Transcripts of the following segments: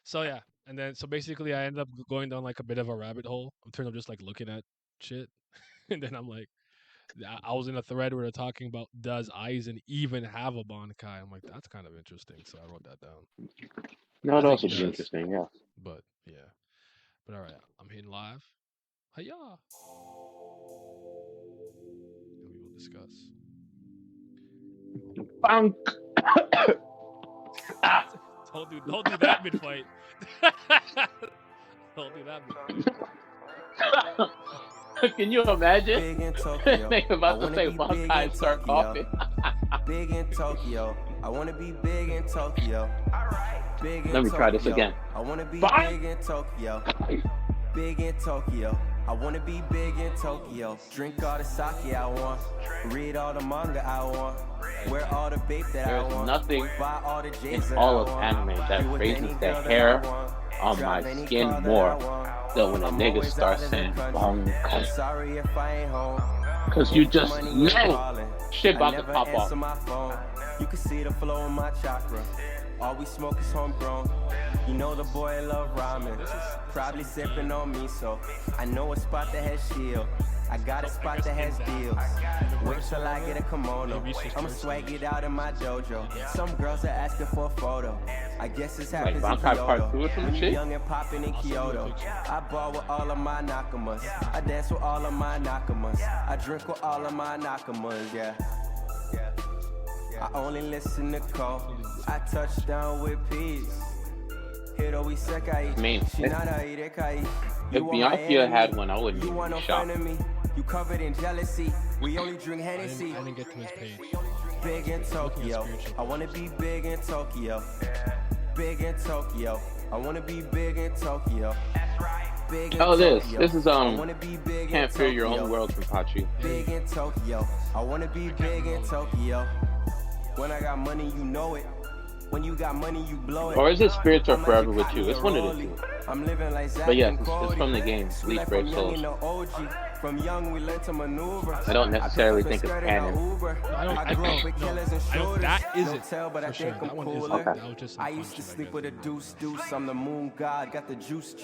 So yeah, and then so basically I ended up going down like a bit of a rabbit hole. I'm turning up just like looking at shit, and then I'm like, I was in a thread where they're talking about does Aizen even have a Bankai? I'm like, that's kind of interesting. So I wrote that down. That I would think also he be does, interesting. Yeah. but yeah. But all right, I'm hitting live. Hiya, and we will discuss. Bang. Don't do that mid fight. Don't do that mid fight. Can you imagine? Big in Tokyo. They I about to wanna say be big Bankai in and start coughing. Tokyo. Big in Tokyo. I wanna be big in Tokyo. Big in Let me try this Tokyo. again. I wanna be Bang. big in Tokyo. Big in Tokyo. I wanna be big in Tokyo. Drink all the sake I want. Read all the manga I want. Wear all the babe that I There's want. nothing Buy all the in J's that all I of want. anime Be that with raises any the girl that I hair want. on my Drive any skin car that I more want. than when a I'm nigga always out starts of the saying country. I'm Bankai. sorry if I ain't home. Cause you If the just, money ain't man, calling, shit I about to never pop off. answer my phone. You can see the flow in my chakra. All we smoke is homegrown. You know the boy love ramen. Probably sipping on me, so I know a spot that has shield. I got a spot that has deals. Wait till I get a kimono. I'ma swag it out in my dojo. Some girls are asking for a photo. I guess this Like happens in Bankai Part Kyoto. 2 or some When you shit? young and popping in Kyoto. I ball with all of my nakamas. I dance with all of my nakamas. I drink with all of my nakamas, yeah. I only listen to Cole. I touch down with peace. Hiro Isekai. I mean, Shinada Irekai. if You are my Byakuya had enemy. one, I wouldn't You even want be no friend shocked. of me. You covered in jealousy. We only drink Hennessy. I didn't get to his page. Big in Looking at Tokyo. spiritual I wanna be big in Tokyo. Big in Tokyo. I wanna be big in Tokyo. Big in Oh, Tokyo. this is I wanna be big in Can't Fear Your Own Tokyo. World, Kenpachi. Big in Tokyo. I wanna be big in Tokyo. When I got money, you know it. When you got money, you blow it. Or is it Spirits Are I'ma Forever just with copy You? a It's one of the rollie. two. I'm living like Zach But yes, and it's Cody. from the game, Sweet Bleach like Brave from young Souls. in the OG. From young, we learned to maneuver. I don't necessarily pick up think a it's skirt and I canon. Uber. No, I don't. I grew up with No, killers and I don't. shooters. That Don't isn't tell, but I for sure. think I'm That one isn't. cooler. Okay. That was just some I fun used to shit, I sleep guess. with a deuce. I'm the moon god, got the juice.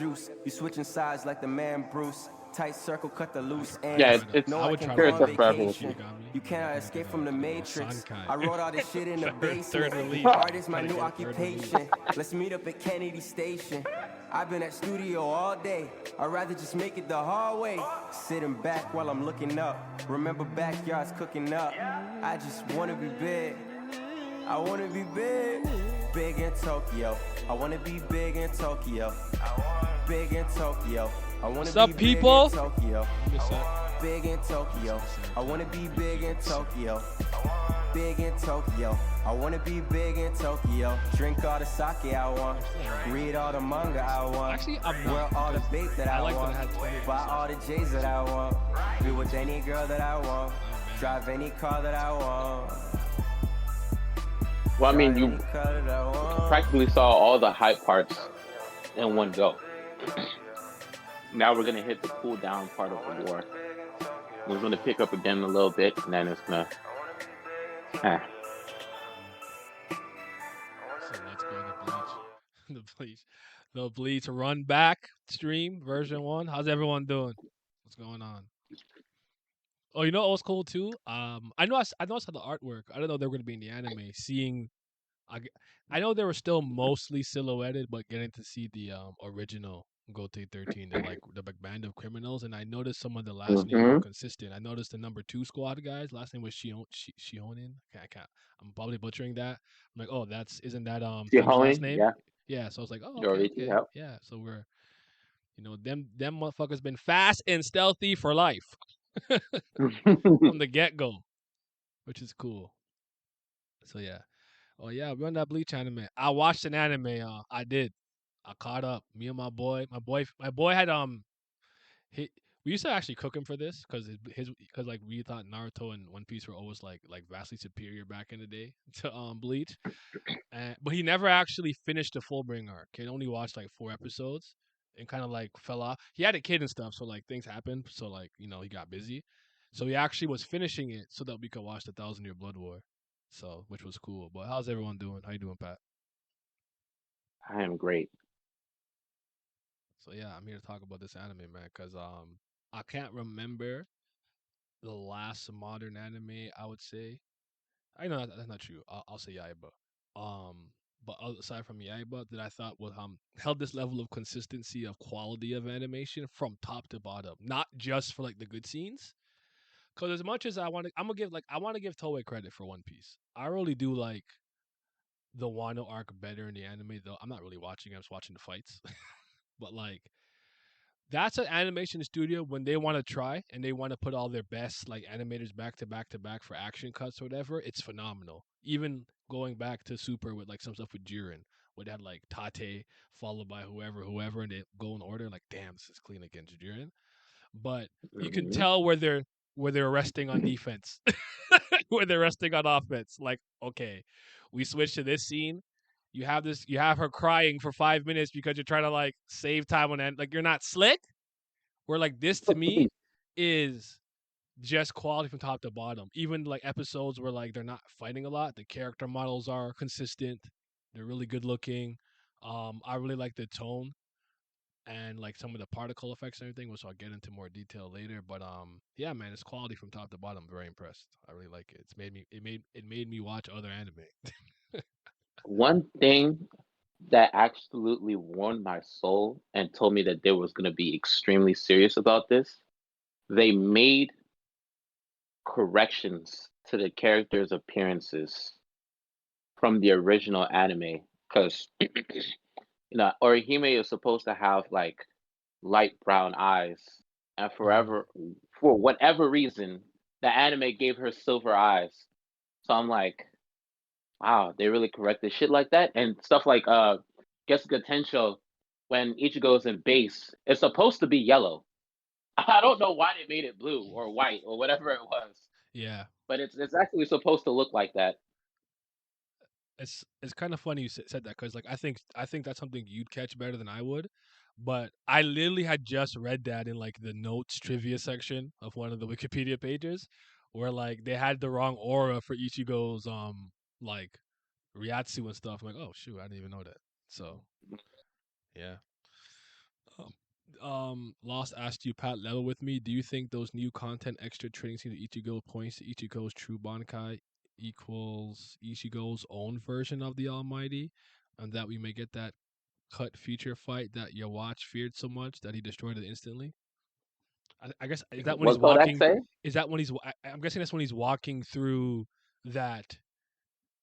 You switching sides like the man Bruce. Tight circle, cut the loose ends. Yeah, Kinda. it's No, I I would can try go to Spirits on Are learn that Forever from with You. vacation. You cannot escape from the Matrix. Sankai. I wrote all this shit in the basement. Third release. Art is my Gotta new get third release. occupation. Let's meet up at Kennedy Station. I've been at studio all day. I'd rather just make it the hard way. Sitting back while I'm looking up. Remember backyards cooking up. I just wanna be big. I wanna be big. Big in Tokyo. I wanna be big in Tokyo. Big in Tokyo. I wanna What's be up, big people? in Tokyo. I'm just saying. Big in Tokyo. I wanna be big in Tokyo. Big in Tokyo. I wanna be big in Tokyo. Drink all the sake I want. Read all the manga I want. Actually, I'm Wear not. all the because bait that I I like that want. I had 20 Buy all the J's that I want. Be with any girl that I want. Drive any car that I want. Well, I mean, Drive you any car that I want. practically saw all the hype parts in one go. Now we're gonna hit the cool down part of the war. We're gonna pick up again a little bit, and then it's gonna. Ah. So let's go to Bleach. The Bleach. The Bleach Run Back stream version 1. How's everyone doing? What's going on? Oh, you know what was cool too? I know I saw the artwork. I don't know they were gonna be in the anime. Seeing, I, g- I know they were still mostly silhouetted, but getting to see the original Gote 13, they're like the big band of criminals, and I noticed some of the last names were Mm-hmm. consistent. I noticed the number 2 squad guys. Last name was Shionin. I can't. I'm probably butchering that. I'm like, oh, that's isn't that Thing's last Jihoin, name? yeah, Yeah. So I was like, oh, okay, Yoriti, okay, yep. yeah. So we're them motherfuckers been fast and stealthy for life from the get go, which is cool. So yeah. Oh yeah, we on that Bleach anime. I watched an anime. I did. I caught up. Me and my boy. My boy had He we used to actually cook him for this because like we thought Naruto and One Piece were always like vastly superior back in the day to Bleach, but he never actually finished the Fullbring arc. He only watched like 4 episodes and kind of like fell off. He had a kid and stuff, so like things happened. So like he got busy, so he actually was finishing it so that we could watch the Thousand Year Blood War. So which was cool. But how's everyone doing? How you doing, Pat? I am great. So yeah, I'm here to talk about this anime, man, because I can't remember the last modern anime. I would say I know that's not true. I'll say Yaiba. Um, but aside from Yaiba, that I thought was held this level of consistency of quality of animation from top to bottom, not just for like the good scenes. Because as much as I want to give Toei credit for One Piece. I really do like the Wano arc better in the anime, though. I'm not really watching. I'm just watching the fights. But like that's an animation studio when they want to try and they want to put all their best like animators back to back to back for action cuts or whatever. It's phenomenal. Even going back to Super with like some stuff with Jiren, where they had like Tate followed by whoever, and they go in order. Like, damn, this is clean against Jiren. But you can Hmm. tell where they're resting on defense, where they're resting on offense. Like, okay, we switch to this scene. You have her crying for 5 minutes because you're trying to like save time on end. Like, you're not slick. Where like this to me is just quality from top to bottom. Even like episodes where like they're not fighting a lot, the character models are consistent. They're really good looking. I really like the tone and like some of the particle effects and everything, which I'll get into more detail later. But yeah, man, it's quality from top to bottom. Very impressed. I really like it. It made me watch other anime. One thing that absolutely warmed my soul and told me that they was going to be extremely serious about this. They made corrections to the characters' appearances from the original anime because Orihime is supposed to have like light brown eyes, and Mm-hmm. for whatever reason, the anime gave her silver eyes. So I'm like, wow, they really corrected shit like that, and stuff like Gesuga Tensho when Ichigo's in base, it's supposed to be yellow. I don't know why they made it blue or white or whatever it was, Yeah, but it's actually supposed to look like that. it's kind of funny you said that because like I think that's something you'd catch better than I would. But I literally had just read that in like the notes trivia section of one of the Wikipedia pages, where like they had the wrong aura for Ichigo's like Ryatsu and stuff. I'm like, oh shoot, I didn't even know that. So yeah. Lost asked you, Pat, level with me. Do you think those new content extra training scene to Ichigo points to Ichigo's true Bankai equals Ichigo's own version of the Almighty, and that we may get that cut feature fight that your watch feared so much that he destroyed it instantly? I guess is that when he's What Kodak walking? say? Is that when he's? I'm guessing that's when he's walking through that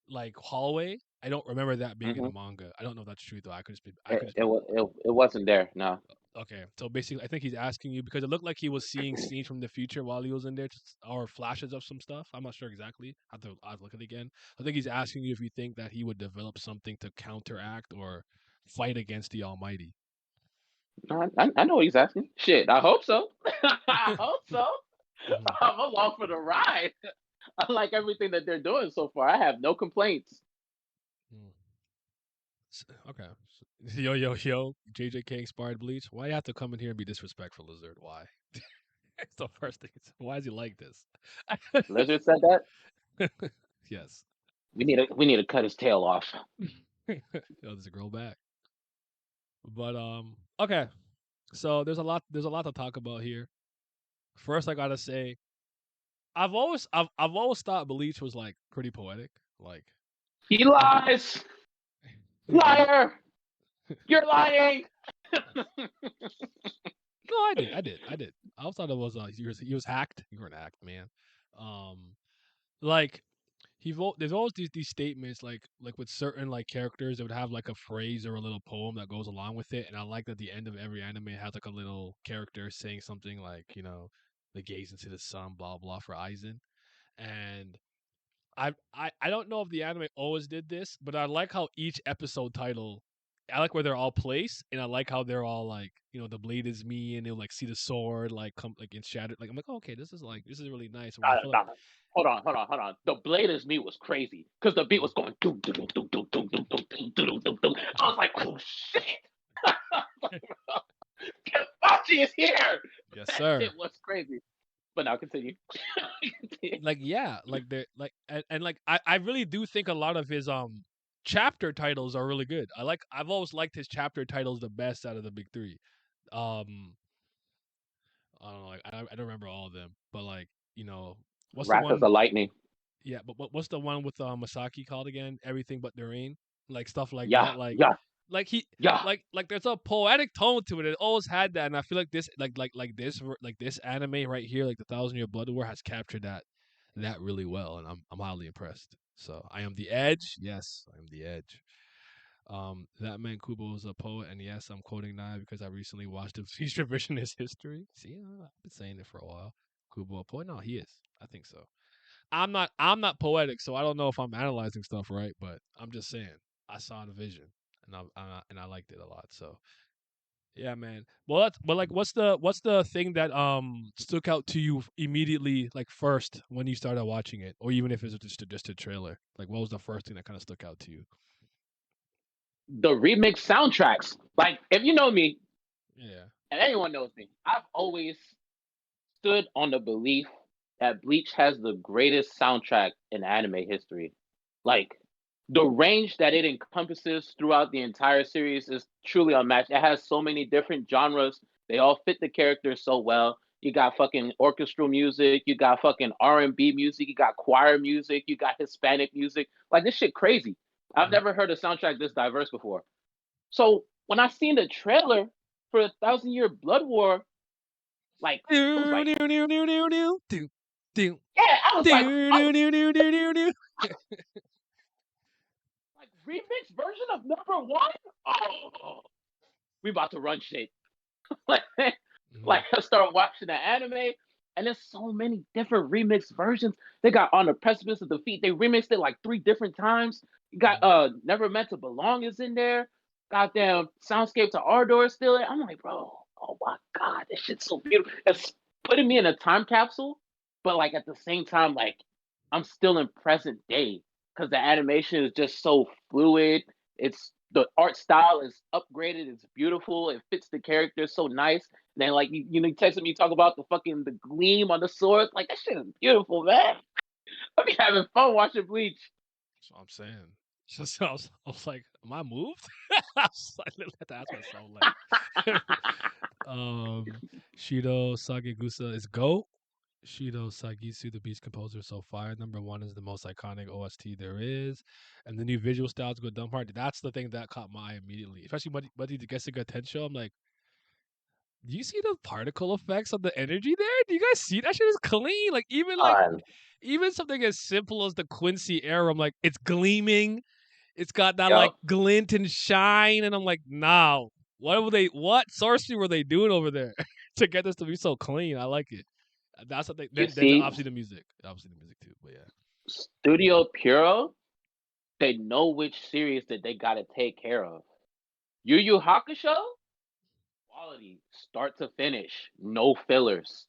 like hallway. I don't remember that being in the Hmm. manga. I don't know if that's true though. I could It, just it be wa- it wasn't there. No. okay. So basically, I think he's asking you because it looked like he was seeing scenes from the future while he was in there, or flashes of some stuff. I'm not sure exactly. I have to look at it again. I think he's asking you if you think that he would develop something to counteract or fight against the Almighty. I know what he's asking. Shit, I hope so. I hope so. Hmm. I'm along for the ride. I like everything that they're doing so far. I have no complaints. Okay. Yo, yo, yo. JJK inspired Bleach. Why you have to come in here and be disrespectful, Lizard? Why? It's the first thing. Why is he like this? Lizard said that Yes. we need to cut his tail off. Yo, there's a girl back. But okay. So there's a lot to talk about here. First I gotta say, I've always thought Bleach was like pretty poetic. Like He lies, liar. You're lying. no, I did. I always thought it was he was hacked. You were an act, man. Like there's always these statements like with certain like characters that would have like a phrase or a little poem that goes along with it, and I like that the end of every anime has like a little character saying something like the gaze into the sun, blah blah for Aizen, and I don't know if the anime always did this, but I like how each episode title. I like where they're all placed, and I like how they're all like, the blade is me, and they'll like see the sword like come like in shattered. Like I'm like, oh, okay, this is really nice. Where I feel like Nah. Hold on. The Blade is me was crazy because the beat mm, was going doom doom doom doom doom doom doom doom doom doom doom. I was like, oh shit, Kenpachi is here. yes, That sir. shit was crazy. But now continue. Like yeah, like they're like and like I really do think a lot of his chapter titles are really good. I've always liked his chapter titles the best out of the big three. Um, I don't know. Like, I don't remember all of them, but like what's the Wrath of one? the Lightning. Yeah, but what's the one with Masaki called again? Everything but the rain, like stuff like Yeah, that. yeah, Like he yeah. like there's a poetic tone to it. It always had that, and I feel like this like this anime right here, like the Thousand Year Blood War, has captured that really well, and I'm highly impressed. So I am the Edge. Yes, I am the Edge. That man Kubo is a poet, and yes, I'm quoting now because I recently watched a Bleach revisionist history. See, I've been saying it for a while. Kubo a poet? No, he is. I think so. I'm not poetic, so I don't know if I'm analyzing stuff right, but I'm just saying I saw the vision and I liked it a lot. So yeah, man. Well, but like, what's the thing that stuck out to you immediately, like first when you started watching it, or even if it's just a trailer? Like, what was the first thing that kind of stuck out to you? The remix soundtracks. Like, if you know me, Yeah. and anyone knows me, I've always stood on the belief that Bleach has the greatest soundtrack in anime history. Like, the range that it encompasses throughout the entire series is truly unmatched. It has so many different genres. They all fit the characters so well. You got fucking orchestral music, you got fucking R&B music, you got choir music, you got Hispanic music. Like, this shit crazy. I've Yep. never heard a soundtrack this diverse before. So when I seen the trailer for a Thousand Year Blood War, like it was Do like, do do do do do do do yeah, I was like, do oh, do do do do do do. like remix version of number one. Oh, we about to run shit. like, Mhm. like I start watching the anime, and there's so many different remix versions. They got On the Precipice of Defeat. They remixed it like 3 different times. You got Mhm. Never Meant to Belong is in there. Goddamn Soundscape to Ardor is still in. I'm like, bro, oh my god, this shit's so beautiful. It's putting me in a time capsule, but like at the same time, like I'm still in present day because the animation is just so fluid. It's the art style is upgraded. It's beautiful. It fits the character so nice. And then like you texted me talk about the gleam on the sword. Like that shit is beautiful, man. I be having fun watching Bleach. That's what I'm saying. Just I was like, am I moved? I was like, literally had to ask myself, like, Shido Sagegusa is GOAT. Shido Sagisu, the Beast composer, so fire. Number one is the most iconic OST there is, and the new visual styles go dumb hard. That's the thing that caught my eye immediately, especially when he gets a good attention. I'm like, do you see the particle effects of the energy there? Do you guys see that shit is clean? Like even something as simple as the Quincy arrow, I'm like, it's gleaming. It's got that Yep. like glint and shine, and I'm like, nah. What sorcery were they doing over there to get this to be so clean? I like it. That's the thing. You Then see, obviously the music too. But yeah, Studio Puro, they know which series that they gotta take care of. Yu Yu Hakusho, quality, start to finish, no fillers.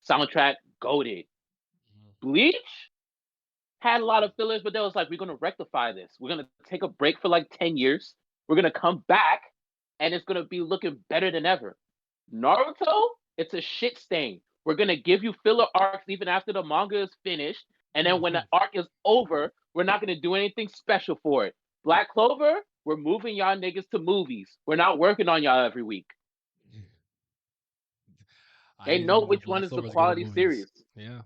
Soundtrack goaded. Mhm. Bleach had a lot of fillers, but they was like, we're gonna rectify this. We're gonna take a break for like 10 years. We're gonna come back, and it's gonna be looking better than ever. Naruto, it's a shit stain. We're gonna give you filler arcs even after the manga is finished, and then when the arc is over, we're not gonna do anything special for it. Black Clover, we're moving y'all niggas to movies. We're not working on y'all every week. I They didn't even know know which one Black is the Clover's getting quality movies. series. Yeah.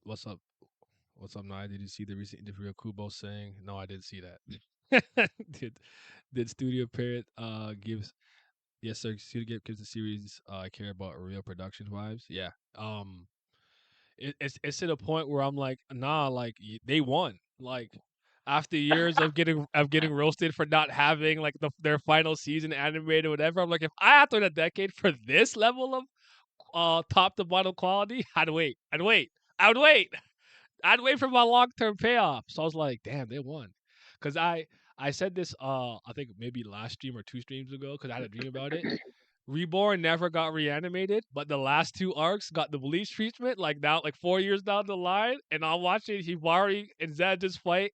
What's up? What's up, Nai? Did you see the recent interview of Kubo saying? No, I didn't see that. did did Studio Parrot gives yes sir Studio gives the series I care about real production vibes? Yeah. It's to the point where I'm like, nah, like they won. Like after years of getting roasted for not having like their final season animated or whatever, I'm like, if I had to wait a decade for this level of top to bottom quality, I'd wait. I'd wait. I would wait. I'd wait for my long term payoff. So I was like, damn, they won. Cause I said this I think maybe last stream or 2 streams ago, because I had a dream about it. Reborn never got reanimated, but the last 2 arcs got the Bleach treatment. Like now, like 4 years down the line, and I'm watching Hibari and Zed just fight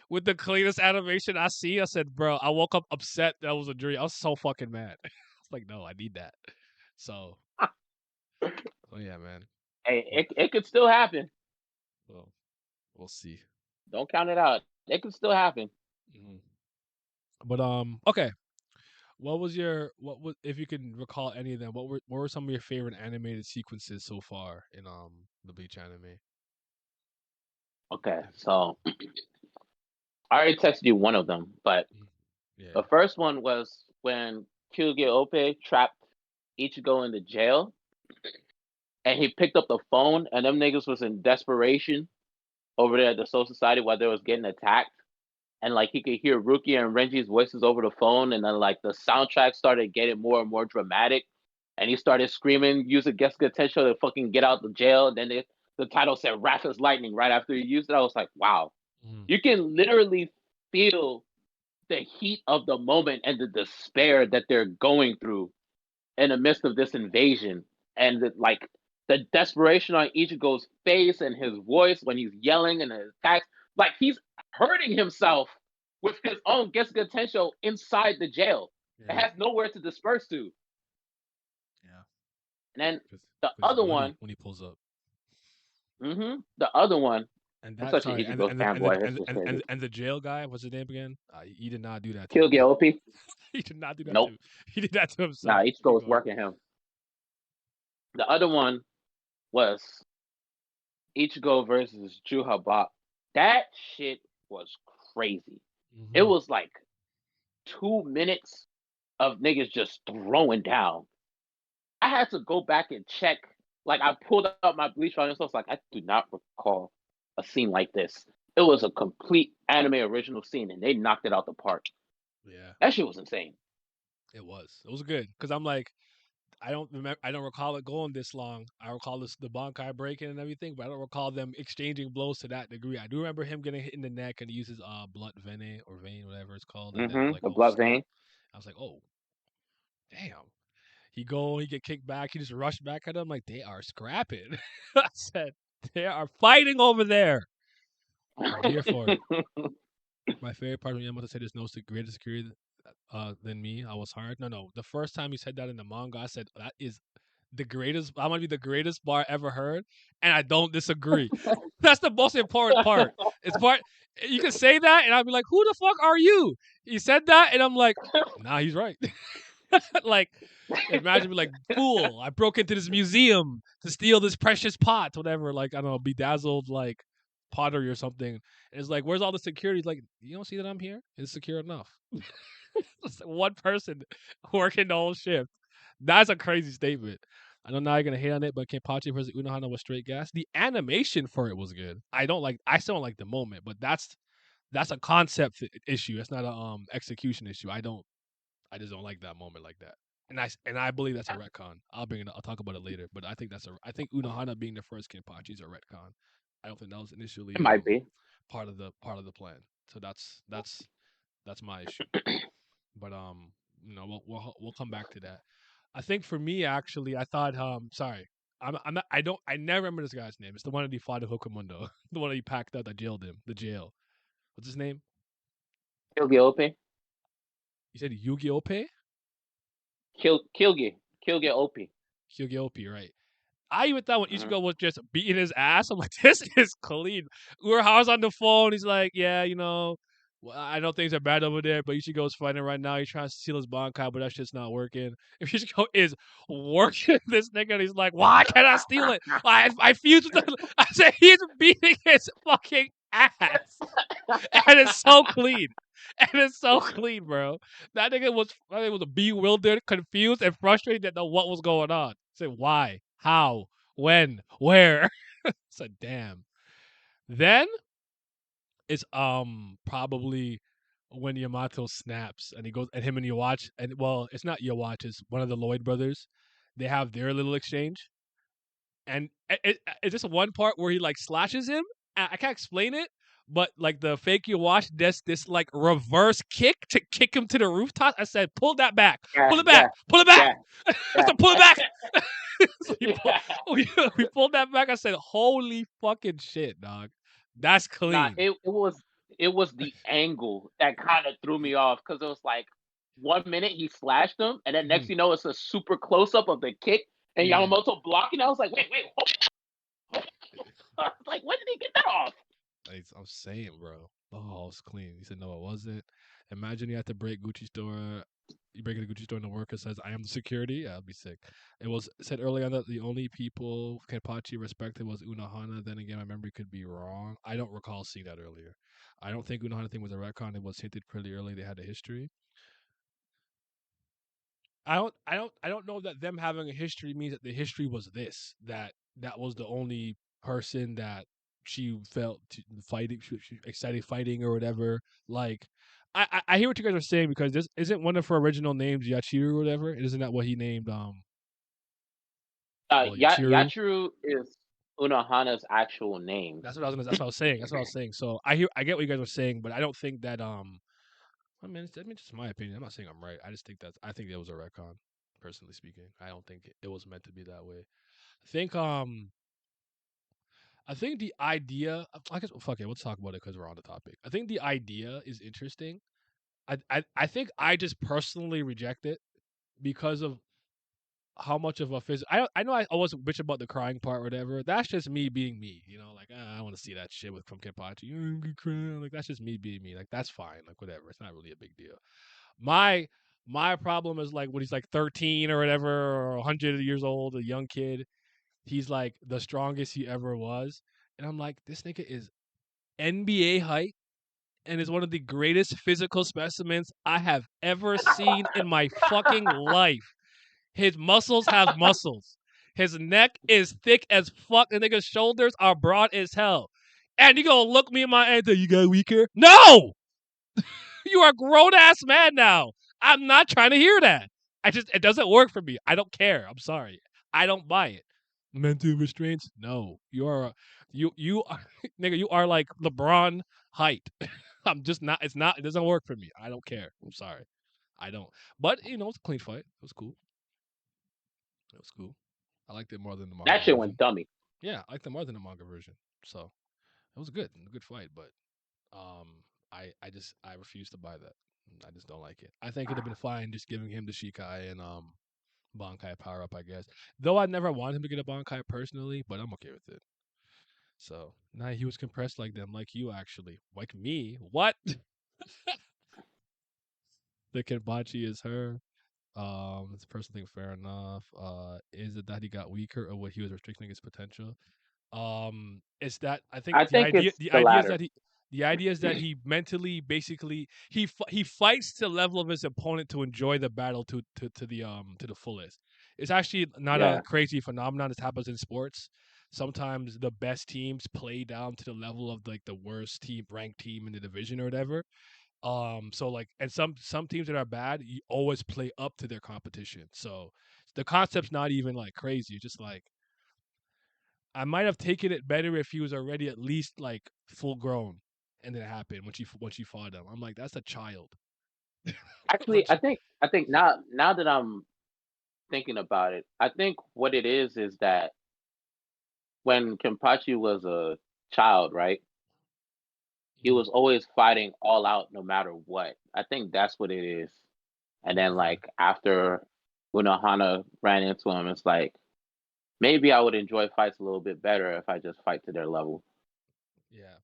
with the cleanest animation I see. I said, bro, I woke up upset that was a dream. I was so fucking mad. I was like, no, I need that. So, so yeah, man. Hey, But it could still happen. well, we'll see. Don't count it out. It could still happen. Mhm. But okay. What was your what was if you can recall any of them? What were some of your favorite animated sequences so far in the Bleach anime? Okay, so I already texted you one of them, but Mhm. Yeah. the first one was when Kyuubi Ope trapped Ichigo in the jail, and he picked up the phone, and them niggas was in desperation over there at the Soul Society while they was getting attacked, and like he could hear Ruki and Renji's voices over the phone, and then like the soundtrack started getting more and more dramatic, and he started screaming, using Gesuga Tensho to fucking get out the jail. And then the title said "Wrath is Lightning" right after he used it. I was like, wow, Mhm. you can literally feel the heat of the moment and the despair that they're going through in the midst of this invasion, and like the desperation on Ichigo's face and his voice when he's yelling and his attacks, like he's hurting himself with his own Gesuga Tensho inside the jail. It Yeah. has nowhere to disperse to. Yeah. And then Because the he's other bloody one, when he pulls up. the other one, And I'm that such an sorry, Ichigo fanboy. It's just crazy. and the jail guy, what's his name again? He did not do that to him. Kyuubi Opi, He did not do that nope. to. He did that to Nah, himself. Ichigo Keep was going. working him. The other one was Ichigo versus Juhabak. That shit was crazy. It Hmm. was like 2 minutes of niggas just throwing down. I had to go back and check. Like I pulled out my Bleach on, and so I was like, I do not recall a scene like this. It was a complete anime original scene, and they knocked it out the park. Yeah, That shit was insane. it was. It was good because I'm like, I don't remember. I don't recall it going this long. I recall the Bankai breaking and everything, but I don't recall them exchanging blows to that degree. I do remember him getting hit in the neck and he uses blunt vein or vein, whatever it's called, and then like, The oh blood snap! vein. I was like, oh damn. He get kicked back. He just rushed back at him like they are scrapping. I said they are fighting over there. I'm here for it. My favorite part when Yamato said there's no greater security than me. I was hard. No. The first time he said that in the manga, I said that is the greatest. I'm gonna be the greatest bar ever heard, and I don't disagree. That's the most important part. It's part you can say that, and I'll be like, "Who the fuck are you?" He said that, and I'm like, "Nah, he's right." Like, imagine me like, "Fool! I broke into this museum to steal this precious pot, whatever." Like, I don't know, bedazzled like pottery or something. And it's like, "Where's all the security?" He's like, "You don't see that I'm here? It's secure enough." It's like one person working the whole shift. That's a crazy statement. I know now you're gonna hate on it, but Kenpachi versus Unohana was straight gas. The animation for it was good. I still don't like the moment, but that's a concept issue. It's not a execution issue. I just don't like that moment like that. And I believe that's a retcon. I'll talk about it later, but I think Unohana being the first Kenpachi is a retcon. I don't think that was It initially might be. part of the plan. So that's my issue. But we'll come back to that. I think for me actually, I thought sorry, I'm not, I never remember this guy's name. It's the one that he fought in Hokumundo, the one that he packed out that jailed him. The jail. What's his name? Kyuubi Opi. You said Yugi Ope? Kyuugi Opi. Yugi Ope, right? I even thought when Mm-hmm. Ichigo was just beating his ass, I'm like, this is clean. Urahara's on the phone. He's like, yeah, well, I know things are bad over there, but Ichigo's fighting right now. He's trying to steal his Bankai, but that shit's not working. If Ichigo is working this nigga, and he's like, why can't I steal it? I fused with the. I said, he's beating his fucking ass. And it's so clean. And it's so clean, bro. That nigga was bewildered, confused, and frustrated that know what was going on. I said, why? How? When? Where? I said, damn. Then it's probably when Yamato snaps and he goes and him and Yawatch and well, it's not Yawatch, it's one of the Lloyd brothers. They have their little exchange. And it's just one part where he like slashes him. I can't explain it, but like the fake you watch this like reverse kick to kick him to the rooftop. I said, pull that back, Yeah, pull it yeah, back, pull it back. yeah, I yeah, said, pull it back. So yeah. we pulled that back. I said, holy fucking shit, dog. That's Nah, clean. it was the angle that kind of threw me off because it was like 1 minute he slashed him, and then next Mhm. you know it's a super close up of the kick, and Yeah. Yamamoto blocking. I was like, wait, I was like, when did he get that off? I'm saying, bro. Oh, it's clean. He said, no, it wasn't. Imagine you had to break Gucci store. you break into a Gucci store and the worker says, "I am the security." Yeah, I'll be sick. It was said early on that the only people Kenpachi respected was Unohana. Then again, my memory could be wrong. I don't recall seeing that earlier. I don't think Unohana thing was a retcon. It was hinted pretty early. They had a history. I don't know that them having a history means that the history was this, that was the only person that she felt fighting, she excited fighting or whatever. Like, I hear what you guys are saying, because this isn't one of her original names Yachiru or whatever. Isn't that what he named well, Yachiru? Yachiru is Unohana's actual name. That's what I was saying. That's what I was saying. So I get what you guys are saying, but I don't think that I mean, just my opinion. I'm not saying I'm right. I just think I think it was a retcon. Personally speaking, I don't think it was meant to be that way. I think I think the idea. I guess fuck it. Let's talk about it because we're on the topic. I think the idea is interesting. I think I just personally reject it because of how much of a I know I always bitch about the crying part or whatever. That's just me being me. Like, I want to see that shit with from Kenpachi. Like, that's just me being me. Like, that's fine. Like, whatever. It's not really a big deal. My my problem is like when he's like 13 or whatever, or 100 years old, a young kid. He's like the strongest he ever was, and I'm like, this nigga is NBA height and is one of the greatest physical specimens I have ever seen in my fucking life. His muscles have muscles. His neck is thick as fuck. The nigga's shoulders are broad as hell. And you gonna look me in my eye and say, you got weaker? No! You are a grown ass man now. I'm not trying to hear that. It doesn't work for me. I don't care. I'm sorry. I don't buy it. Mental restraints? No. You are nigga, you are like LeBron height. I'm just not it doesn't work for me. I don't care. I'm sorry. I don't. But it's a clean fight. It was cool. It was cool. I liked it more than the manga That shit went version. dummy. Yeah, I liked it more than the manga version. So it was a good fight, but um, I refuse to buy that. I just don't like it. I think it'd have been fine just giving him the Shikai and Bankai power up, I guess. Though I never wanted him to get a Bankai personally, but I'm okay with it. So now he was compressed like them, like you actually, like me. What? The Kenpachi is her. It's a personal thing, fair enough. Is it that he got weaker or what he was restricting his potential? It's that I think I think it's the the idea is latter. that he mentally basically he fights to the level of his opponent to enjoy the battle to the fullest. It's actually not a Yeah. crazy phenomenon. This happens in sports. Sometimes the best teams play down to the level of like the worst team ranked team in the division or whatever. So like, and some teams that are bad, you always play up to their competition. So the concept's not even like crazy. It's just like I might have taken it better if he was already at least like full grown, and then it happened when she fought him. I'm like, that's a child. Actually, But I think now that I'm thinking about it, I think what it is that when Kenpachi was a child, right? He Mhm. was always fighting all out no matter what. I think that's what it is. And then Okay, like after Unohana ran into him, it's like maybe I would enjoy fights a little bit better if I just fight to their level. yeah,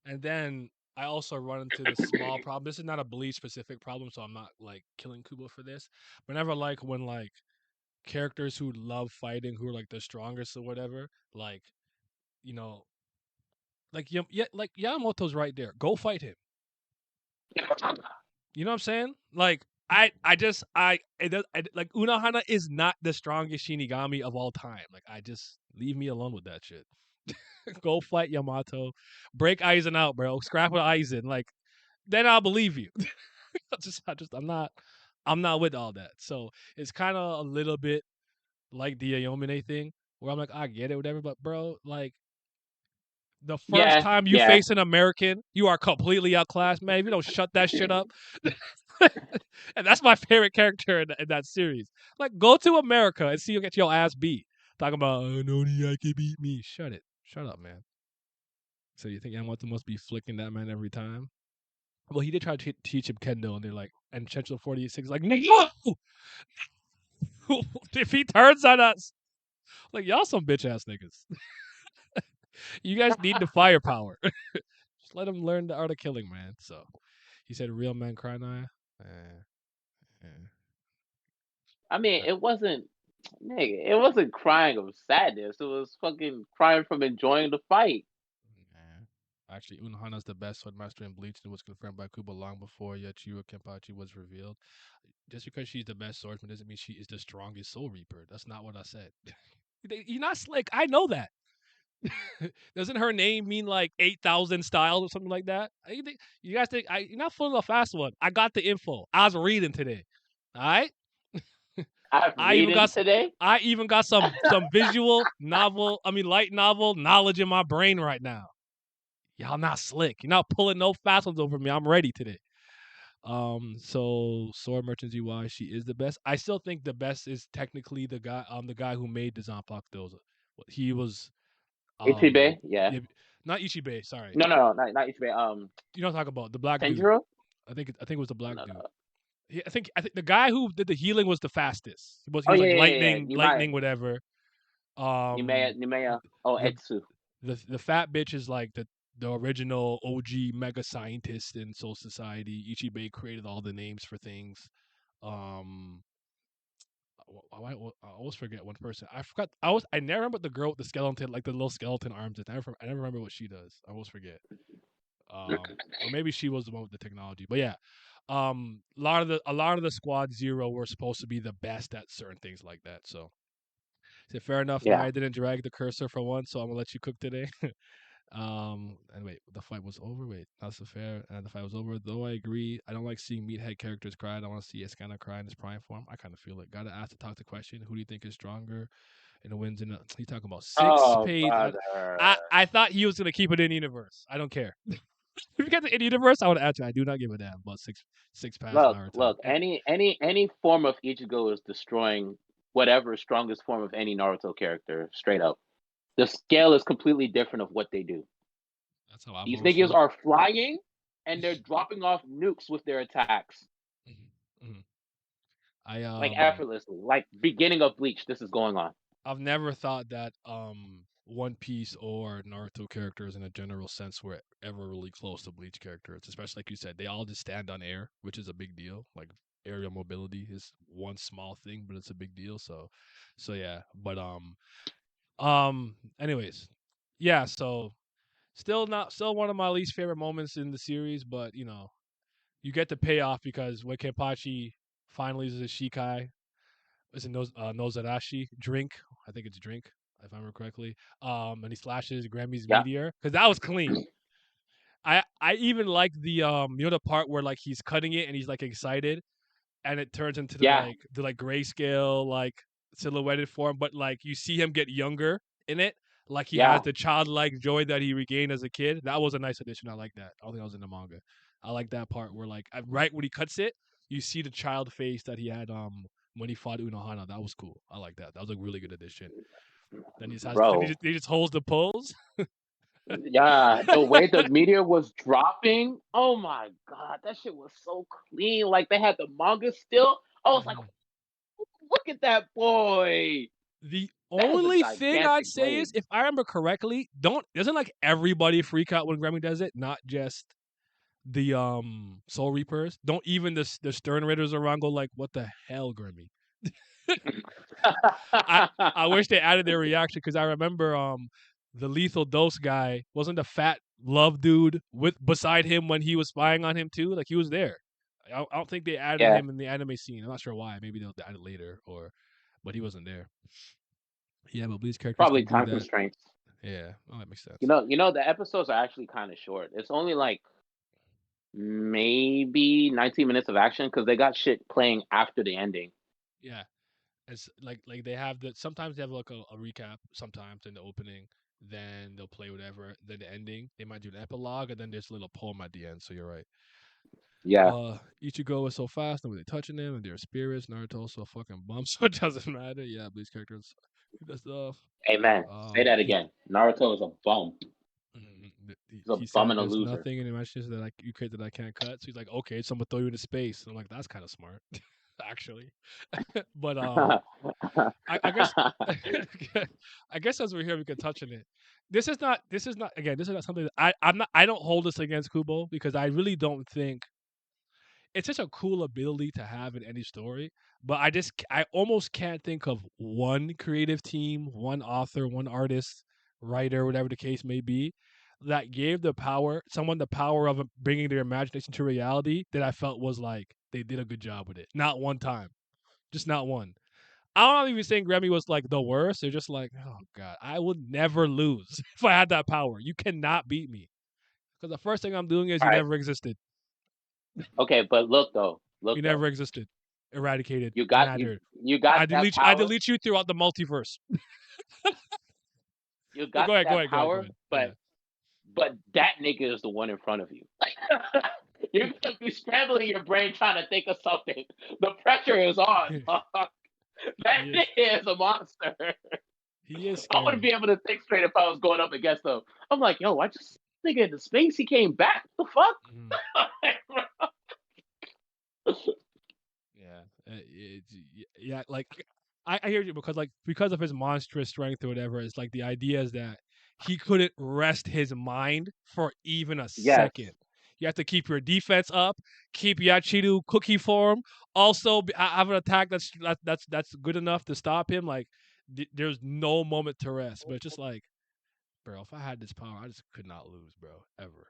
and then I also run into this small problem. This is not a Bleach specific problem, so I'm not like killing Kubo for this. Whenever like when like characters who love fighting, who are like the strongest or whatever, like you know, yeah, like Yamamoto's right there. Go fight him. You know what I'm saying? Like I just it does, like Unohana is not the strongest Shinigami of all time. Like I just leave me alone with that shit. Go fight Yamato, break Aizen out, bro. Scrap with Aizen. Like then I'll believe you. I'm not with all that. So it's kind of a little bit like the Ayomine thing, where I'm like, I get it, whatever, but bro, like the first Yeah, time you yeah. face an American, you are completely outclassed, man. If you don't shut that shit up, and that's my favorite character in that series. Like, go to America and see you get your ass beat. Talking about, oh, no, I can beat me. Shut it. Shut up, man. So you think Yamato must be flicking that man every time? Well, he did try to teach him kendo, and they're like, and Central 46 like, no! If he turns on us, like, y'all some bitch ass niggas. You guys need the firepower. Just let him learn the art of killing, man. So he said, real men cry now. Eh, eh. I mean, it wasn't, nigga, it wasn't crying of sadness. It was fucking crying from enjoying the fight. Nah. Actually, Unohana's the best swordmaster in Bleach and was confirmed by Kubo long before Yachiro Kenpachi was revealed. Just because she's the best swordsman doesn't mean she is the strongest Soul Reaper. That's not what I said. You're not slick. I know that. Doesn't her name mean like 8,000 styles or something like that? You guys think you're not full of a fast one? I got the info. I was reading today. All right. I'm I even reading got today. I even got some visual novel. I mean light novel knowledge in my brain right now. Y'all not slick. You're not pulling no fast ones over me. I'm ready today. So Sword Merchant ZY, she is the best. I still think the best is technically the guy who made the Zanpakuto. Those. He was Ichibe, yeah. yeah, not Ichibe. Sorry, Not Ichibe. you know what I'm talking about the black dude. Tenjiro. I think it was the black No, dude. no. I think the guy who did the healing was the fastest. He Oh was yeah, like yeah, yeah, yeah. lightning, whatever. Nimea. Oh, The Etsu. the fat bitch is like the original OG mega scientist in Soul Society. Ichibe created all the names for things. Um, I always forget one person. I forgot. I never remember the girl with the skeleton, like the little skeleton arms. I never remember what she does. I always forget. Or maybe she was the one with the technology. But yeah, a lot of the squad zero were supposed to be the best at certain things like that. So, is it fair enough that Yeah. I didn't drag the cursor for once? So I'm gonna let you cook today. And wait, the fight was over. Wait, not so fair. And the fight was over. Though I agree, I don't like seeing meathead characters cry. I don't want to see Escana cry in his prime form. I kind of feel it. Gotta ask the toxic question: who do you think is stronger in the wins? In he talking about six Oh, page. brother. I thought he was gonna keep it in universe. I don't care. If you get the in universe, I would answer. I do not give a damn about six past Naruto. Look. Any form of Ichigo is destroying whatever strongest form of any Naruto character. Straight up, the scale is completely different of what they do. That's how I've These always niggas felt. are flying and they're dropping off nukes with their attacks, Mm-hmm. I like effortlessly. Like beginning of Bleach, this is going on. I've never thought that One Piece or Naruto characters in a general sense were ever really close to Bleach characters, especially like you said, they all just stand on air, which is a big deal. Like aerial mobility is one small thing, but it's a big deal. So yeah. But anyways. Yeah, so still one of my least favorite moments in the series, but you get the payoff because when Kenpachi finally uses his Shikai, is it Nozarashi drink? I think it's drink, if I remember correctly. And he slashes Grammy's Yeah, meteor because that was clean. I even like the part where like he's cutting it and he's like excited and it turns into yeah, the like grayscale like silhouetted form, but like you see him get younger in it. Like he has yeah. the childlike joy that he regained as a kid. That was a nice addition. I like that. I don't think I was in the manga. I like that part where like right when he cuts it, you see the child face that he had when he fought Unohana. That was cool. I like that. That was a really good addition. Then Bro. he just holds the pose. Yeah, the way the meteor was dropping, oh my god, that shit was so clean. Like they had the manga still. I was like, Mhm. look at that boy. The That is a only thing I'd gigantic say blade. is, if I remember correctly, doesn't like everybody freak out when Grammy does it? Not just the Soul Reapers. Don't even the Stern Raiders around go like, what the hell, Grammy? I I wish they added their reaction because I remember the lethal dose guy wasn't the fat love dude with beside him when he was spying on him too. Like he was there. I don't think they added Yeah, him in the anime scene. I'm not sure why. Maybe they'll add it later, but he wasn't there. Yeah, but Bleach characters probably can do time that. constraints. Yeah, oh, that makes You sense. know, you know the episodes are actually kind of short. It's only like maybe 19 minutes of action because they got shit playing after the ending. Yeah, it's like they have sometimes they have like a recap sometimes in the opening, then they'll play whatever, then the ending they might do an epilogue, and then there's a little poem at the end. So you're right. Yeah, Ichigo is so fast, nobody touching him, and they're spirits. Naruto so fucking bum, so it doesn't matter. Yeah, these characters, good stuff. amen. Say that He again. Naruto is a bum. He's a he bum said and a there's loser. nothing in the imagination that you create that I can't cut. So he's like, okay, so I'm gonna throw you into space. And I'm like, that's kind of smart, actually. But I guess I guess as we're here, we can touch on it. This is not something that I don't hold this against Kubo because I really don't think it's such a cool ability to have in any story. But I almost can't think of one creative team, one author, one artist, writer, whatever the case may be, that gave someone the power of bringing their imagination to reality that I felt was like they did a good job with it. Not one time, just not one. I'm not even saying Grammy was like the worst. They're just like, oh god, I would never lose if I had that power. You cannot beat me because the first thing I'm doing is All you right. never existed. Okay, but You look never though. existed, eradicated, You got mattered. you got that I power. delete you throughout the multiverse. You But got that go power, ahead. Yeah. but that nigga is the one in front of you. You're gonna be scrambling your brain trying to think of something. The pressure is on. That he is nigga is a monster. he is I wouldn't scary. be able to think straight if I was going up against him. I'm like, yo, I just nigga in the space. He came back. What Mhm. the fuck? Yeah, yeah. Like I hear you because of his monstrous strength or whatever. It's like the idea is that he couldn't rest his mind for even a Yes. second. You have to keep your defense up, keep Yachidu cookie form. Also, have an attack that's good enough to stop him. Like there's no moment to rest. But it's just like, bro, if I had this power, I just could not lose, bro, ever.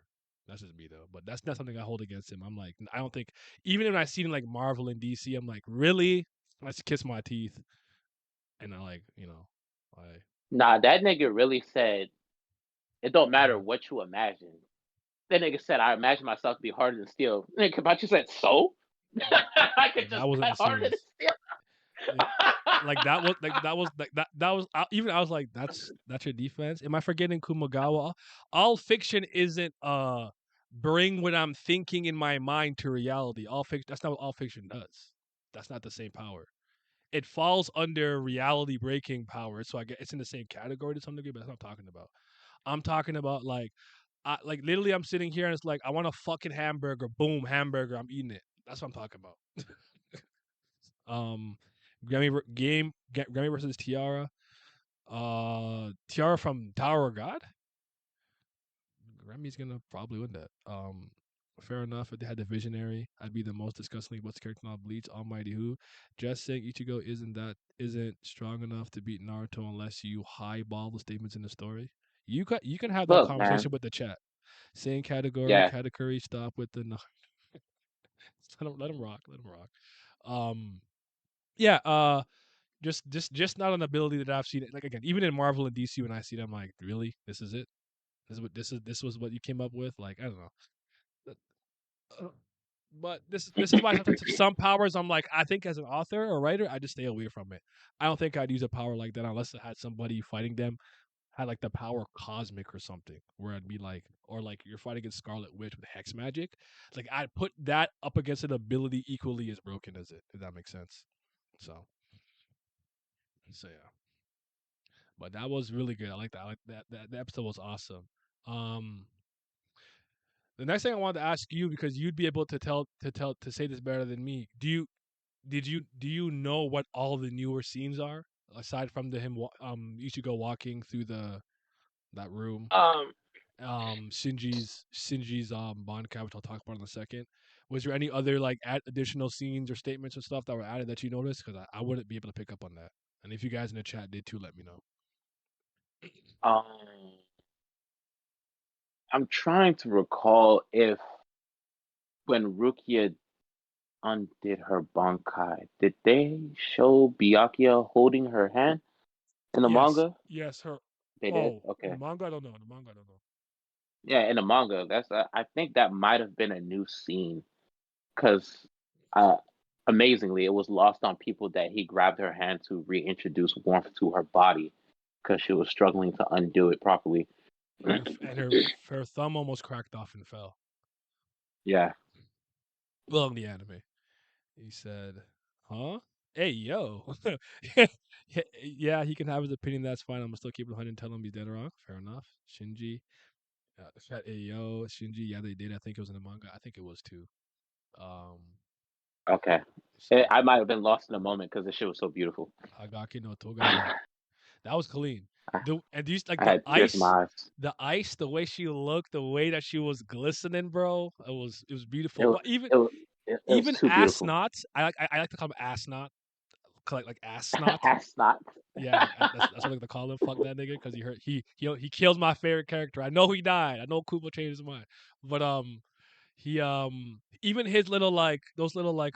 That's just me though, but that's not something I hold against him. I'm like, I don't think even when I see him like Marvel and DC, I'm like, really? I just kiss my teeth, and I like, I Nah, that nigga really said it don't matter mhm. what you imagine. That nigga said I imagine myself to be harder than steel. Nigga, but you said so? I Yeah, could that just wasn't cut a harder than series. steel. Yeah, that was even I was like, that's your defense. Am I forgetting Kumagawa? All fiction isn't bring what I'm thinking in my mind to reality. All fiction that's not what all fiction does. That's not the same power. It falls under reality breaking power, so I get it's in the same category to some degree, but that's what I'm talking about. I'm talking about like literally I'm sitting here and it's like I want a fucking hamburger, boom, hamburger, I'm eating it. That's what I'm talking about. Um, Grammy versus Tiara. Tiara from Tower of God. Grammy's gonna probably win that. Fair enough. If they had the Visionary, I'd be the most disgustingly what's character on Bleach. Almighty who? Just saying Ichigo isn't strong enough to beat Naruto unless you highball the statements in the story. You can have that Look, man. conversation with the chat. Same Yeah. category. Stop with the let him rock. Let him rock. Um, yeah. Just not an ability that I've seen. Like again, even in Marvel and DC, when I see them, I'm like, really, this is it. This was what you came up with. Like I don't know. But this is why some powers I'm like I think as an author or writer I just stay away from it. I don't think I'd use a power like that unless it had somebody fighting them had like the power cosmic or something where I'd be like or like you're fighting against Scarlet Witch with hex magic. Like I'd put that up against an ability equally as broken as it, if that makes sense. So yeah. But that was really good. I like that. I like that episode was awesome. Um the next thing I wanted to ask you because you'd be able to say this better than me. Do you know what all the newer scenes are aside from the him Ichigo walking through that room? um, Shinji's bond cap, which I'll talk about in a second. Was there any other like additional scenes or statements or stuff that were added that you noticed? Because I wouldn't be able to pick up on that. And if you guys in the chat did too, let me know. um, I'm trying to recall if when Rukia undid her Bankai, did they show Byakuya holding her hand in the Yes, manga? yes, her. They did. Oh, in the Okay. manga, I don't know. In the manga, I don't know. Yeah, in the manga, I think that might have been a new scene because, uh, amazingly, it was lost on people that he grabbed her hand to reintroduce warmth to her body because she was struggling to undo it properly. And her thumb almost cracked off and fell. Yeah. Well, in the anime, he said, "Huh? Hey, yo, yeah, he can have his opinion. That's fine. I'm gonna still keep it 100 and tell him he's dead or wrong. Fair enough." Shinji, hey, yo, Shinji. Yeah, they did. I think it was in the manga. I think it was too. Um, Okay. so I might have been lost in a moment because the shit was so beautiful. Hagaki no Togami. I That was clean. And these like had tears in my eyes. the ice, the way she looked, the way that she was glistening, bro. It was It, beautiful. wa- But even it was. It was Even too ass beautiful. knots. I like to call him ass knot. Like ass snot. Ass not. Yeah, that's what I like to call him. Fuck that nigga because he killed my favorite character. I know he died. I know Kubo changed his mind, but he even his little like those little like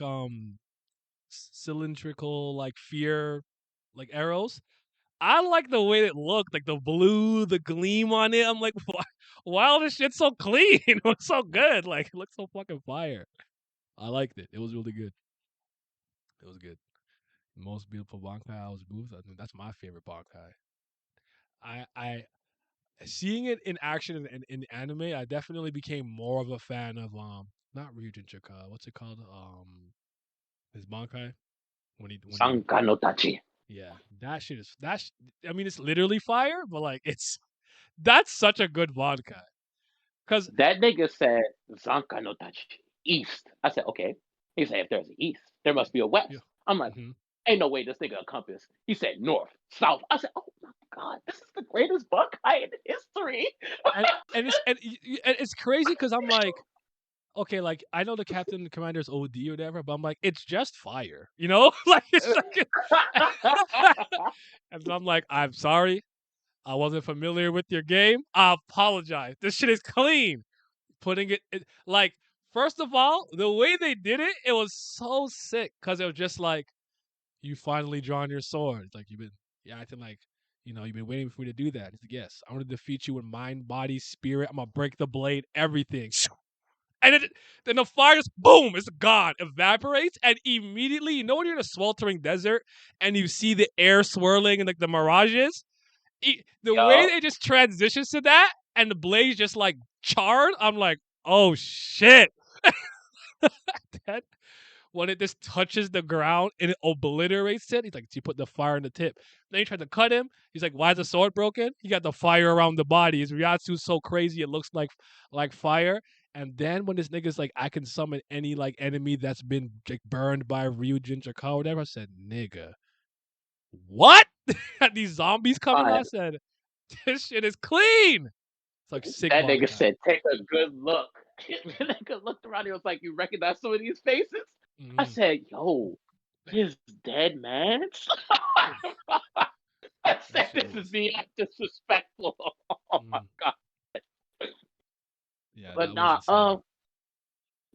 cylindrical like fear like arrows. I like the way it looked, like the blue, the gleam on it. I'm like, why all this shit so clean? It looks so good. Like it looks so fucking fire. I liked it. It was really good. It was good. Most beautiful Bankai was Booth. I think that's my favorite Bankai. I seeing it in action in anime, I definitely became more of a fan of not Ryujin Chika. What's it called? His Bankai when he Sanka no Tachi. yeah, that shit is I mean, it's literally fire, but like it's that's such a good Bankai because That nigga said Sanka no Tachi. East. I said, okay. He said, if there's an east, there must be a yeah, west. I'm like, hmm ain't no way this nigga a compass. He said north, south. I said, oh my god, this is the greatest Buckeye in history. and it's crazy because I'm like okay, like I know the captain and commander's OD or whatever, but I'm like, it's just fire, you know? Like it's like and so I'm like, I'm sorry, I wasn't familiar with your game. I apologize. This shit is clean. Putting it like first of all, the way they did it, it was so sick because it was just like you finally drawn your sword. Like you've been acting like you've been waiting for me to do that. It's like, yes, I'm gonna defeat you in mind, body, spirit. I'm gonna break the blade, everything. And then the fire just boom, it's gone, evaporates, and immediately, you know when you're in a sweltering desert and you see the air swirling and like the mirages, the way Yo, they just transitions to that and the blaze just like charred, I'm like, oh shit. that, when it just touches the ground and it obliterates it, he's like, you put the fire in the tip. Then he tried to cut him. He's like, why is the sword broken? He got the fire around the body. His Ryatsu's so crazy it looks like fire. And then when this nigga's like, I can summon any like enemy that's been like burned by Ryujin Chaka or whatever, I said, nigga, what? These zombies coming out. fine. I said, this shit is clean. It's like sick That nigga Bankai. said, take a good look. The nigga looked around. He was like, you recognize some of these faces? I Mm-hmm. said, yo, his dead man. I That said, shit this is was. beyond disrespectful. Oh my Mm, god. yeah, But that was nah, insane.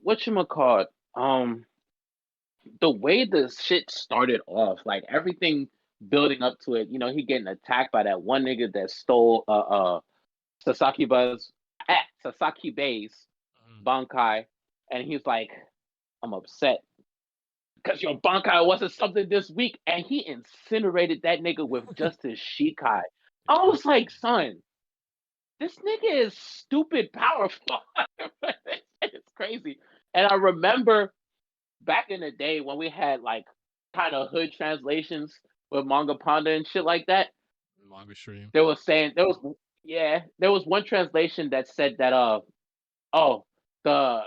what you call it? The way the shit started off, like everything building up to it, he getting attacked by that one nigga that stole Sasaki Buzz at Sasaki Bay's Mm, Bankai, and he's like, I'm upset because your Bankai wasn't something this week, and he incinerated that nigga with just his Shikai. I yeah. was like, son, this nigga is stupid powerful. It's crazy. And I remember back in the day when we had like kind of hood translations with Manga Panda and shit like that, Manga stream. there was saying there was one translation that said that oh, the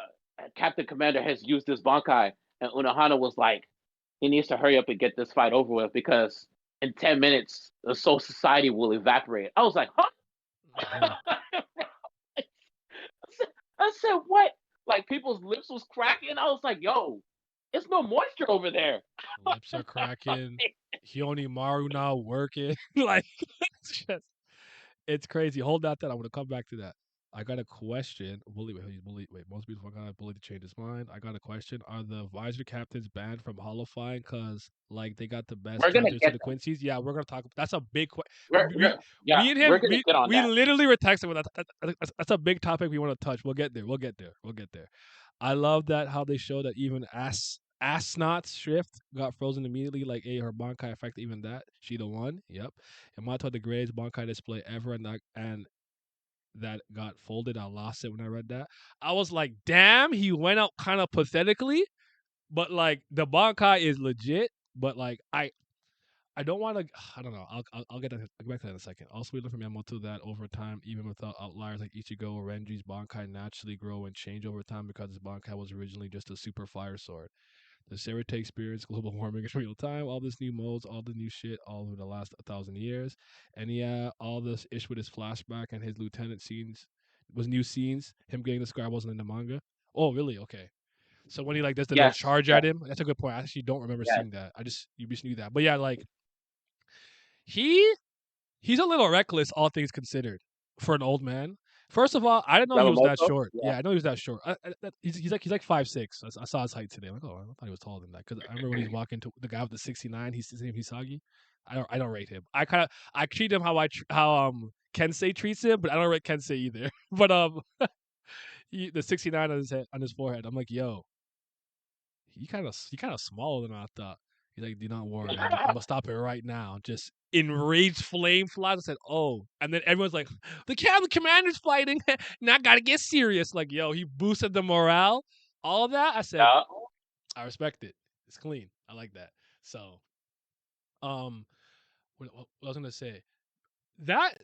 Captain Commander has used this Bankai, and Unohana was like, he needs to hurry up and get this fight over with because in 10 minutes the Soul Society will evaporate. I was like, huh? Mhm. I said, what? Like people's lips was cracking. I was like, yo, it's no moisture over there. Lips are cracking. Maru now working. Like it's just it's crazy. Hold that thought. I want to come back to that. I got a question. Wait, most beautiful guy bully to change his mind. I got a question. Are the visor captains banned from holofying because like they got the best We're gonna transfers to get the them. Quincy's? Yeah, we're gonna talk. That's a big question. We're yeah, Me and we're him, gonna get on we that. literally were texting with that's a big topic we want to touch. We'll get there. We'll get there. We'll get there. I love that how they show that even Asnot's shift got frozen immediately. Like, hey, her Bankai affected even that. She the one. Yep. And Mato the greatest Bankai display ever, and that got folded. I lost it when I read that. I was like, damn, he went out kind of pathetically, but like the Bankai is legit. But like I don't want to. I don't know. I'll get back to that in a second. Also, we learned from Yamamoto that over time, even without outliers like Ichigo or Renji's, Bankai naturally grow and change over time because his Bankai was originally just a super fire sword. The Serite experienced global warming in real time, all this new modes, all the new shit, all over the last 1,000 years. And yeah, all this ish with his flashback and his lieutenant scenes was new scenes. Him getting the scar wasn't in the manga. Oh, really? Okay. So when he like does the little Yes, charge yes, at him, that's a good point. I actually don't remember yes. seeing that. I just you just knew that. But yeah, like he he's a little reckless, all things considered, for an old man. First of all, I didn't know he was that Yamamoto. short. Yeah. Yeah, I know he was that short. He's like 5'6". I saw his height today. I'm like, oh, I thought he was taller than that. Because I remember when he's walking to the guy with the 69. He's his name Hisagi. I don't rate him. I treat him how Kensei treats him, but I don't rate Kensei either. But the 69 on his head, on his forehead. I'm like, yo, he kind of smaller than I thought. He's like, do not worry, I'm gonna stop it right now. Just enraged flame flies. I said, oh, and then everyone's like, the commander's fighting. Now I gotta get serious. Like, yo, he boosted the morale. All of that. I said, Yeah. I respect it. It's clean. I like that. So, what I was gonna say that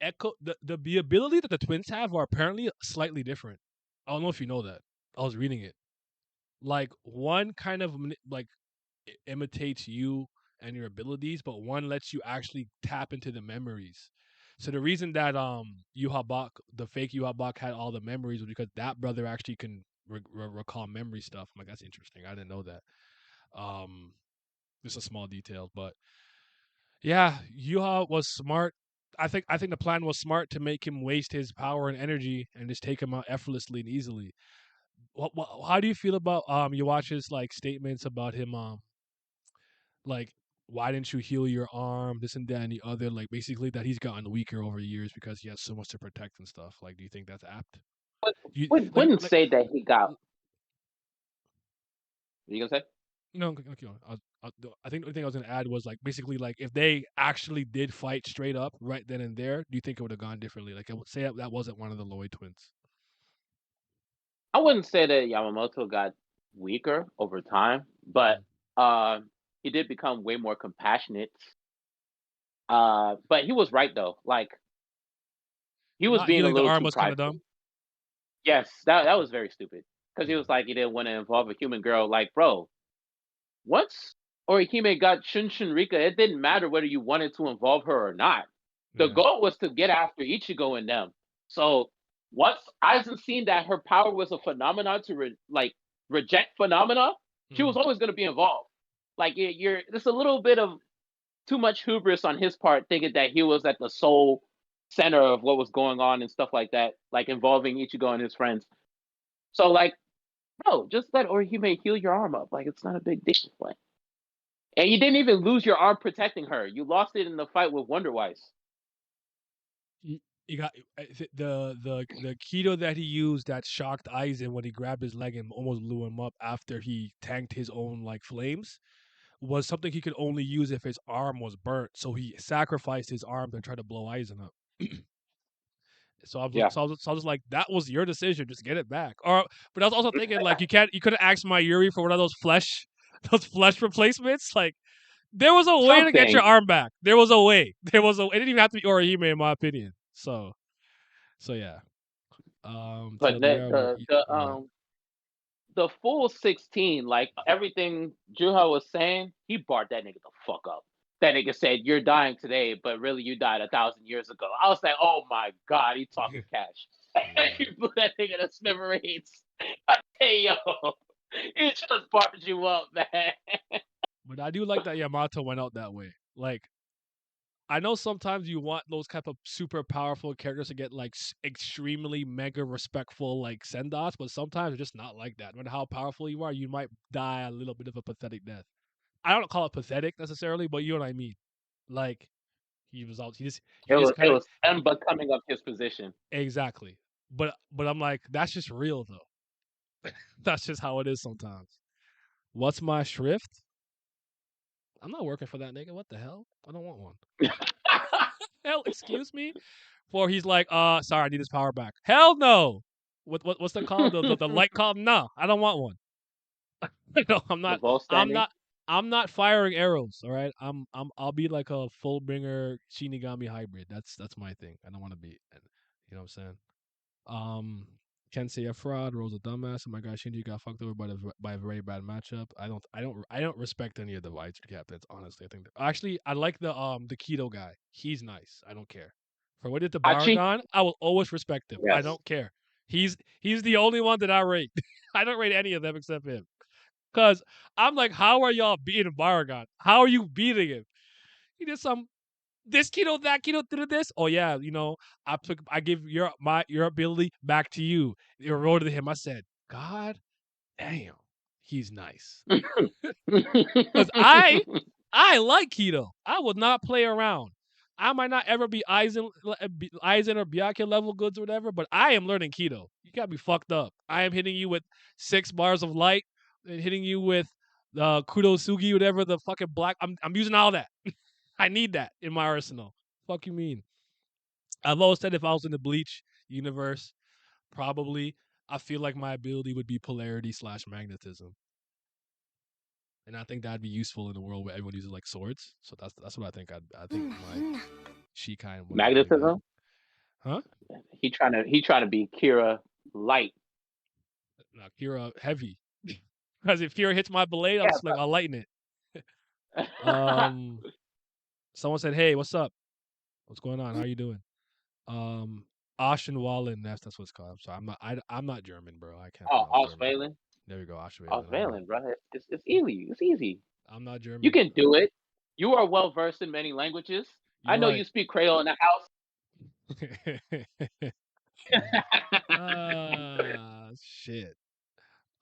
echo the ability that the twins have are apparently slightly different. I don't know if you know that. I was reading it. Like one kind of like imitates you and your abilities, but one lets you actually tap into the memories. So the reason that Yuhabak, the fake Yuhabak, had all the memories was because that brother actually can recall memory stuff. I'm like, that's interesting. I didn't know that. Um, just a small detail, but yeah, Yuha was smart. I think the plan was smart to make him waste his power and energy and just take him out effortlessly and easily. How do you feel about Yuacha's like statements about him like why didn't you heal your arm, this and that and the other, like basically that he's gotten weaker over years because he has so much to protect and stuff. Like, do you think that's apt? You Wouldn't like say that he got. What you gonna say? no, okay. I think the only thing I was gonna add was like basically like if they actually did fight straight up right then and there, do you think it would have gone differently? Like I would say that wasn't one of the Lloyd twins. I wouldn't say that Yamamoto got weaker over time, but Mm. uh, he did become way more compassionate. But he was right though. Like he was Not being a healing the little arm too was kind of prideful. dumb. Yes, that was very stupid because he Yeah, was like he didn't want to involve a human girl. Like, bro, once Orihime got Shun Rika, it didn't matter whether you wanted to involve her or not. The yeah. goal was to get after Ichigo and them. So once Aizen seen that her power was a phenomenon to reject phenomena, she Mm. was always going to be involved. Like you're, there's a little bit of too much hubris on his part, thinking that he was at the sole center of what was going on and stuff like that, like involving Ichigo and his friends. So like, bro, just let Orihime heal your arm up. Like it's not a big deal. Like, and you didn't even lose your arm protecting her. You lost it in the fight with Wonder Wise. You, you got the keto that he used that shocked Aizen when he grabbed his leg and almost blew him up after he tanked his own like flames was something he could only use if his arm was burnt. So he sacrificed his arm to try to blow Aizen up. Yeah. So I was like, that was your decision. Just get it back. Or, but I was also thinking like you could have asked Mayuri for one of those flesh, those flesh replacements. Like there was a way to get your Something. arm back. There was a way. There was a. It didn't even have to be Orihime, in my opinion. So yeah. But Go ahead. the full 16, like everything Juha was saying, he barred that nigga the fuck up. That nigga said, "You're dying today, but really you died 1,000 years ago." I was like, "Oh my god, he talking cash." He Yeah. blew that nigga to smithereens. Hey yo, he just barred you up, man. But I do like that Yamato went out that way. Like I know sometimes you want those type of super powerful characters to get like extremely mega respectful like send offs, but sometimes it's just not like that. No matter how powerful you are, you might die a little bit of a pathetic death. I don't call it pathetic necessarily, but you know what I mean. Like he was out, he just It kind of was unbecoming of his position. exactly. But I'm like that's just real though. That's just how it is sometimes. What's my shrift? I'm not working for that nigga. What the hell? I don't want one. Hell, excuse me. For he's like, sorry, I need his power back. Hell no. What's that called? The light called? No, I don't want one. No, I'm The not. ball I'm standing. not. I'm not firing arrows. All right. I'll be like a full bringer Shinigami hybrid. That's my thing. I don't want to be. You know what I'm saying? Um, Ken say a fraud. Rose a dumbass. And my guy Shinji got fucked over by a very bad matchup. I don't respect any of the Vice captains. Honestly, I think actually I like the keto guy. He's nice. I don't care. For what he did to Hachi. Baragon, I will always respect him. I Yes. don't care. He's the only one that I rate. I don't rate any of them except him. Cause I'm like, how are y'all beating Baragon? How are you beating him? He did some this keto, that keto, did this. Oh yeah, I give your ability back to you. It wrote to him. I said, God damn, he's nice. Cause I like keto. I would not play around. I might not ever be Aizen or Byakuya level goods or whatever, but I am learning keto. You got me fucked up. I am hitting you with 6 bars of light and hitting you with the Kudosugi, whatever the fucking black. I'm using all that. I need that in my arsenal. Fuck you mean? I've always said if I was in the Bleach universe, probably I feel like my ability would be polarity slash magnetism. And I think that'd be useful in a world where everyone uses like swords. So that's what I think. I think my Shikai would be that. Magnetism. Huh? He trying to be Kira light. No, Kira heavy. Because if Kira hits my blade, I'm Yeah. just like I'll lighten it. Um, someone said, "Hey, what's up? What's going on? How you doing?" Um, Aschenwallen. That's what it's called. I'm sorry. I'm not German, bro. I can't Oh, pronounce German. Australian. There we go, Aschenwallen. Australian, bro. It's easy. It's easy. I'm not You German. can do it. You are well versed in many languages. I You're know right. you speak Creole in the house. Shit.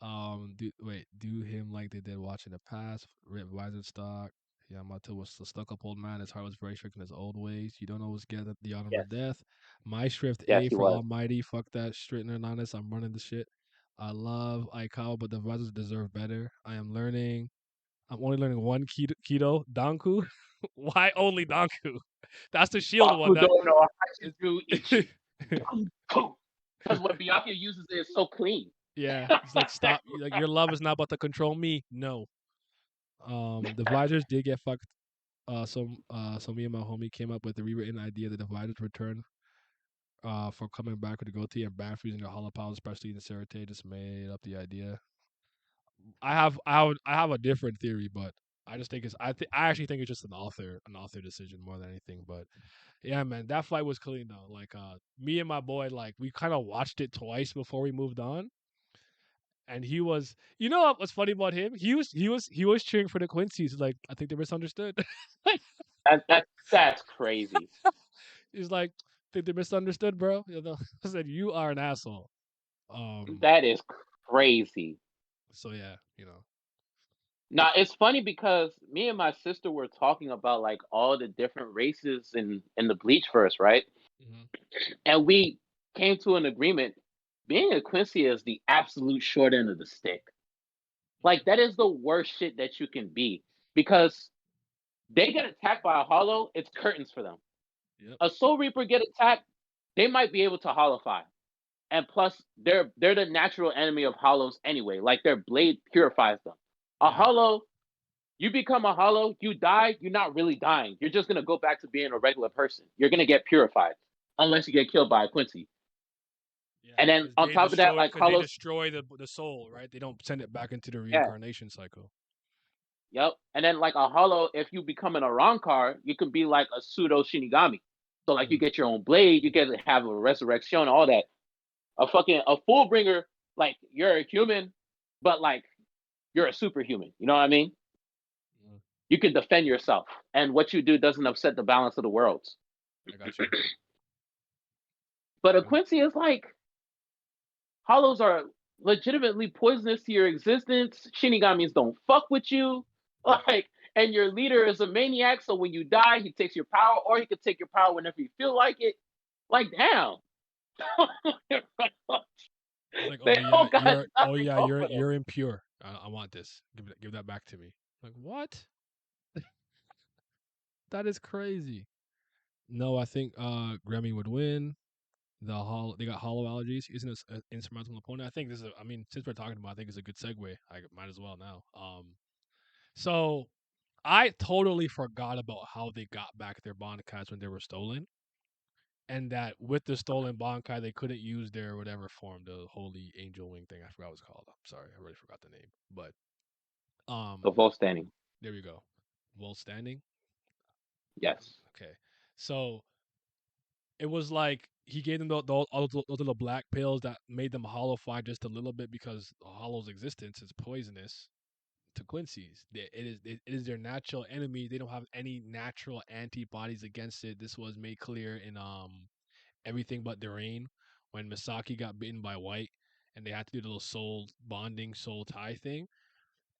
Do him like they did watching the past. Rip Wizard stock. Yamato was the stuck up old man. His heart was very strict in his old ways. You don't always get the honor Yes, of death. My shrift yes, A he for was. Almighty. Fuck that. Straight and honest. I'm running the shit. I love Aikawa, but the Wizards deserve better. I am learning. I'm only learning one keto Danku. Why only Danku? That's the shield one. That Bakudo no is, Hachiju Ichi. Because what Byakuya uses is so clean. yeah. It's like stop. Like your love is not about to control me. No. The Visors did get fucked. So me and my homie came up with the rewritten idea that the Visors return for coming back with the goatee and back using the hollow powers, especially in the Serite. Just made up the idea. I have a different theory, but I just think I actually think it's just an author decision more than anything. But yeah, man, that fight was clean though. Like me and my boy, like we kind of watched it twice before we moved on. And he was, what's funny about him? He was cheering for the Quincy's. Like I think they misunderstood. That's crazy. He's like, think they misunderstood, bro. I said you are an asshole. Um. That is crazy. So yeah, Now it's funny because me and my sister were talking about like all the different races in the Bleach verse, right? Mhm. And we came to an agreement. Being a Quincy is the absolute short end of the stick. Like that is the worst shit that you can be because they get attacked by a hollow, it's curtains for them. Yep. A Soul Reaper get attacked, they might be able to hollowify. And plus, they're the natural enemy of hollows anyway. Like their blade purifies them. A Yeah. hollow, you become a hollow, you die, you're not really dying. You're just gonna go back to being a regular person. You're gonna get purified. Unless you get killed by a Quincy. Yeah. And then Because on top of that, like they hollows, destroy the soul, right? They don't send it back into the yeah, reincarnation cycle. yep. And then like a hollow, if you become an Arankar, you can be like a pseudo Shinigami. So like you Mm. get your own blade, you get to have a resurrection, all that. A full bringer, like you're a human, but like you're a superhuman. You know what I mean? Mm. You can defend yourself, and what you do doesn't upset the balance of the worlds. I got you. But a Yep. Quincy is like hollows are legitimately poisonous to your existence. Shinigamis don't fuck with you, like, and your leader is a maniac. So when you die, he takes your power, or he could take your power whenever you feel like it. Like, damn, It's like, they oh yeah, all got nothing going for them. you're impure. I want this. Give that back to me. Like what? That is crazy. No, I think Grammy would win. They got hollow allergies. Isn't this an insurmountable opponent? I think this is. I mean, since we're talking about, I think it's a good segue. I might as well now. So I totally forgot about how they got back their Bonkais when they were stolen, and that with the stolen Bonkai they couldn't use their whatever form, the Holy Angel Wing thing. I forgot what it's called. I'm sorry, I already forgot the name. But The um, full standing, there we go. Well standing. yes. Okay, so it was like he gave them all those little black pills that made them hollowify just a little bit because Hollow's existence is poisonous to Quincy's. It is their natural enemy. They don't have any natural antibodies against it. This was made clear in Everything But the Rain when Misaki got bitten by White and they had to do the little soul bonding soul tie thing.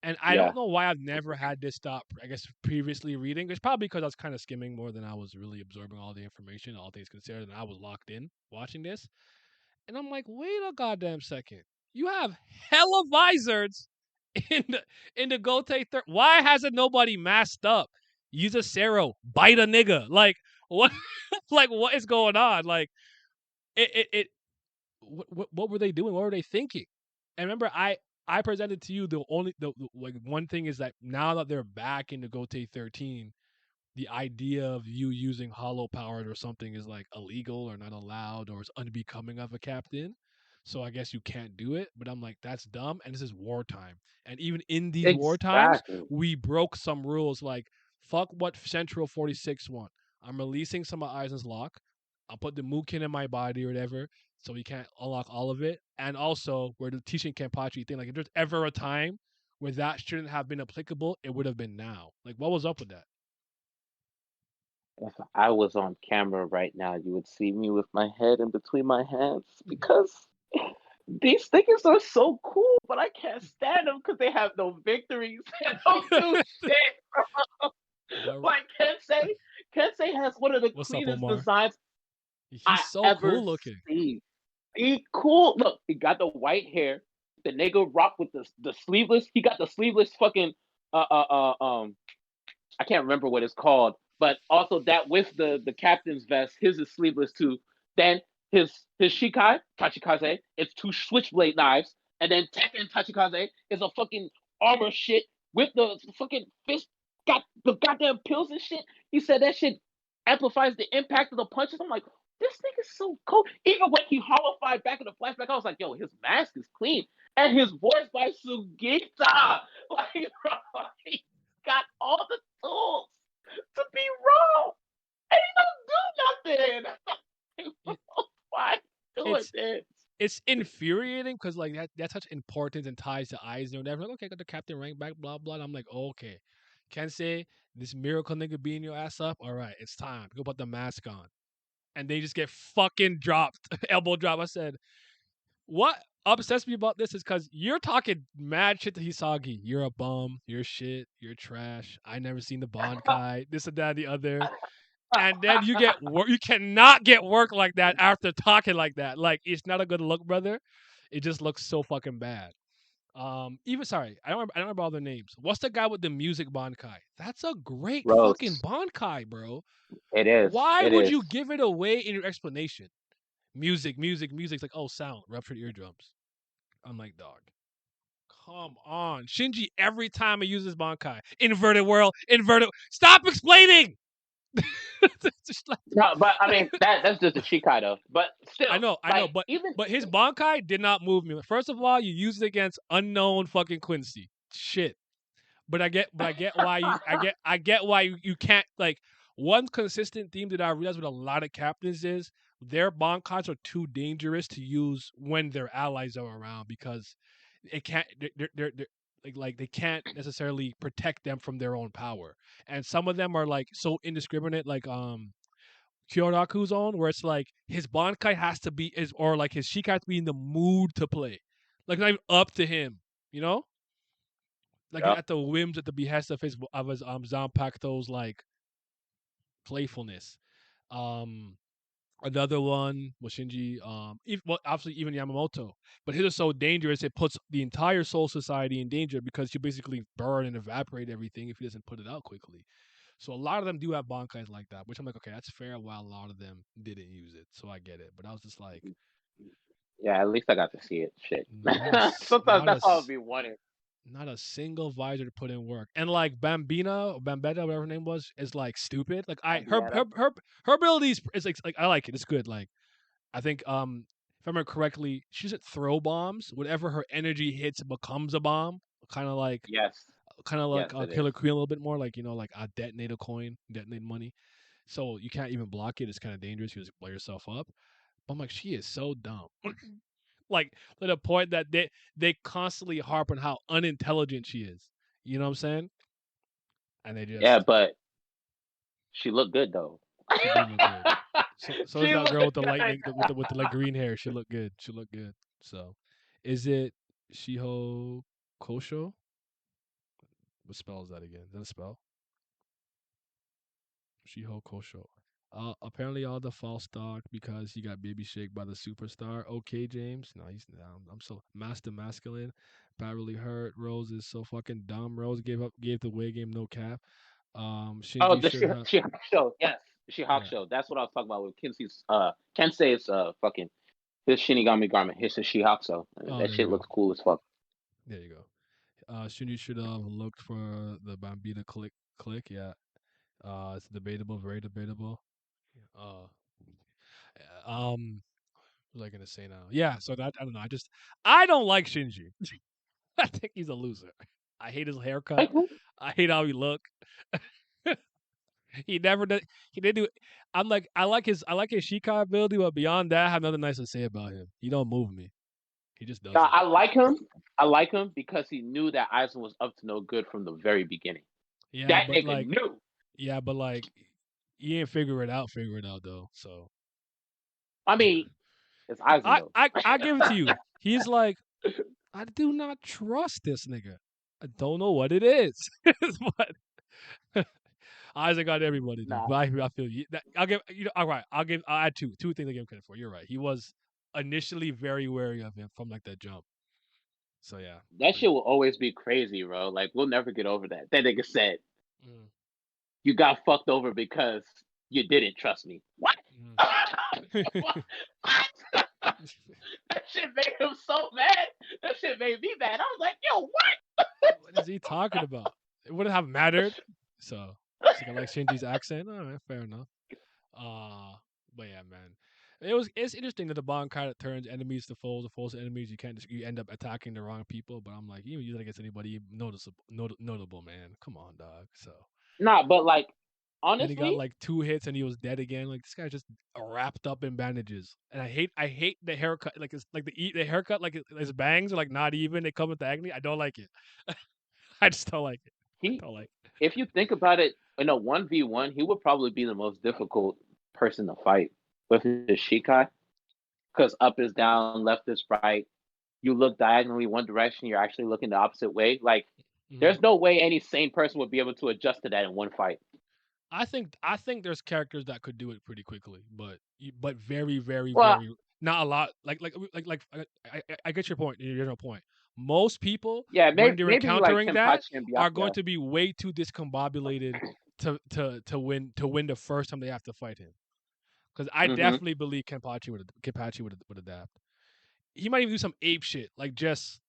And I Yeah, don't know why I've never had this stop. I guess previously reading. It's probably because I was kind of skimming more than I was really absorbing all the information, all things considered, and I was locked in watching this. And I'm like, wait a goddamn second. You have hella visors in the Gote third. Why hasn't nobody masked up? Use a Cero, bite a nigga. Like what? Like what is going on? Like it what were they doing? What were they thinking? And remember, I presented to you the like one thing is that now that they're back in the Gote 13, the idea of you using hollow powered or something is like illegal or not allowed or is unbecoming of a captain. So I guess you can't do it. But I'm like, that's dumb. And this is wartime. And even in these war times, exactly. we broke some rules like fuck what Central 46 want. I'm releasing some of Aizen's lock. I'll put the Mukin in my body or whatever. So we can't unlock all of it. And also, we're teaching Kenpachi thing. Like, if there's ever a time where that shouldn't have been applicable, it would have been now. Like, what was up with that? If I was on camera right now, you would see me with my head in between my hands because these niggas are so cool, but I can't stand them because they have no victories and don't do shit. But Like Kensei has one of the what's up, cleanest Omar? designs He's I so ever cool looking. seen. He cool. Look, he got the white hair. The nigga rock with the sleeveless. He got the sleeveless fucking uh uh uh um I can't remember what it's called, but also that with the captain's vest, his is sleeveless too. Then his Shikai Tachikaze, it's two switchblade knives, and then Tekken Tachikaze is a fucking armor shit with the fucking fist, got the goddamn pills and shit. He said that shit amplifies the impact of the punches. I'm like, this nigga's so cool. Even when he hollowified back in the flashback, I was like, yo, his mask is clean. And his voice by Sugita. Like, bro, he got all the tools to be wrong. And he don't do nothing. It, Why doing it's this? it's infuriating because like that's such importance and ties to eyes and whatever. Like, okay, got the captain rank back, blah blah. And I'm like, okay, can't say this miracle nigga beating your ass up. All right, it's time. Go put the mask on, and they just get fucking dropped, elbow drop. I said, what obsessed me about this is because you're talking mad shit to Hisagi. You're a bum. You're shit. You're trash. I never seen the Bankai. This and that, and the other. And then you get work. You cannot get work like that after talking like that. Like it's not a good look, brother. It just looks so fucking bad. Even sorry, I don't remember all their names. What's the guy with the music Bankai? That's a great fucking Rose. Bankai, bro. It is. Why It would is. you give it away in your explanation? Music, music, music. It's like, oh, sound, ruptured eardrums. I'm like, dog. Come on. Shinji, every time he uses Bankai. Inverted world, inverted. Stop explaining! It's just like, No, but I mean that's just a Shikai though. But still, I know, like even but his Bankai did not move me. First of all, you used it against unknown fucking Quincy. Shit. But I get why I get why you can't like one consistent theme that I realize with a lot of captains is their Bankais are too dangerous to use when their allies are around because it can't they're like they can't necessarily protect them from their own power. And some of them are like so indiscriminate, like Kyoraku's own, where it's like his Bankai has to be is or like his Shikai has to be in the mood to play. Like not even up to him, you know? Like yeah. at the whims, at the behest of his Zanpakuto's like playfulness. Um, Another one was Shinji. Well, obviously even Yamamoto, but his is so dangerous it puts the entire Soul Society in danger because you basically burn and evaporate everything if he doesn't put it out quickly. So a lot of them do have Bankais like that, which I'm like, okay, that's fair. While a lot of them didn't use it, so I get it. But I was just like, Yeah, at least I got to see it. Shit. not a Sometimes that's all I'll be wanting. not a single visor to put in work. And like Bambina, Bambetta, whatever her name was, is like stupid. Like I Ambietta. her abilities is like I like it. It's good. Like I think if I remember correctly, she's at throw bombs. Whatever her energy hits it becomes a bomb. Kind of like Yes. kind of Yes, like it is. Killer Queen a little bit more like like a detonate a coin, detonate money. so you can't even block it. It's kind of dangerous. You just blow yourself up. But I'm like, she is so dumb. Like to the point that they constantly harp on how unintelligent she is. You know what I'm saying? And they Yeah, just but she looked good though. she do look good. So is She that looked girl with the good. lightning with the like green hair. She look good. She look good. So is it Shiho Kosho? What spell is that again? Is that a spell? Shiho Kosho. Apparently all the false stock because he got baby shake by the superstar. Okay, James. No, he's I'm so master masculine. Pat really hurt. Rose is so fucking dumb. Rose gave the way game no cap. Oh, Shinji the should have She-Hulk show. Yes, the She-Hulk yeah. show. That's what I was talking about with Kensei's fucking his Shinigami garment. His She-Hulk show. Oh, That there you shit go. looks cool as fuck. There you go. Shinji should have looked for the Bambita click. Yeah. It's debatable, very debatable. Uh, what was I gonna say now? Yeah. So that I don't know. I don't like Shinji. I think he's a loser. I hate his haircut. Like who? I hate how he look. He never did. He didn't do. I like his Shikai ability, but beyond that, I have nothing nice to say about him. He don't move me. He just Nah, doesn't. I like him. I like him because he knew that Eisen was up to no good from the very beginning. Yeah, That but nigga like, knew. yeah, but like, he ain't figure it out. Figure it out though. So I yeah, mean, it's Eisen though. I give it to you. He's like, I do not trust this nigga. I don't know what it is, but Isaac got everybody, dude. Nah, But I feel you. I'll give you know. All right, I'll add two things I give him credit for. You're right. He was initially very wary of him from like that jump. So yeah, that but shit will always be crazy, bro. Like we'll never get over that. That nigga said mm, you got fucked over because you didn't trust me. What? mm. What? That shit made him so mad. That shit made me mad. I was like, yo, what? What is he talking about? It wouldn't have mattered. So it's like I like Shinji's accent. All right, fair enough. Uh but yeah, man. It's interesting that the bond kind of turns enemies to foes, or foes to enemies. You can't just you end up attacking the wrong people. But I'm like, you use it against anybody notable, man. Come on, dog. So Nah, but like then he got honestly, like 2 hits and he was dead again. Like this guy's just wrapped up in bandages. And I hate the haircut. Like it's like the haircut, like his bangs are like not even. They come with the agony. I don't like it. I just don't like it. I he don't like it. if you think about it, in a 1v1, he would probably be the most difficult person to fight with his Shikai. Because up is down, left is right. You look diagonally one direction, you're actually looking the opposite way. Like, Mhm. there's no way any sane person would be able to adjust to that in one fight. I think there's characters that could do it pretty quickly, but very very Well, very not a lot. I get your point. Your general point. Most people yeah, when maybe they're maybe like encountering that Kenpachi and are going Byakuya. to be way too discombobulated to win the first time they have to fight him. Because I Mm-hmm. definitely believe Kenpachi would adapt. He might even do some ape shit, like just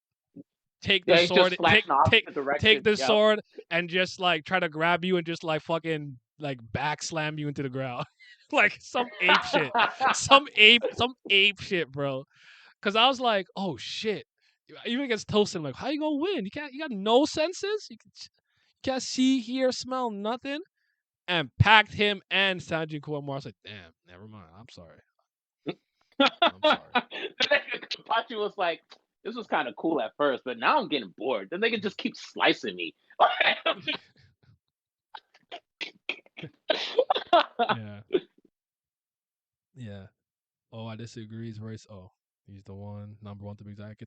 take the Yeah, he's just sword, slashing the opposite take direction. the Yep. sword, and just like try to grab you and just like fucking like back slam you into the ground, like some ape shit, bro. Because I was like, oh shit. Even against Tosin, like, how you gonna win? You got no senses. You can't see, hear, smell nothing. And packed him and Sanji Kuwamura. I was like, damn, never mind. I'm sorry. I'm sorry. Kenpachi was like, this was kind of cool at first, but now I'm getting bored. Then they can just keep slicing me. Yeah, yeah. Oh, I disagree. He's the one number one to be exact.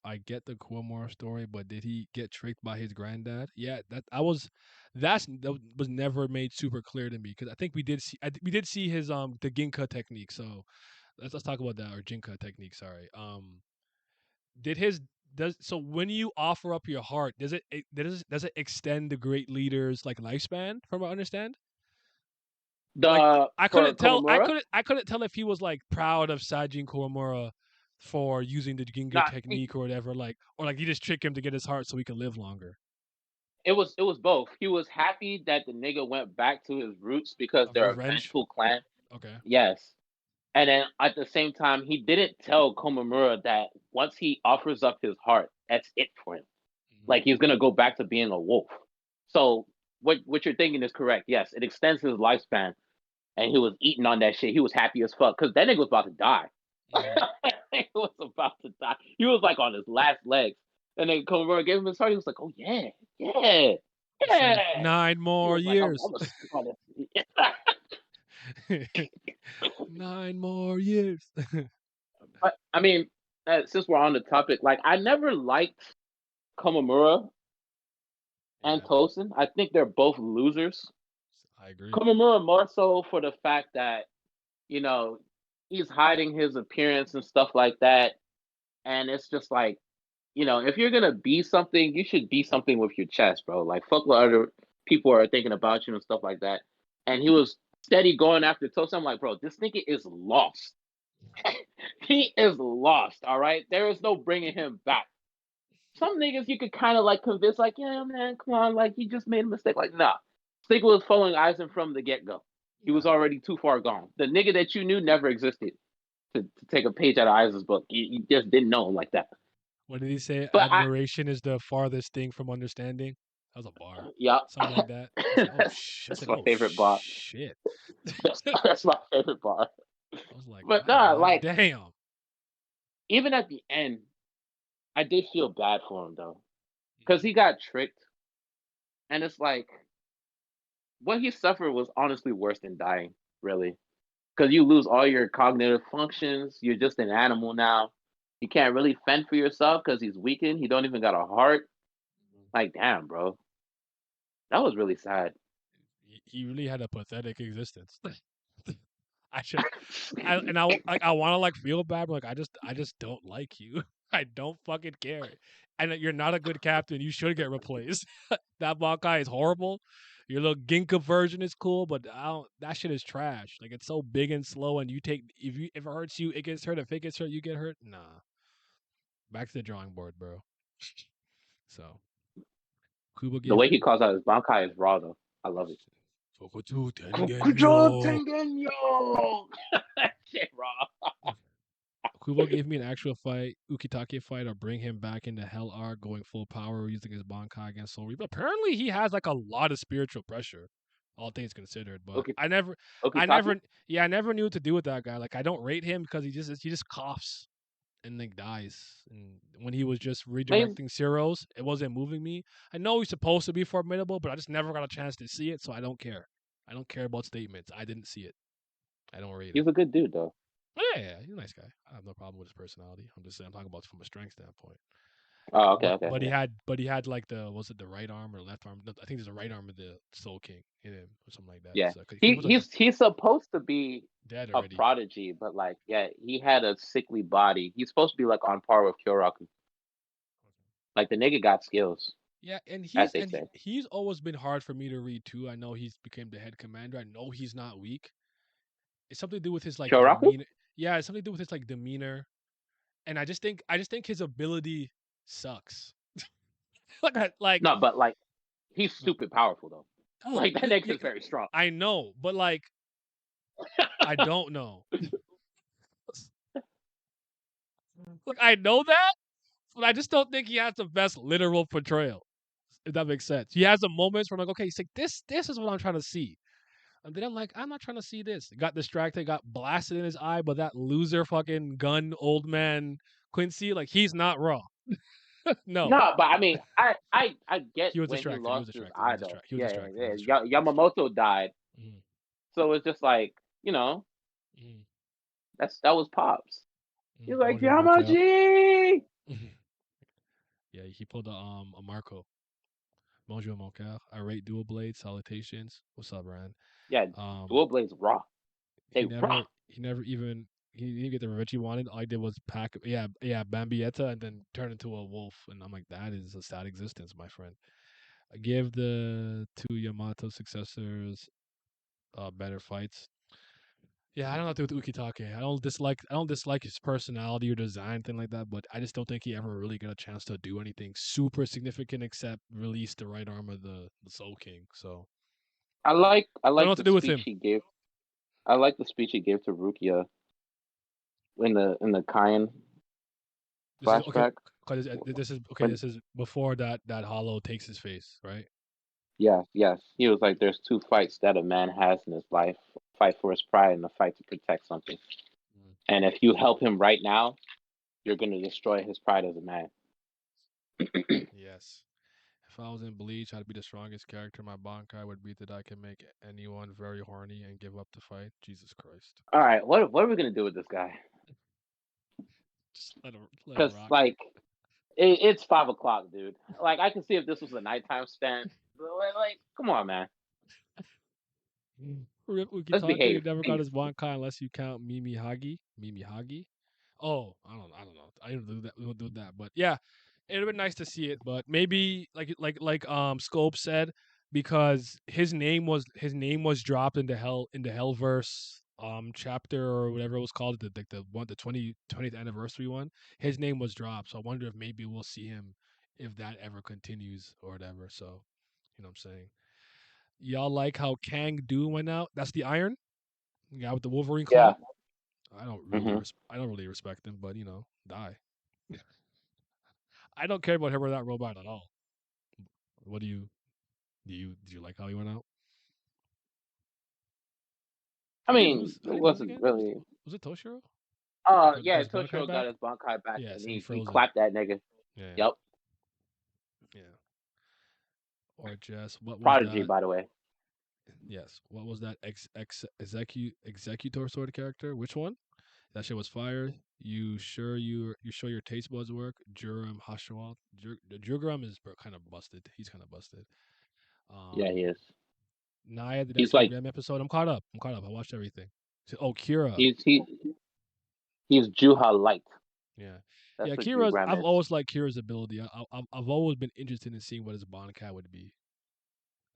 I get the Kuwamura story, but did he get tricked by his granddad? Yeah, that was never made super clear to me because I think we did see his the Ginka technique. So let's talk about that or Jinka technique. Sorry. Did his does so when you offer up your heart, does it extend the great leader's like lifespan? From what I understand, like The I for couldn't tell. Komamura, I couldn't tell if he was like proud of Sajin Koromura for using the Ginga nah, technique or whatever, like or like he just tricked him to get his heart so he could live longer. it was both. He was happy that the nigga went back to his roots because Of they're a revenge. vengeful clan. Okay. Yes. And then at the same time, he didn't tell Komamura that once he offers up his heart, that's it for him. Mhm. Like he's gonna go back to being a wolf. So what you're thinking is correct. Yes, it extends his lifespan, and he was eating on that shit. He was happy as fuck because that nigga was about to die. Mhm. He was about to die. He was like on his last legs, and then Kobe gave him his heart. He was like, "Oh yeah, yeah, He said yeah." 9 He more was like, "I'm years. gonna sleep on this." 9 more years. But I mean, since we're on the topic, like I never liked Komamura and Yeah, Tosin. I think they're both losers. I agree. Komamura more so for the fact that you know he's hiding his appearance and stuff like that, and it's just like if you're gonna be something, you should be something with your chest, bro. Like fuck what other people are thinking about you and stuff like that. And he was steady going after Tosin. I'm like, bro, this nigga is lost. He is lost. All right, there is no bringing him back. Some niggas you could kind of like convince, like, yeah, man, come on, like he just made a mistake. Like, nah, Stig was following Eisen from the get go. He was Nah. already too far gone. The nigga that you knew never existed. To take a page out of Eisen's book, you just didn't know him like that. What did he say? But Admiration is the farthest thing from understanding. That was a bar. yeah, Something like that. I said, "Oh shit." I said, that's my "Oh favorite bar. shit." That's my favorite bar. I was like, But nah, "God like damn." even at the end, I did feel bad for him though, because he got tricked, and it's like what he suffered was honestly worse than dying, really. Because you lose all your cognitive functions. You're just an animal now. You can't really fend for yourself because he's weakened. He don't even got a heart. Like, damn, bro, that was really sad. He really had a pathetic existence. I just, I want to like feel bad, but like I just don't like you. I don't fucking care, and you're not a good captain. You should get replaced. That Bankai is horrible. Your little Ginka version is cool, but I don't, that shit is trash. Like it's so big and slow, and you take if it hurts you, it gets hurt. If it gets hurt, you get hurt. Nah, back to the drawing board, bro. So Kuba The gave way he calls out his Bankai is raw, though. I love it. Tokutu Kukujo Tengenmyo. Tengenyo! Shit, raw. Kubo gave me an actual fight, Ukitake fight, or bring him back into Hell Arc, going full power using his Bankai against Soul Reaper. Apparently, he has like a lot of spiritual pressure, all things considered. But Okitaki? I never knew what to do with that guy. Like, I don't rate him because he just coughs and like dies. And when he was just Man, redirecting zeros, it wasn't moving me. I know he's supposed to be formidable, but I just never got a chance to see it, so I don't care. I don't care about statements. I didn't see it. I don't rate him. he's a good dude, though. Oh, yeah, he's a nice guy. I have no problem with his personality. I'm just saying, I'm talking about from a strength standpoint. Oh, okay, But okay, okay. but he had like was it the right arm or left arm? No, I think there's a right arm of the Soul King in him or something like that. Yeah, So he he was like he's supposed to be dead a already. prodigy, but like, yeah, he had a sickly body. He's supposed to be like on par with Kyoraku. Like the nigga got skills, Yeah, as they say. he's always been hard for me to read too. I know he's became the head commander. I know he's not weak. It's something to do with his like Kyoraku? demeanor. Yeah, it's something to do with his like demeanor. And I just think his ability sucks. Like No, but like he's no, stupid powerful though. no, Like that nigga's very strong. I know, but like I don't know. Look, I know that, but I just don't think he has the best literal portrayal. If that makes sense. He has the moments where I'm like, okay, he's like, this is what I'm trying to see. And then I'm like, I'm not trying to see this. Got distracted, got blasted in his eye by that loser fucking gun old man Quincy. Like, he's not raw. No. No, but I mean, I get He was when he distracted. He was lost his distracted. He eye was though. distracted. He was Yeah, distracted. He yeah, was yeah. distracted. He was distracted. Yamamoto died, Mm-hmm. so it's just like Mm-hmm. that was pops. He's Mm-hmm. like Bonjour, mon coeur. Yamaji. Yeah, he pulled a Marco. Bonjour, mon coeur. I rate dual blade salutations. What's up, Rand? Yeah, Um, Dual Blades raw. They raw. he never even he didn't get the revenge he wanted. All I did was pack Bambietta and then turn into a wolf. And I'm like, that is a sad existence, my friend. I give the two Yamato successors better fights. Yeah, I don't know what to do with Ukitake. I don't dislike his personality or design, thing like that, but I just don't think he ever really got a chance to do anything super significant except release the right arm of the Soul King. So I don't know like what to the do with speech him. he gave. I like the speech he gave to Rukia in the Kain This is okay. flashback. This is okay. When This is before that Hollow takes his face, right? yes, yes, he was like, "There's two fights that a man has in his life: fight for his pride and a fight to protect something. Mm. And if you help him right now, you're gonna destroy his pride as a man. Yes. If I was in Bleach, I'd be the strongest character. My Bankai would be that I can make anyone very horny and give up the fight. Jesus Christ. All right, what are we gonna do with this guy? Just let it Because rock. like it's 5 o'clock, dude. Like I can see if this was a nighttime stand. But like, come on, man. Let's Ukitake behave, never got please. his Bankai unless you count Mimi Hagi. Mimi Hagi. Oh, I don't know. I didn't do that. We don't do that. But yeah, it'd been nice to see it. But maybe like Scope said, because his name was dropped in the Hellverse chapter or whatever it was called, the 20th anniversary one. His name was dropped. So I wonder if maybe we'll see him if that ever continues or whatever. So you know what I'm saying. Y'all like how Kang Do went out? That's the Iron guy with the Wolverine Yeah. claw. Hmm. I don't really respect him, but die. I don't care about him or that robot at all. What do you like how he went out? I mean, How it did he lose wasn't again? really. Was it Toshiro? Got Yeah, his Bankai Toshiro got back? his Bankai back, Yeah, and so he he froze it. clapped that nigga. Yeah, Yep. yeah. Or just what was Prodigy, that? by the way. Yes, what was that? Executor sort of character? Which one? That shit was fire. You sure your taste buds work? Juram Hashawal. Jurgram is kind of busted. He's kind of busted. Yeah, he Um, is. Naya, did I He's see the like Graham episode? I'm caught up. I watched everything. Oh, Kira. he's Juha light. Yeah, That's yeah. what Kira's. Jugram I've is. always liked Kira's ability. I've always been interested in seeing what his Bonkai would be.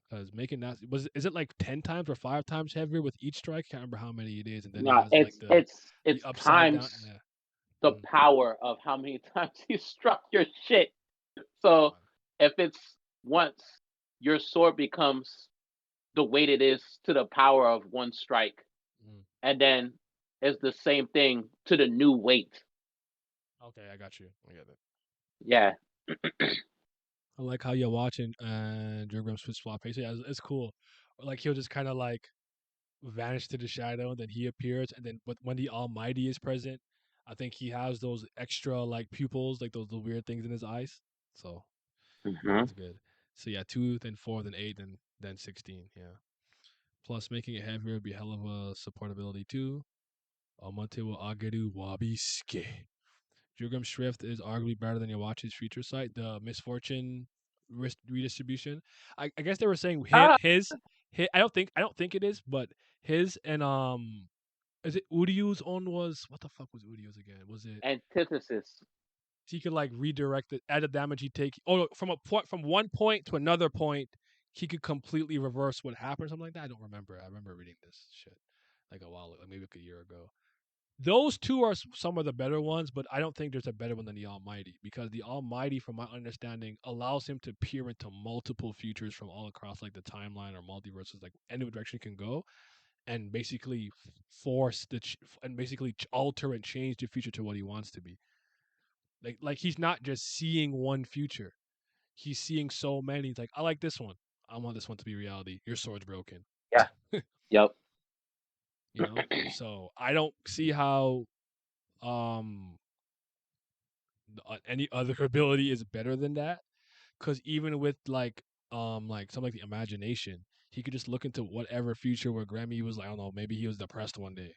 Because making that is it like 10 times or 5 times heavier with each strike? Can't remember how many it is. And then he No, has like it's it's the it's upside down. times Yeah. the Mm. power of how many times you struck your shit. So if it's once, your sword becomes the weight it is to the power of one strike, Mm. and then it's the same thing to the new weight. Okay, I got you. I get it. Yeah. I like how you're watching Jurgram's switch flop face. Yeah, it's cool. Or like he'll just kind of like vanish to the shadow, and then he appears, and then but when the Almighty is present, I think he has those extra like pupils, like those the weird things in his eyes. So Hmm. that's good. So yeah, 2, then 4, then 8, then 16. Yeah. Plus making it heavier would be hell of a supportability too. Amante wa ageru wabiske. Jurgam Shrift is arguably better than Yawachi's feature site. The misfortune redistribution. I guess they were saying Ah, his. I don't think it is, but his and is it Uryu's own was what the fuck was Uryu's again? Was it antithesis. he could like redirect it at the damage he take? Oh, no, from one point to another point, he could completely reverse what happened or something like that. I don't remember. I remember reading this shit like a while, like maybe like a year ago. Those two are some of the better ones, but I don't think there's a better one than the Almighty because the Almighty, from my understanding, allows him to peer into multiple futures from all across like the timeline or multiverses, like any direction he can go, and basically force and basically alter and change the future to what he wants to be. Like he's not just seeing one future; he's seeing so many. He's like, I like this one. I want this one to be reality. Your sword's broken. Yeah. Yep. So I don't see how um any other ability is better than that because even with like something like the imagination, he could just look into whatever future where Grammy was like, I don't know, maybe he was depressed one day.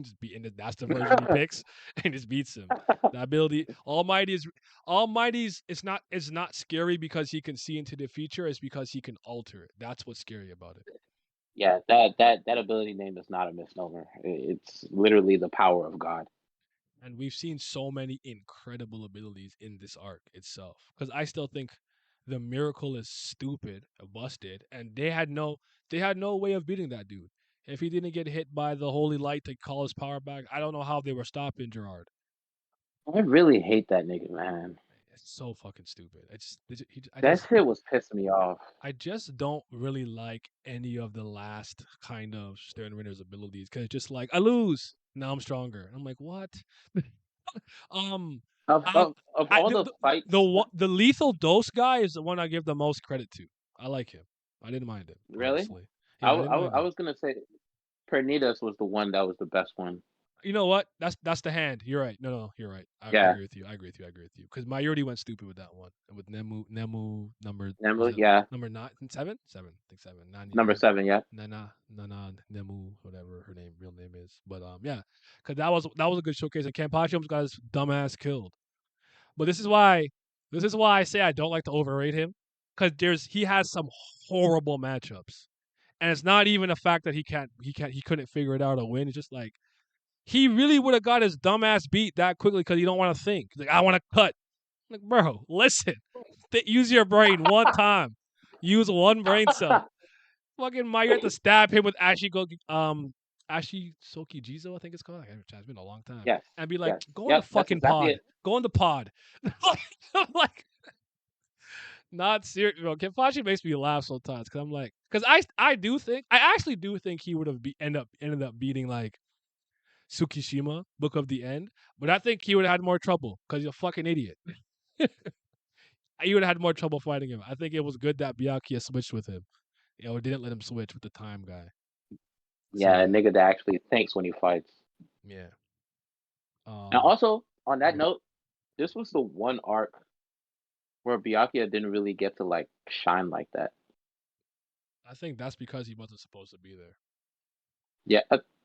Just be in it. That's the version he picks and just beats him. The ability Almighty's it's not scary because he can see into the future, it's because he can alter it. That's what's scary about it. Yeah, that ability name is not a misnomer. It's literally the power of God. And we've seen so many incredible abilities in this arc itself. Because I still think the miracle is stupid, busted, and they had no way of beating that dude. If he didn't get hit by the holy light to call his power back, I don't know how they were stopping Gerard. I really hate that nigga, man. It's so fucking stupid. That shit was pissing me off. I just don't really like any of the last kind of Stern Rinner's abilities because it's just like I lose, now I'm stronger. I'm like, what? Um, Of I, of of I all the the fights, the lethal dose guy is the one I give the most credit to. I like him. I didn't mind him really, honestly. Yeah, I didn't mind I him. was gonna say Pernitas was the one that was the best one. You know what? That's the hand. You're right. No, you're right. I Yeah, agree with you. I agree with you. I agree with you. Because Mayority went stupid with that one. And with Nemu number was Nemu, it yeah, number nine seven? Seven. I think seven. number 7, yeah. Nana Nemu, whatever her real name is. But yeah. Cause that was a good showcase and Campachi almost got his dumbass killed. But this is why I say I don't like to overrate him. Cause he has some horrible matchups. And it's not even a fact that he couldn't figure it out or win. It's just like he really would have got his dumbass beat that quickly because he don't want to think. He's like, I want to cut. I'm like, bro, listen. Use your brain one time. Use one brain cell. Fucking you have to stab him with Ashi Soki Jizo, I think it's called. It's been a long time. Yes, And be like, yes, go in the yep. That's fucking exactly pod. it. Go in the pod. like, not serious. Bro, Kenpachi makes me laugh sometimes because I'm like, because I actually do think he would have ended up beating like Tsukishima, Book of the End, but I think he would have had more trouble because he's a fucking idiot. He would have had more trouble fighting him. I think it was good that Byakuya switched with him. Didn't let him switch with the time guy. So Yeah, a yeah, nigga that actually thinks when he fights. yeah. And Um, also on that mhm. note, this was the one arc where Byakuya didn't really get to like shine like that. I think that's because he wasn't supposed to be there. Yeah,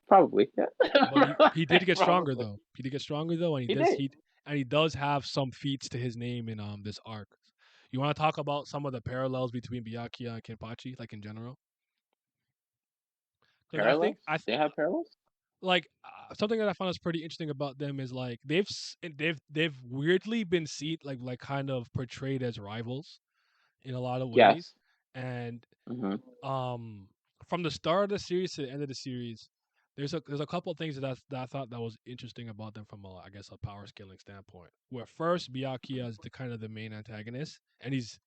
probably. Yeah, But he did get stronger probably. though. He did get stronger though, and He did. he does have some feats to his name in this arc. You want to talk about some of the parallels between Byakuya and Kenpachi, like in general? Because I think Parallels? They have parallels? like something that I found is pretty interesting about them is like they've weirdly been seen like kind of portrayed as rivals in a lot of ways, Yes. and Hmm. um from the start of the series to the end of the series, there's a couple of things that I thought that was interesting about them from I guess a power scaling standpoint. Where first Byakuya is the kind of the main antagonist, and he's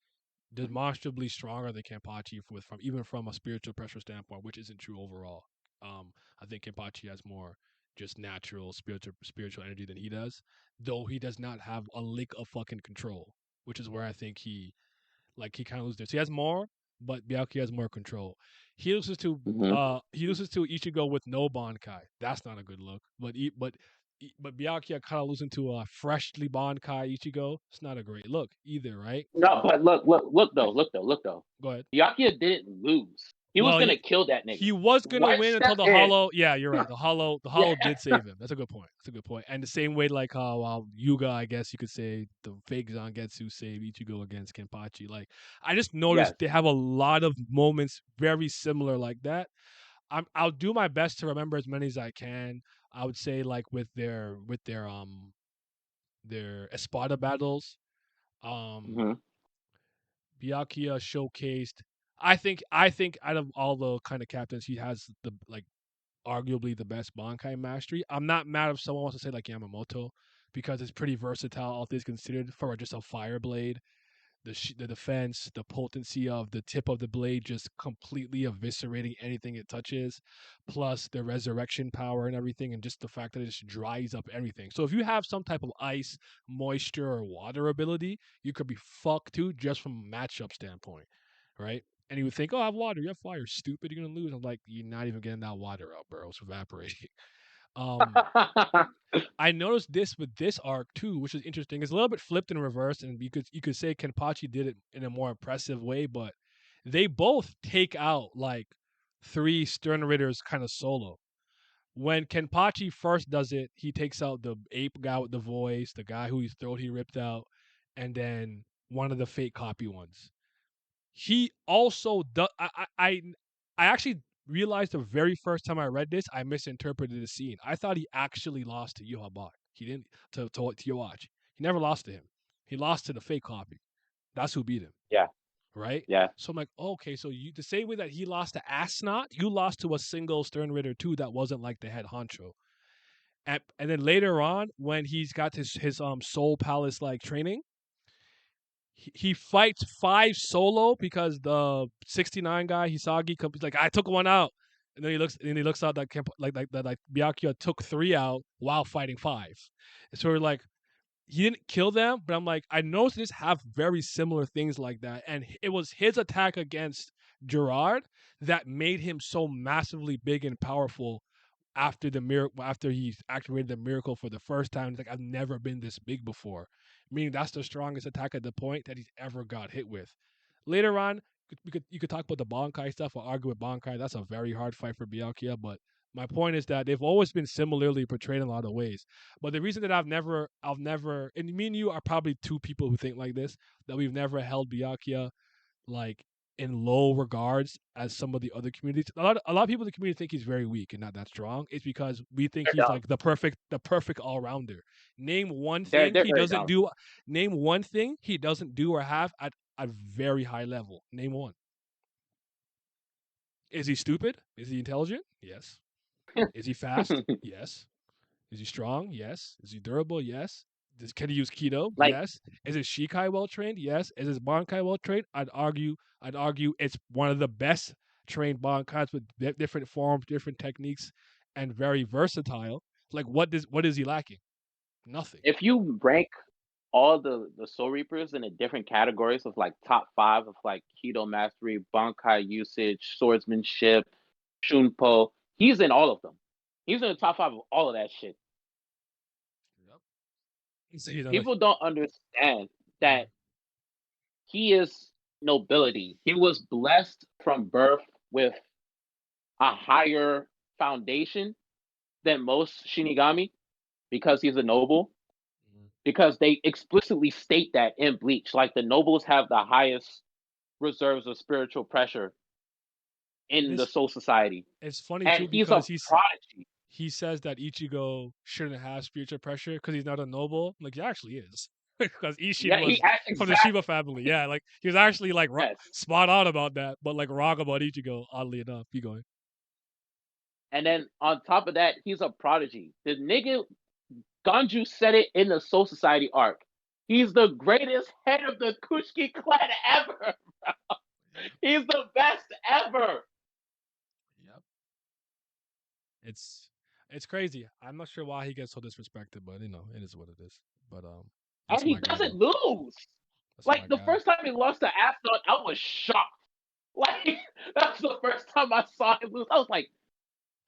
demonstrably stronger than Kenpachi from even from a spiritual pressure standpoint, which isn't true overall. I think Kenpachi has more just natural spiritual energy than he does, though he does not have a lick of fucking control, which is where I think he kind of loses there. So he has more, but Byakuya has more control. Hmm. He loses to Ichigo with no Bankai. That's not a good look. But Byakuya kind of losing to a freshly Bankai Ichigo. It's not a great look either, right? No, but look though. Go ahead. Byakuya didn't lose. He was Well, gonna kill that nigga. he was gonna One win until step the in. hollow. Yeah, you're right. The Yeah. hollow did save him. That's a good point. That's a good point. And the same way, like how Yuga, I guess you could say, the fake Zangetsu saved Ichigo against Kenpachi. Like I just noticed Yes. they have a lot of moments very similar like that. I'll do my best to remember as many as I can. I would say like with their Espada battles. Um, Hmm. Byakuya showcased. I think out of all the kind of captains, he has the like arguably the best Bankai mastery. I'm not mad if someone wants to say like Yamamoto because it's pretty versatile, all things considered, for just a fire blade. The defense, the potency of the tip of the blade just completely eviscerating anything it touches, plus the resurrection power and everything, and just the fact that it just dries up everything. So if you have some type of ice, moisture, or water ability, you could be fucked too, just from a matchup standpoint, right? And you would think, oh, I have water, you have fire, stupid, you're gonna lose. I'm like, you're not even getting that water out, bro. It's evaporating. Um, I noticed this with this arc too, which is interesting. It's a little bit flipped in reverse, and you could say Kenpachi did it in a more impressive way, but they both take out like three Stern Ritters kind of solo. When Kenpachi first does it, he takes out the ape guy with the voice, the guy whose throat he ripped out, and then one of the fake copy ones. He also does. I actually realized the very first time I read this, I misinterpreted the scene. I thought he actually lost to Yohabak. He didn't to Yoach. He never lost to him. He lost to the fake copy. That's who beat him, Yeah. right? Yeah. So I'm like, okay, so you the same way that he lost to Asnot, you lost to a single Stern Ritter too that wasn't like the head honcho. And then later on, when he's got his Soul Palace like training, he fights five solo because the 69 guy Hisagi comes like I took one out, and then he looks out that like Byakuya took three out while fighting five. And so we're like he didn't kill them, but I'm like I noticed this have very similar things like that, and it was his attack against Gerard that made him so massively big and powerful after the miracle after he activated the miracle for the first time. It's like I've never been this big before. Meaning that's the strongest attack at the point that he's ever got hit with. Later on, you could talk about the Bankai stuff or argue with Bankai. That's a very hard fight for Byakuya, but my point is that they've always been similarly portrayed in a lot of ways. But the reason that I've never, and me and you are probably two people who think like this, that we've never held Byakuya like in low regards as some of the other communities. A lot of people in the community think he's very weak and not that strong. It's because we think They're he's dumb. like the perfect all rounder. Name one They're thing they're he very doesn't dumb. do. Name one thing he doesn't do or have at a very high level. Name one. Is he stupid? Is he intelligent? Yes. Is he fast? Yes. Is he strong? Yes. Is he durable? Yes. Can he use keto? Like Yes. Is his Shikai well trained? Yes. Is his Bankai well trained? I'd argue it's one of the best trained Bankais with different forms, different techniques, and very versatile. Like what is he lacking? Nothing. if you rank all the Soul Reapers in the different categories of like top five of like Keto Mastery, Bankai usage, swordsmanship, Shunpo, he's in all of them. He's in the top five of all of that shit. Yep. So he's like, People don't understand mhm. that he is nobility. He was blessed from birth with a higher foundation than most Shinigami because he's a noble. Mhm. Because they explicitly state that in Bleach, like the nobles have the highest reserves of spiritual pressure And in the Soul Society, it's funny and too he's a because prodigy. he says that Ichigo shouldn't have spiritual pressure because he's not a noble. Like he actually is, because Ishin Yeah, he was from the Shiba exactly family. Yeah, like he was actually like yes. spot on about that, but like wrong about Ichigo. Oddly enough, keep going. And then on top of that, he's a prodigy. The nigga Ganju said it in the Soul Society arc. He's the greatest head of the Kushki clan ever. Yep. He's the best ever. Yep. It's it's crazy. I'm not sure why he gets so disrespected, but it is what it is. But And that's he my guy doesn't though. lose. That's Like my the guy. first time he lost to Aston, I was shocked. Like that's the first time I saw him lose. I was like,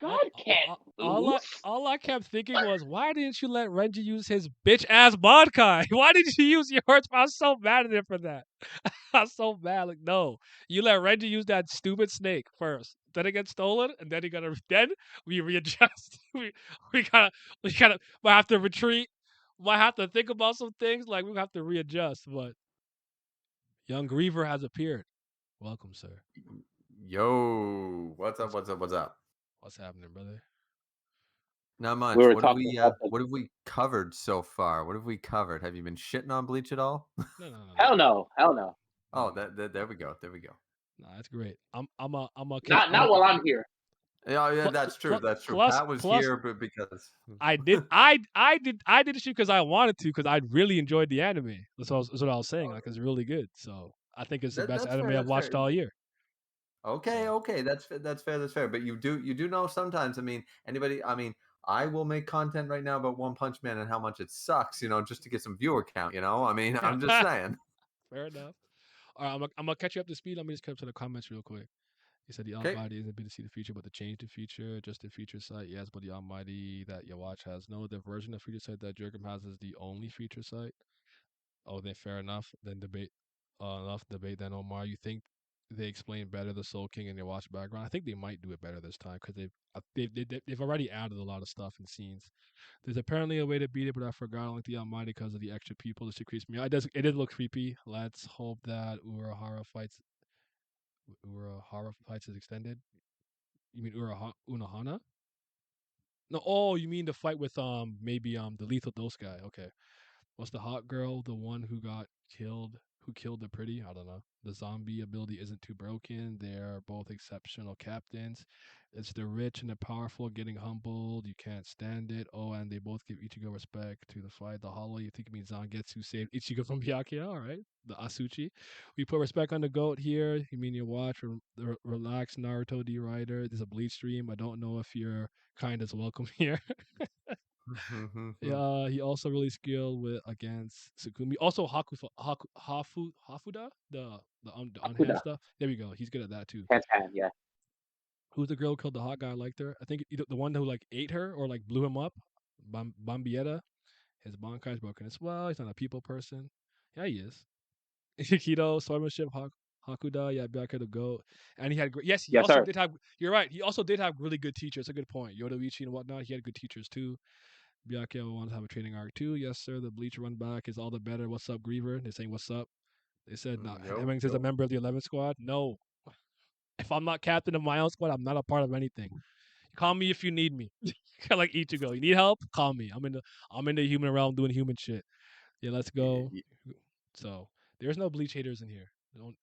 All, God can't lose. all I kept thinking was, why didn't you let Renji use his bitch ass Bankai? Why did you use yours? I was so mad at him for that. I was so mad. Like, no, you let Renji use that stupid snake first. Then it gets stolen, and then then we readjust. We we gotta might have to retreat. Might have to think about some things. Like we have to readjust. But young Griever has appeared. Welcome, sir. Yo, what's up? What's What's up? What's up? what's happening, brother? Not We much. were talking about the What have we covered so far? What have we covered? Have you been shitting on Bleach at all? No, no, no, no, hell no, no, hell no. no, Oh, no. there we go. There we go. No, that's great. I'm a catch. Not while I'm here. Yeah, yeah, Plus, that's true. That's true. plus, Pat was plus, here, but because I did the shoot because I wanted to because I really enjoyed the anime. That's what I was saying. Like it's really good. So I think it's the best that's fair. anime I've That's watched fair. all year. Okay, So okay, that's fair. That's fair. But you do know sometimes. I mean, anybody. I mean, I will make content right now about One Punch Man and how much it sucks. Just to get some viewer count. I mean, I'm just saying. fair enough. All right, I'm gonna catch you up to speed. Let me just come to the comments real quick. He said the Okay. Almighty isn't been to see the future, but to change the future, just the future site. Yes, but the Almighty that your watch has no. The version of future site that Jerkham has is the only future site. Oh, then fair enough. Then debate. Enough debate. Then Omar, you think they explain better the Soul King in your watch background? I think they might do it better this time because they've already added a lot of stuff and scenes. There's apparently a way to beat it, but I forgot like the Almighty because of the extra people. This creeps me out. It did look creepy. Let's hope that Urahara fights is extended. You mean Unohana? No, oh, you mean the fight with maybe the lethal dose guy? Okay. What's the hot girl? The one who got killed? Who killed the pretty? I don't know. The zombie ability isn't too broken. They're both exceptional captains. It's the rich and the powerful getting humbled. You can't stand it. Oh, and they both give Ichigo respect to the fight. The hollow, you think it means Zangetsu saved Ichigo from Byakuya? All right. The Asuchi. We put respect on the goat here. You mean your watch? Relax, Naruto D Rider. There's a Bleach stream. I don't know if your kind is welcome here. Yeah, he also really skilled with against Sukumi. Also, Hafuda, the unhand Akuda, stuff. There we go. He's good at that too. hands hand, yeah. Who's the girl who killed the hot guy? I liked her. I think the one who like ate her or like blew him up. Bambietta. His Bankai's broken as well. He's not a people person. Yeah, he is. Kido, swordsmanship, Hakuda, yeah, Byakuya the goat. And he had great. Yes, he Yes, also sir. did have. You're right. He also did have really good teachers. That's a good point. Yodoichi and whatnot. He had good teachers too. Byakuya wants to have a training arc too. Yes, sir. The Bleach run back is all the better. What's up, Griever? They're saying what's up. They said not. Yo, Hemmings is a yo. member of the 11 squad. No, if I'm not captain of my own squad, I'm not a part of anything. Call me if you need me. Kinda like Ichigo. You need help? Call me. I'm in the human realm doing human shit. Yeah, let's go. So there's no Bleach haters in here. Don't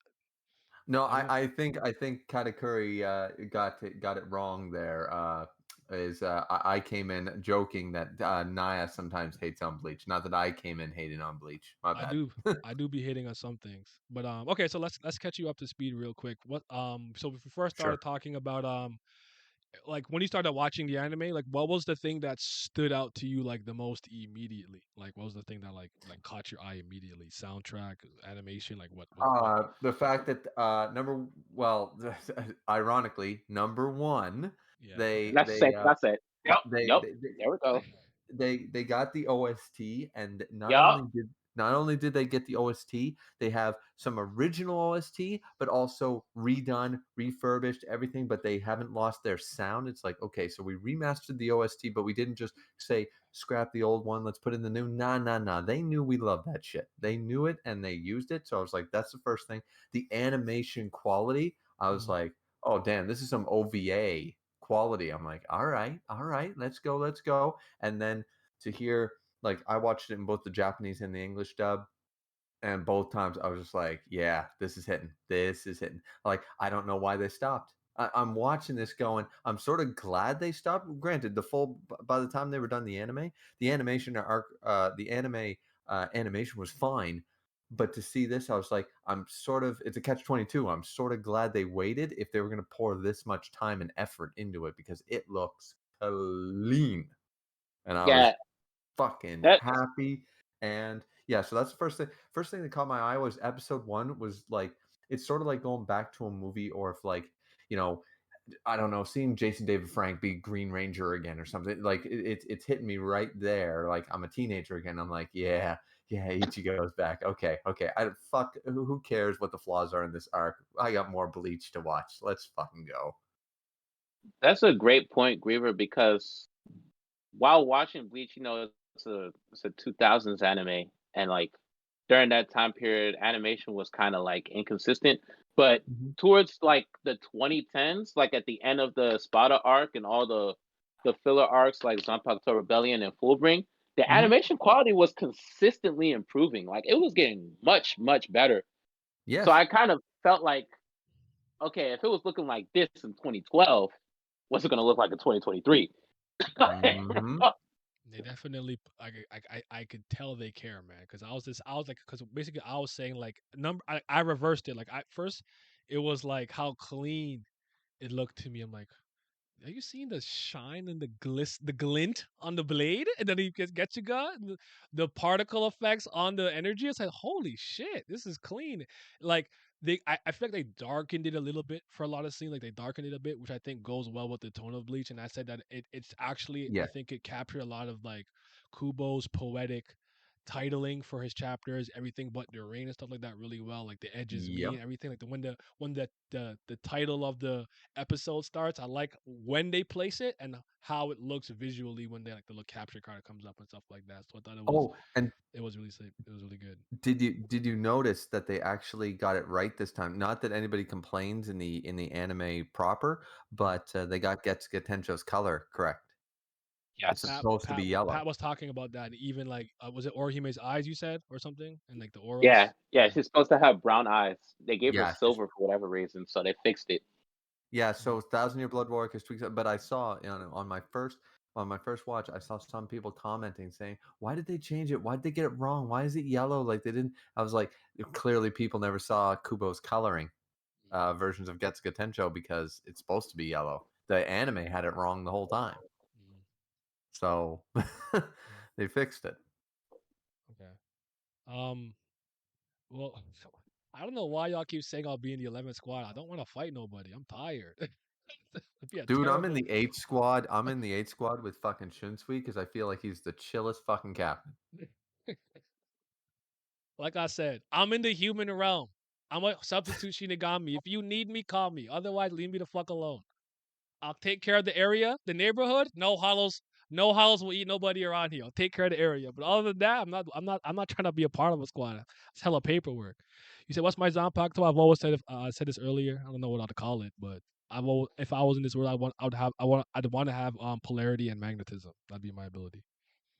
No, everyone. I think Katakuri got it wrong there. I came in joking that Naya sometimes hates on Bleach. Not that I came in hating on Bleach. My I bad. do I do be hitting on some things. But okay, so let's catch you up to speed real quick. What so if we first Sure. started talking about like when you started watching the anime, like what was the thing that stood out to you like the most immediately? Like what was the thing that like caught your eye immediately? Soundtrack, animation, like what The fact that well, ironically, number one, yeah, they okay. That's they safe. uh That's it. Yep. they Yep. they, There we go. they got the OST, and Yep. not only did they get the OST, they have some original OST, but also redone, refurbished everything. But they haven't lost their sound. It's like, okay, so we remastered the OST, but we didn't just say scrap the old one, let's put in the new. Nah, nah, nah. They knew we loved that shit. They knew it and they used it. So I was like, that's the first thing. The animation quality, I was Mhm. like, oh damn, this is some OVA quality. I'm like, all right, let's go, let's go. And then to hear, like, I watched it in both the Japanese and the English dub, and both times I was just like, yeah, this is hitting. This is hitting. Like, I don't know why they stopped. I'm watching this going, I'm sort of glad they stopped. Granted, by the time they were done the animation arc, the anime animation was fine. But to see this, I was like, it's a catch 22. I'm sort of glad they waited if they were going to pour this much time and effort into it because it looks clean. And I Yeah. was fucking That. happy. And yeah, so that's the first thing. First thing that caught my eye was episode one was like, it's sort of like going back to a movie, or if like, you know, I don't know, seeing Jason David Frank be Green Ranger again or something. Like it's hitting me right there. Like I'm a teenager again. I'm like, yeah, yeah, Ichigo's back. Okay, okay. I fuck. Who cares what the flaws are in this arc? I got more Bleach to watch. Let's fucking go. That's a great point, Griever, because while watching Bleach, it's a 2000s anime, and like during that time period, animation was kind of like inconsistent. But Mhm. towards like the 2010s, like at the end of the Spada arc and all the filler arcs like Zanpakuto Rebellion and Fullbring, the Mhm. animation quality was consistently improving. Like it was getting much better. So Yes. I kind of felt like, okay, if it was looking like this in 2012, what's it going to look like in 2023? Hmm. They definitely I could tell they care, man, because I was like, because basically I was saying like number I reversed it. Like I first it was like how clean it looked to me. I'm like, are you seeing the shine and the glint on the blade? And then he gets you got the particle effects on the energy. It's like, holy shit, this is clean. Like I feel like they darkened it a little bit for a lot of scenes. Like they darkened it a bit, which I think goes well with the tone of Bleach. And I said that it's actually I Yeah. think it captured a lot of like Kubo's poetic titling for his chapters, everything but the rain and stuff like that really well. Like the edges me Yep. and everything. Like the title of the episode starts. I like when they place it and how it looks visually when they like the little capture card comes up and stuff like that. So I thought Oh, and it was really sick. It was really good. did you notice that they actually got it right this time? Not that anybody complains in the anime proper, Mm. but they got Getsuga Tencho's color correct. It's Yes. supposed to be Pat yellow. was talking about that. Even like was it Orihime's eyes you said or something and like the Yeah, auras? yeah, Yeah. she's supposed to have brown eyes. They gave her Yeah, silver for whatever reason, so they fixed it. yeah. Mm. So Thousand Year Blood Warriors tweaks it, but I saw, on my first watch, I saw some people commenting saying, "Why did they change it? Why did they get it wrong? Why is it yellow? Like they didn't." I was like, clearly people never saw Kubo's coloring versions of Getsuga Tencho because it's supposed to be yellow. The anime had it wrong the whole time. Mm. So Mm, they fixed it. okay. Um. Well, I don't know why y'all keep saying I'll be in the 11th squad. I don't want to fight nobody. I'm tired. It'd be a Dude, I'm in terrible. the 8th squad. I'm in the 8th squad with fucking Shunsui because I feel like he's the chillest fucking captain. Like I said, I'm in the human realm. I'm a substitute Shinigami. If you need me, call me. Otherwise, leave me the fuck alone. I'll take care of the area, the neighborhood. No hollows. No hollows will eat nobody around here. I'll take care of the area. But other than that, I'm not trying to be a part of a squad. It's hella paperwork. You said, what's my Zanpakuto? I've always said, I said this earlier. I don't know what to call it, but if I was in this world, I'd want to have polarity and magnetism. That'd be my ability.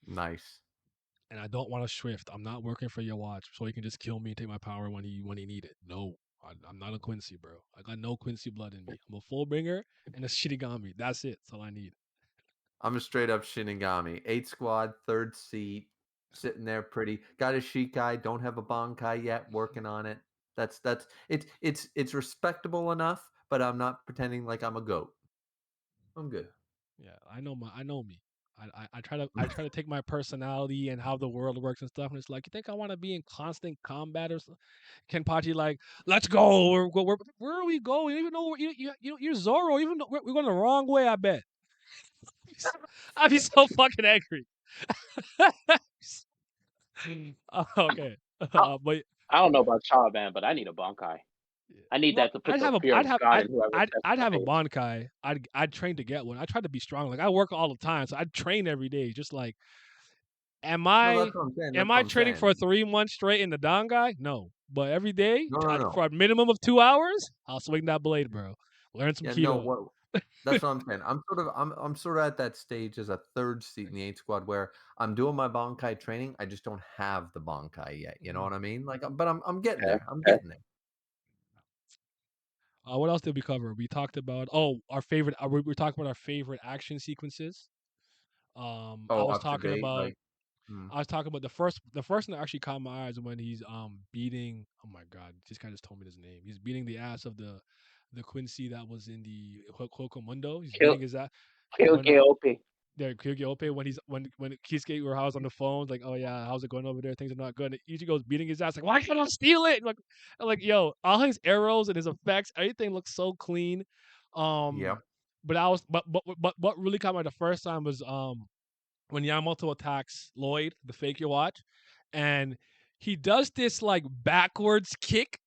Nice. And I don't want to Swift. I'm not working for your watch, so he can just kill me and take my power when he need it. No, I'm not a Quincy, bro. I got no Quincy blood in me. I'm a full bringer and a Shinigami. That's it. That's all I need. I'm a straight up Shinigami. 8th squad, 3rd seat, sitting there pretty. Got a Shikai, don't have a Bankai yet, working on it. That's it's respectable enough, but I'm not pretending like I'm a goat. I'm good. Yeah, I know me. I try to take my personality and how the world works and stuff, and it's like, you think I want to be in constant combat or something? Kenpachi like, let's go. Where are we going? You even know you're Zoro. Even though we're going the wrong way. I bet. I'd be so fucking angry. Oh, okay. I, But I don't know about y'all, man, but I need a Bankai. I need well, that to put the fear of God in whoever steps I'd in my have a face. Bankai. I'd train to get one. I try to be strong. Like I work all the time, so I train every day. Just like, am No, I that's what I'm saying. am That's what I I'm training saying. for 3 months straight in the Dangai? No, but every day No, no, no. for a minimum of 2 hours, I'll swing that blade, bro. Learn some Yeah, no, keto. what that's what I'm saying. I'm sort of at that stage as a 3rd seat in the 8th squad where I'm doing my Bankai training. I just don't have the Bankai yet. You know Mhm. what I mean? Like, but I'm getting Okay. there. I'm Okay. getting there. What else did we cover? We talked about our favorite. We talked about our favorite action sequences. I Oh, was up to talking date, about like, mm, the first one that actually caught my eyes when he's beating, oh my god, this guy just told me his name. He's beating the ass of the Quincy that was in the Hokomundo. He's Kill, beating his ass kill when KOP. there Kyogyope when Kisuke or House on the phone, like, oh yeah, how's it going over there? Things are not good. And Ichigo's beating his ass, like, why can't I steal it? Like, yo, all his arrows and his effects, everything looks so clean. yep. But I was but what really caught me the first time was when Yamamoto attacks Lloyd, the fake your watch, and he does this like backwards kick,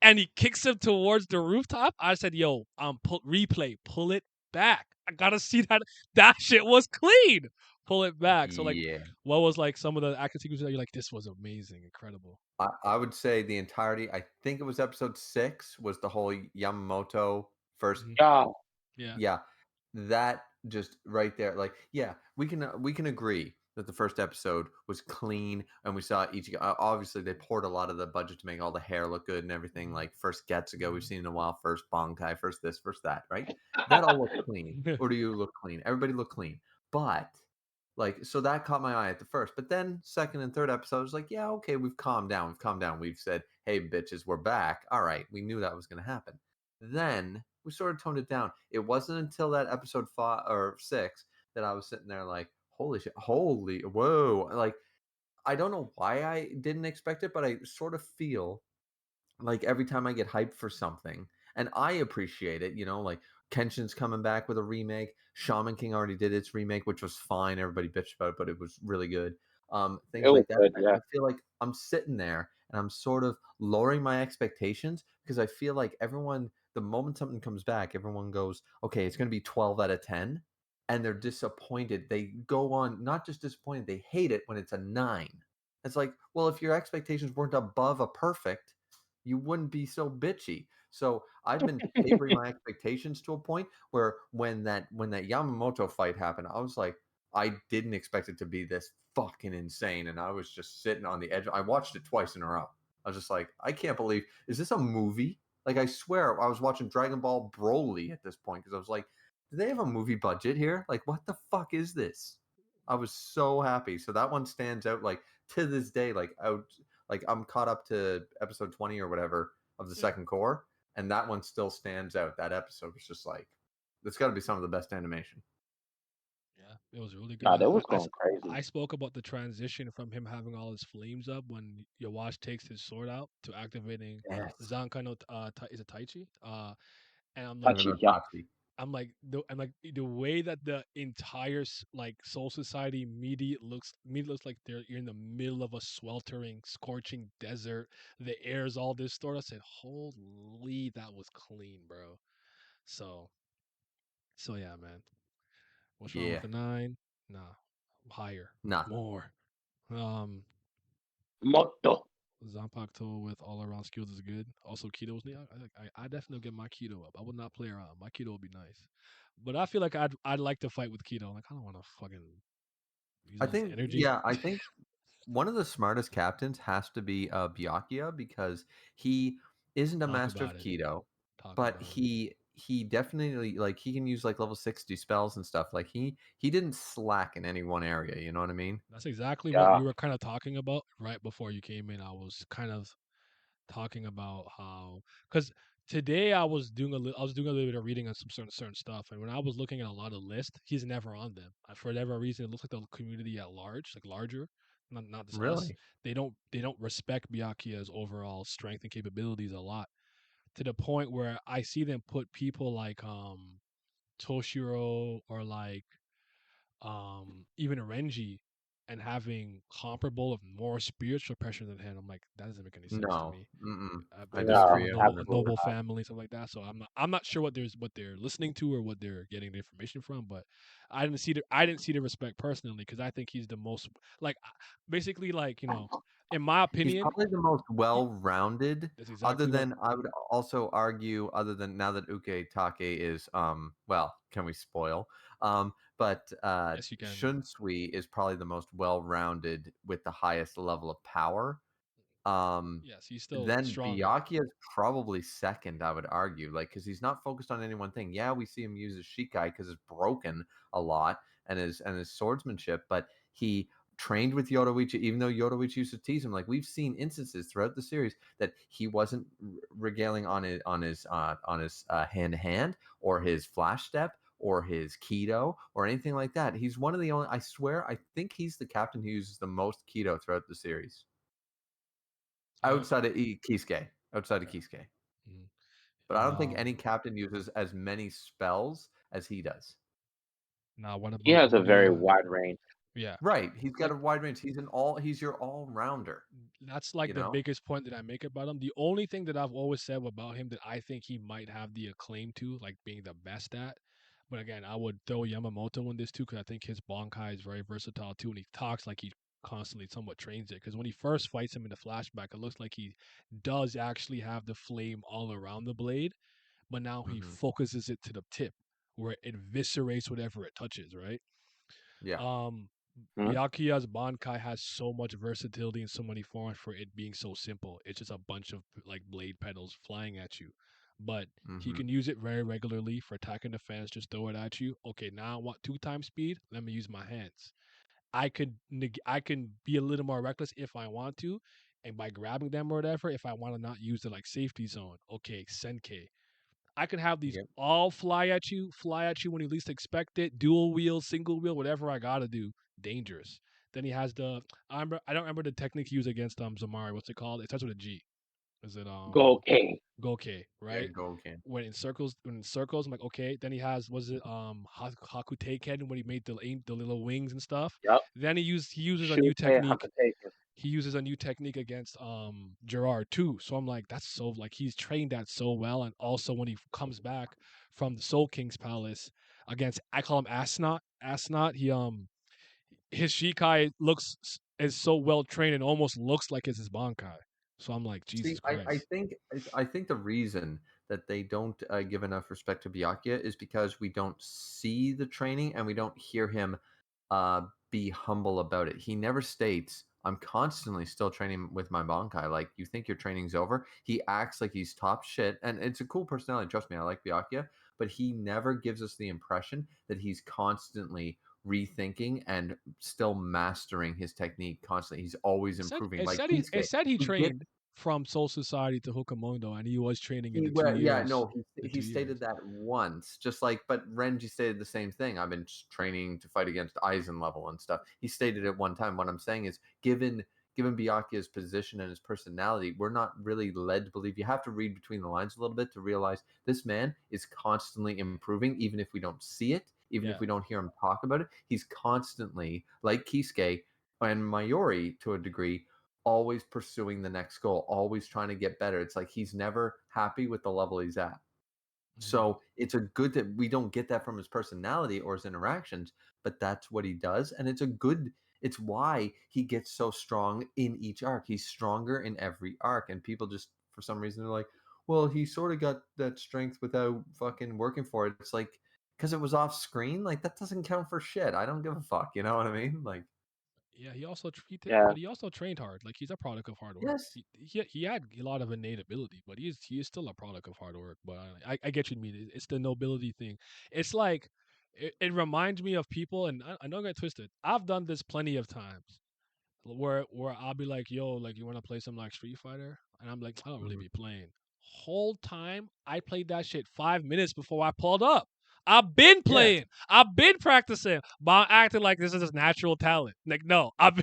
and he kicks him towards the rooftop. I said, "Yo, replay, pull it back. I gotta see that. That shit was clean. Pull it back." So like, Yeah. what was like some of the action sequences that you're like, this was amazing, incredible. I would say the entirety, I think it was episode 6, was the whole Yamamoto first. Mhm. Yeah. Yeah. Yeah, that just right there, like, yeah, we can agree that the first episode was clean, and we saw each. Obviously, they poured a lot of the budget to make all the hair look good and everything. Mhm. Like first Getsugo, we've seen in a while. First Bankai, first this, first that. Right? That all looked clean. Or do you look clean? Everybody looked clean, but like, so that caught my eye at the first. But then second and third episodes, like, yeah, okay, we've calmed down. We've calmed down. We've said, hey, bitches, we're back. All right, we knew that was going to happen. Then we sort of toned it down. It wasn't until that episode 5 or 6 that I was sitting there like, holy shit, holy, whoa. Like, I don't know why I didn't expect it, but I sort of feel like every time I get hyped for something, and I appreciate it, like Kenshin's coming back with a remake. Shaman King already did its remake, which was fine. Everybody bitched about it, but it was really good. It Things was like that. good. I Yeah. feel like I'm sitting there and I'm sort of lowering my expectations because I feel like everyone, the moment something comes back, everyone goes, okay, it's going to be 12 out of 10. And they're disappointed. They go on, not just disappointed, they hate it when it's a 9. It's like, well, if your expectations weren't above a perfect, you wouldn't be so bitchy. So I've been tapering my expectations to a point where when that Yamamoto fight happened, I was like, I didn't expect it to be this fucking insane, and I was just sitting on the edge. I watched it twice in a row. I was just like, I can't believe, is this a movie? Like, I swear I was watching Dragon Ball Broly at this point because I was like, do they have a movie budget here? Like, what the fuck is this? I was so happy. So that one stands out, like, to this day, like out, like I'm caught up to episode 20 or whatever of the Yeah. second core, and that one still stands out. That episode was just like, that's got to be some of the best animation. Yeah. It was really good. Nah, that was going I crazy. spoke about the transition from him having all his flames up when Yawash takes his sword out to activating Yes. Zankai no is it Taichi? And I don't Touchy, know, yeah. Tachi. I'm like the way that the entire like Soul Society immediately looks like you're in the middle of a sweltering, scorching desert. The air is all distorted. I said, "Holy, that was clean, bro." So yeah, man. What's wrong with Yeah. the 9? Nah, higher, Nah. more. Um, Moto. Zanpakuto with all around skills is good. Also, Keto's neat. I definitely get my Keto up. I would not play around. My Keto would be nice, but I feel like I'd like to fight with Keto. Like I don't want to fucking use I all his think, energy. yeah, I think one of the smartest captains has to be Byakuya, because he isn't a Talk master about of it. keto, Talk but about it. he definitely, like, he can use like level 60 spells and stuff. Like he didn't slack in any one area, you know what I mean? That's exactly what Yeah. you were kind of talking about right before you came in. I was kind of talking about how because today I was doing a little bit of reading on some certain stuff, and when I was looking at a lot of lists, he's never on them. For whatever reason, it looks like the community at large, like larger, not just us, Really? they don't respect Byakuya's overall strength and capabilities a lot to the point where I see them put people like Toshiro or like even Renji and having comparable of more spiritual pressure than him. I'm like, that doesn't make any sense to No. me. Mm-mm. I They're just from disagree No, a absolutely noble not. family, something like that. So I'm not sure what they're listening to or what they're getting the information from. But I didn't see the respect personally because I think he's the most like basically like in my He's opinion, probably the most he, well-rounded. that's Other exactly what. than, I would also argue, other than, now that Uke Take is, well, can we spoil? But Yes, you can. Shunsui is probably the most well-rounded with the highest level of power. Um, Yes, he's still then stronger. Byakuya is probably second, I would argue, like, because he's not focused on any one thing. Yeah, we see him use his Shikai because it's broken a lot, and his swordsmanship, but he trained with Yoruichi, even though Yoruichi used to tease him. Like, we've seen instances throughout the series that he wasn't regaling on his hand to hand or his flash step or his keto or anything like that. He's one of the only. I swear, I think he's the captain who uses the most keto throughout the series. I Outside of Kisuke. Outside of okay. Kisuke. Mhm. But I don't think any captain uses as many spells as he does. Now what He about has a what do very you? wide range. Yeah, Right. He's got like a wide range. He's your all rounder, that's like you the know? biggest point that I make about him. The only thing that I've always said about him that I think he might have the acclaim to, like being the best at. But again, I would throw Yamamoto in this too because I think his Bonkai is very versatile too, and he talks like he constantly somewhat trains it. Because when he first fights him in the flashback, it looks like he does actually have the flame all around the blade, but now he Hmm. focuses it to the tip where it eviscerates whatever it touches, right? Yeah. Um, Hmm? Byakuya's Bankai has so much versatility in so many forms for it being so simple. It's just a bunch of like blade petals flying at you. But he Hmm. can use it very regularly for attack and defense, just throw it at you. Okay, now I want 2 times speed. Let me use my hands. I can be a little more reckless if I want to, and by grabbing them or whatever, if I want to not use the like safety zone. Okay, Senke. I can have these Yep. all fly at you when you least expect it. Dual wheel, single wheel, whatever I gotta do. Dangerous. Then he has the I don't remember the technique he used against Zamari. What's it called? It starts with a G. Is it Go okay. Goke, Yeah, right? go again. When in circles, I'm like, okay. Then he has was it Hakuteiken when he made the little wings and stuff. Yep. Then he uses a new Shute technique Hakateke. he uses a new technique against Gerard too. So I'm like, that's so like he's trained that so well. And also when he comes back from the Soul King's palace against I call him Asnot. Asnot, he his Shikai is so well trained and almost looks like it's his Bankai. So I'm like, See, Jesus I Christ. think I think the reason that they don't give enough respect to Byakuya is because we don't see the training and we don't hear him uh, be humble about it. He never states, "I'm constantly still training with my Bankai." Like, you think your training's over? He acts like he's top shit, and it's a cool personality. Trust me, I like Byakuya, but he never gives us the impression that he's constantly rethinking and still mastering his technique constantly. He's always improving. Like It Kisuke, said he he gets trained. from Soul Society to Hokamondo, and he was training in He the 2 years. no, The he 2 years. stated that once, just like, but Renji stated the same thing. I've been training to fight against Aizen level and stuff. He stated it one time. What I'm saying is, given Byakuya's position and his personality, we're not really led to believe. You have to read between the lines a little bit to realize this man is constantly improving, even if we don't see it, even if Yeah. we don't hear him talk about it. He's constantly, like Kisuke and Mayuri to a degree, always pursuing the next goal, always trying to get better. It's like he's never happy with the level he's at. Mhm. So it's a good that we don't get that from his personality or his interactions, but that's what he does. And it's why he gets so strong in each arc. He's stronger in every arc. And people just, for some reason, they're like, well, he sort of got that strength without fucking working for it. It's like, because it was off screen, like that doesn't count for shit. I don't give a fuck. You know what I mean? Like, Yeah, he also Yeah. but he also trained hard. Like he's a product of hard work. yes. He had a lot of innate ability, but he is still a product of hard work. But I get you mean. It's the nobility thing. It's like it reminds me of people, and I don't get twisted. I've done this plenty of times where I'll be like, yo, like you want to play some like Street Fighter, and I'm like, I don't really Mhm. be playing. Whole time I played that shit 5 minutes before I pulled up. I've been Yes. playing. I've been practicing, but I'm acting like this is his natural talent. Like, no, I've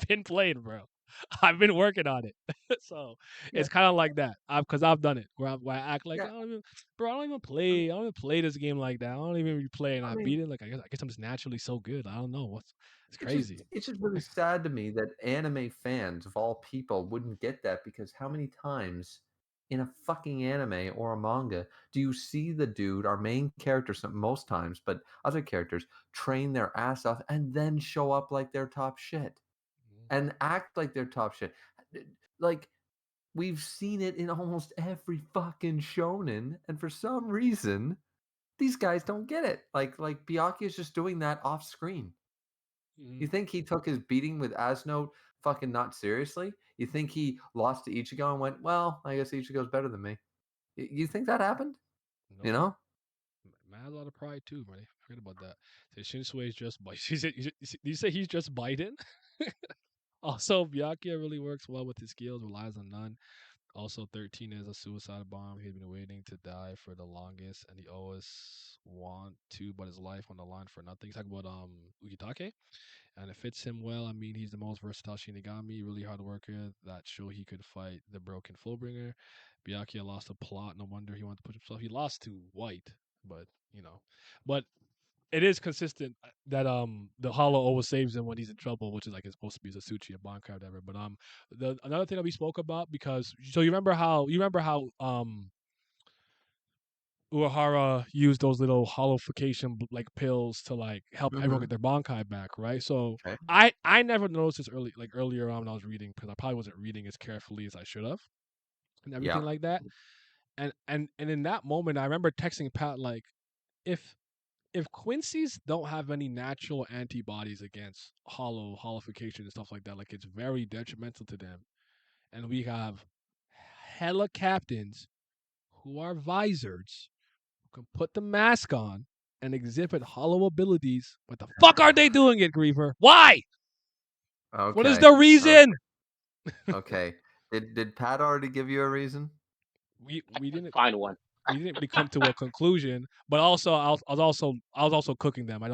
been playing, bro. I've been working on it. So Yeah. it's kind of like that. Because I've done it where I act like Yeah. I don't even, bro. I don't even play. I don't even play this game like that. I don't even be playing. I I mean, beat it. Like I guess I'm just naturally so good. I don't know what's. It's crazy. it's just really sad to me that anime fans of all people wouldn't get that, because how many times in a fucking anime or a manga do you see the dude, our main character, most times, but other characters train their ass off and then show up like they're top shit and act like they're top shit? Like, we've seen it in almost every fucking shonen, and for some reason these guys don't get it. Like Byakuya is just doing that off screen. Mhm. You think he took his beating with Asno fucking not seriously? You think he lost to Ichigo and went, well, I guess Ichigo's better than me? You think that happened? You Nope. know? Man has a lot of pride too, man. Forget about that. So Shinsuke is just bite. You say he's just biting? Also, Byakuya really works well with his skills, relies on none. Also, 13 is a suicide bomb. He's been waiting to die for the longest, and he always want to, but his life on the line for nothing. He's talking about Ukitake, and it fits him well. I mean, he's the most versatile Shinigami, really hard worker. That show he could fight the broken Fullbringer. Byakuya lost a plot. No wonder he wanted to push himself. He lost to White, but but it is consistent that the Hollow always saves him when he's in trouble, which is like it's supposed to be Sasuchi, a Bankai, whatever. But the another thing that we spoke about, because so you remember how Uehara used those little hollowification like pills to like help everyone Mm-hmm. get their Bankai back, right? So Okay. I never noticed this earlier on when I was reading, because I probably wasn't reading as carefully as I should have and Yeah. everything like that. And in that moment, I remember texting Pat like, if Quincy's don't have any natural antibodies against hollowification and stuff like that, like it's very detrimental to them. And we have hella captains who are visors who can put the mask on and exhibit hollow abilities. What the fuck are they doing it, Griever? Why? What is Okay. the Okay. reason? Okay. Did Pat already give you a reason? We didn't Find one. come to a conclusion, but also I was also cooking them. I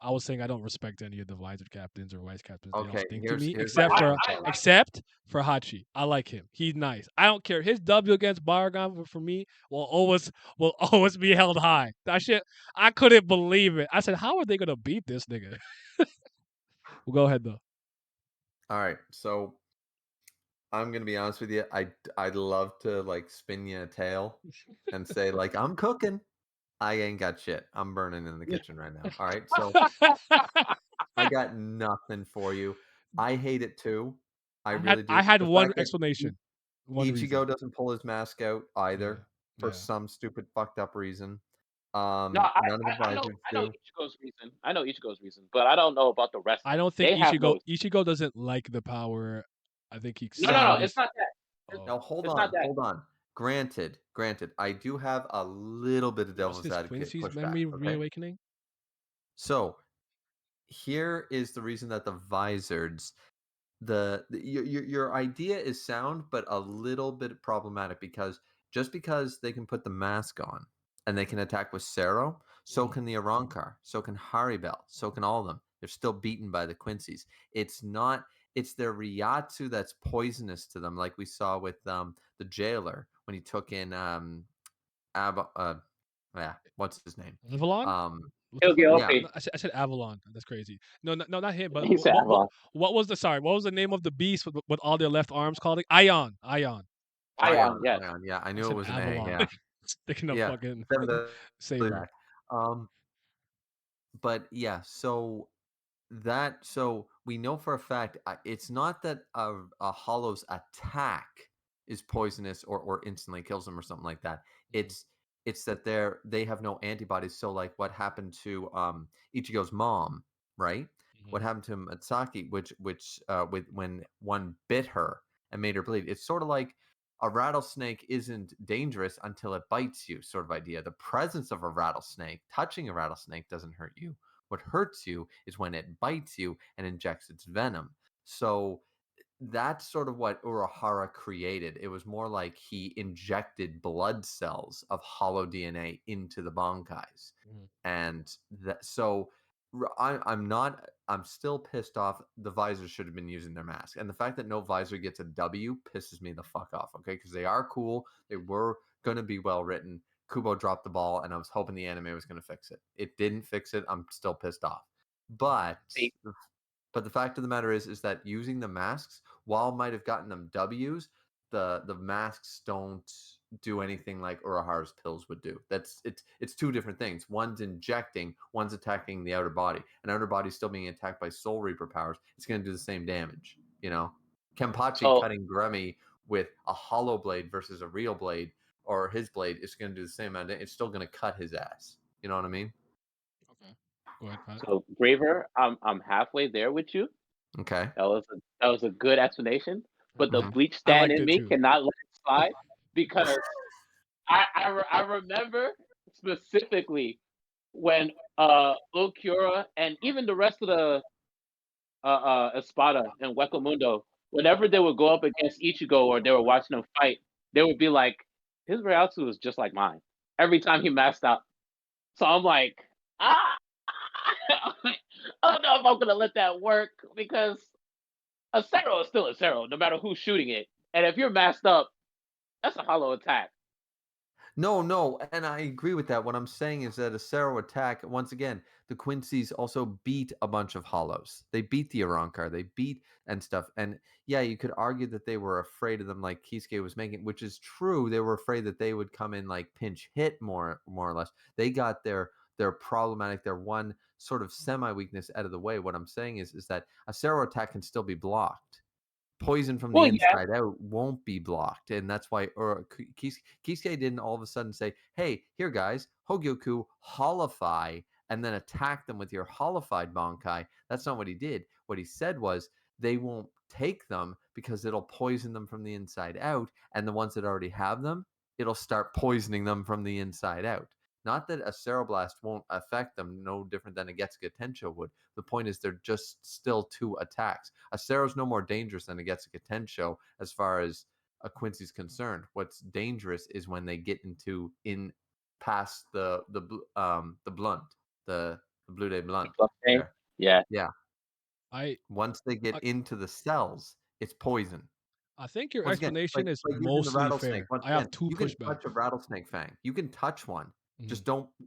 was saying I don't respect any of the visor captains or vice captains. They all Okay. stink to me, Here's the thing, Pat. except for Hachi. I like him. He's nice. I don't care. His W against Baragon for me will always be held high. That shit, I couldn't believe it. I said, how are they gonna beat this nigga? Well, go ahead though. All right. So I'm gonna be honest with you. I'd love to like spin you a tail and say like I'm cooking. I ain't got shit. I'm burning in the kitchen right now. All right. So I got nothing for you. I hate it too. I really I do. had The one fact that explanation, one reason. Ichigo doesn't pull his mask out Yeah, either for yeah. some stupid fucked up reason. No, None of the visors I know do. Ichigo's reason. I know Ichigo's reason, but I don't know about the rest I of them. don't think They have no. Ichigo doesn't like the power. I think he No, simply no, no. It's just not that. It's, oh Now hold it's not on, that. hold on. Granted, I do have a little bit of what's devil's his advocate Quincy's pushback. memory Okay, reawakening? so here is the reason that the visors your idea is sound, but a little bit problematic because just because they can put the mask on and they can attack with Sero, so Mhm. can the Arankar, so can Haribel, so can all of them. They're still beaten by the Quincy's. It's not. It's their Ryatsu that's poisonous to them, like we saw with the jailer when he took in Ab. Yeah, what's his name? Avalon? Um, What the He'll fuck? get No, yeah, OP. no, I said Avalon. That's crazy. No, no, no, not him. But He said Avalon. what was the sorry? What was the name of the beast with all their left arms called? Ion. Ion. Ion, yes. Ion. Yeah, I I knew it said was an A. Avalon. Yeah, Thinking of yeah. fucking Send Saber. back. Um, but yeah, so we know for a fact it's not that a hollow's attack is poisonous or instantly kills them or something like that. Mhm, It's that they have no antibodies. So like what happened to Ichigo's mom, right? What mhm, happened to Matsaki, which with when one bit her and made her bleed. It's sort of like a rattlesnake isn't dangerous until it bites you, sort of idea. The presence of a rattlesnake, touching a rattlesnake doesn't hurt you. What hurts you is when it bites you and injects its venom. So that's sort of what Urahara created. It was more like he injected blood cells of hollow DNA into the Bankais. mhm. And that so I'm not I'm still pissed off. The visors should have been using their mask. And the fact that no visor gets a W pisses me the fuck off, okay? Because they are cool. They were gonna be well written. Kubo dropped the ball, and I was hoping the anime was gonna fix it. It didn't fix it. I'm still pissed off. But See, but the fact of the matter is that using the masks, while might have gotten them W's, the masks don't do anything like Urahara's pills would do. It's two different things. One's injecting, one's attacking the outer body. An outer body still being attacked by Soul Reaper powers. It's going to do the same damage. You know, Kenpachi so cutting Gremmy with a hollow blade versus a real blade, or his blade, is going to do the same amount. It's still going to cut his ass. You know what I mean? Okay. Go ahead, Pat. so Graver, I'm halfway there with you. Okay. That was a good explanation. But the Okay. Hmm. bleach I stand liked in it me too. cannot let it slide because I remember specifically when Locura and even the rest of the Espada and Mundo, whenever they would go up against Ichigo or they were watching him fight, they would be like, his Ryatsu is just like mine. Every time he masked out. So I'm like, ah, I don't know if I'm gonna let that work because a Cero is still a Cero, no matter who's shooting it. And if you're masked up, that's a hollow attack. No, no, and I agree with that. What I'm saying is that a Acero attack, once again, the Quincy's also beat a bunch of hollows. They beat the Arankar, they beat and stuff. And yeah, you could argue that they were afraid of them like Kisuke was making, which is true. They were afraid that they would come in like pinch hit more or less. They got their problematic, their one sort of semi-weakness out of the way. What I'm saying is that a Acero attack can still be blocked. Poison from the Well, yeah, inside out won't be blocked, and that's why or Kisuke didn't all of a sudden say, "Hey, here guys, Hogyoku, holify and then attack them with your holified Bankai." That's not what he did. What he said was they won't take them because it'll poison them from the inside out, and the ones that already have them, it'll start poisoning them from the inside out. Not that a Ceroblast won't affect them, no different than a Getsuga Tensho would. The point is they're just still two attacks. A Cero's no more dangerous than a Getsuga Tensho as far as a Quincy's concerned. What's dangerous is when they get in past the blunt, the Blue Day blunt okay. there. Yeah. Yeah. I, Once they get I into the cells, it's poison. I think your Once again, explanation is like using the mostly rattlesnake. fair. Once I again, have two you can touch a pushbacks. rattlesnake fang. You can touch one. Mhm.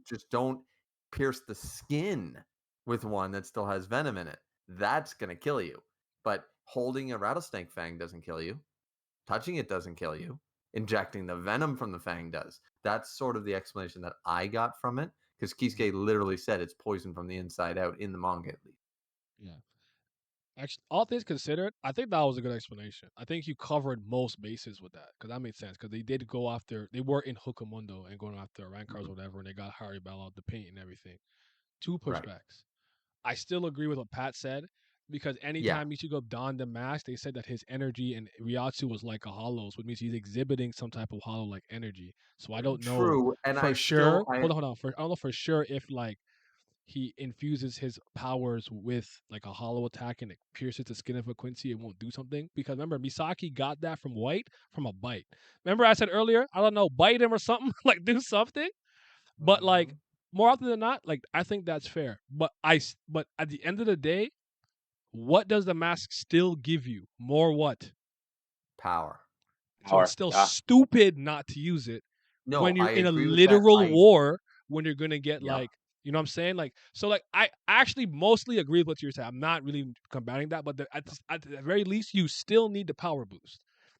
Just don't pierce the skin with one that still has venom in it. That's gonna kill you. But holding a rattlesnake fang doesn't kill you. Touching it doesn't kill you. Injecting the venom from the fang does. That's sort of the explanation that I got from it. Because Mhm. Kisuke literally said it's poison from the inside out in the manga at least. Yeah. Actually, all things considered, I think that was a good explanation. I think you covered most bases with that because that made sense. Because they did go after, they were in Hookumundo and going after Rankars or Mhm. whatever, and they got Harry Bell out the paint and everything. Two Right. pushbacks. I still agree with what Pat said because Yeah. anytime Ichigo donned the mask, they said that his energy and Ryatsu was like a hollows, which means he's exhibiting some type of hollow like energy. So I don't know True. And for sure. I Hold on, hold on. I don't know for sure if like he infuses his powers with like a hollow attack and it pierces the skin of a Quincy, it won't do something. Because remember, Misaki got that from White from a bite. Remember, I said earlier, I don't know, bite him or something, like do something. But like Mhm. more often than not, like I think that's fair. But at the end of the day, what does the mask still give you? More what? Power. So it's Power. still Yeah. stupid not to use it No, when you're I in a agree with that. literal war, when you're gonna get Yeah. like, you know what I'm saying? Like, so like I actually mostly agree with what you're saying. I'm not really combating that, but at the very least, you still need the power boost.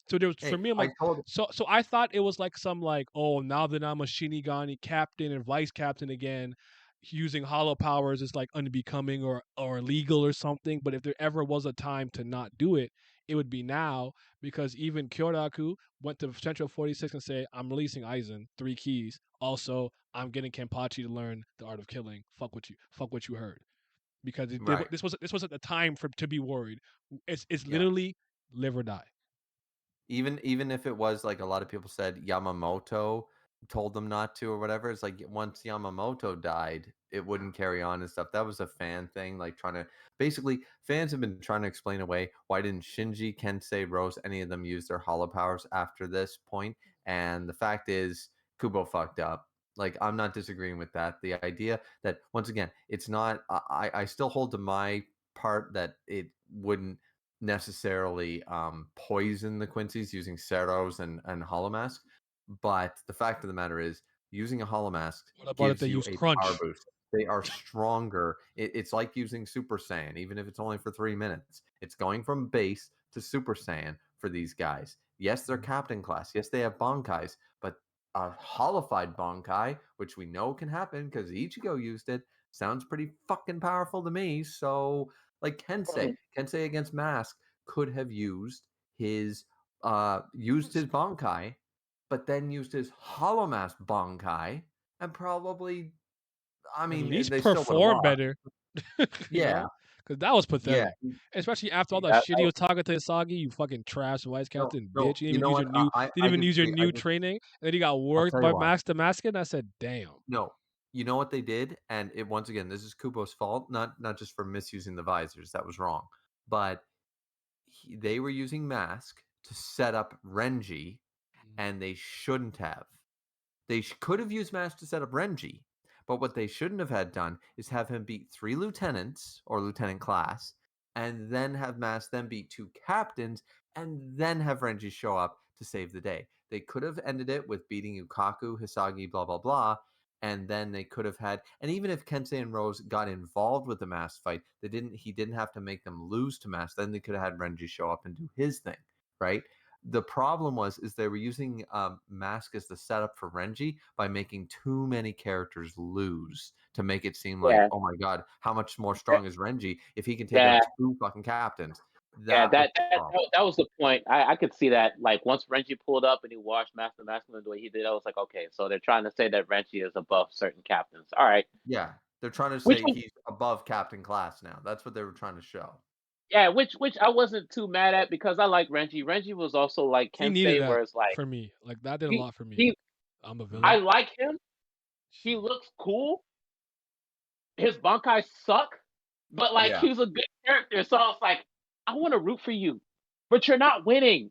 So there was for Hey, me, I'm I like, told so I thought it was like some like, oh, now that I'm a Shinigami captain and vice captain again, using hollow powers is like unbecoming or illegal or something. But if there ever was a time to not do it, it would be now, because even Kyoraku went to Central 46 and say, I'm releasing Aizen, 3 keys. Also, I'm getting Kenpachi to learn the art of killing. Fuck what you heard. Because right. this wasn't the time for to be worried. It's Yeah. literally live or die. Even if it was like a lot of people said Yamamoto told them not to or whatever, it's like once Yamamoto died, it wouldn't carry on and stuff. That was a fan thing, like trying to basically fans have been trying to explain away why didn't Shinji, Kensei, Rose, any of them use their hollow powers after this point. And the fact is Kubo fucked up. Like I'm not disagreeing with that. The idea that once again, it's not I still hold to my part that it wouldn't necessarily poison the Quincy's using Ceros and Holomask. But the fact of the matter is, using a Holomask What about if gives they you use a power crunch? boost. They are stronger. It's like using Super Saiyan, even if it's only for 3 minutes. It's going from base to Super Saiyan for these guys. Yes, they're captain class. Yes, they have Bankais, but a holified Bankai, which we know can happen because Ichigo used it, sounds pretty fucking powerful to me. So like Kensei against Mask could have used his Bankai, but then used his Holomask Bankai, and probably I At mean least they still would have perform lost. better, you Yeah, know? Because that was yeah. pathetic. Especially after all that That, shit he was talking to Isagi, you fucking trash vice No, captain bitch. no. You You didn't even know use what? your new didn't I even use your disagree. new training. And then he got I'll worked tell you by why. Max Damascus. I said, damn. No, you know what they did, and it once again, this is Kubo's fault, not just for misusing the visors. That was wrong, but they were using Mask to set up Renji, and they shouldn't have. They could have used Mask to set up Renji, but what they shouldn't have had done is have him beat 3 lieutenants or lieutenant class, and then have Mask then beat 2 captains, and then have Renji show up to save the day. They could have ended it with beating Ukaku, Hisagi, blah blah blah, and then they could have had. And even if Kensei and Rose got involved with the Mask fight, they didn't. He didn't have to make them lose to Mask. Then they could have had Renji show up and do his thing, right? The problem is they were using Mask as the setup for Renji by making too many characters lose to make it seem like, yeah. oh my god, how much more strong is Renji if he can take Yeah. out 2 fucking captains? Yeah, That was the problem. that was the point. I could see that. Like once Renji pulled up and he watched Master Masculine the way he did, I was like, okay, so they're trying to say that Renji is above certain captains. All right, Yeah, they're trying to which say was he's above captain class now. That's what they were trying to show. yeah, which I wasn't too mad at because I like Renji. Renji was also like He needed Kensei, that where it's like for me. Like that did a he lot for me. he I'm a I villain. like him. He looks cool. His Bankai suck, but like Yeah. he was a good character. So I was like, I want to root for you, but you're not winning.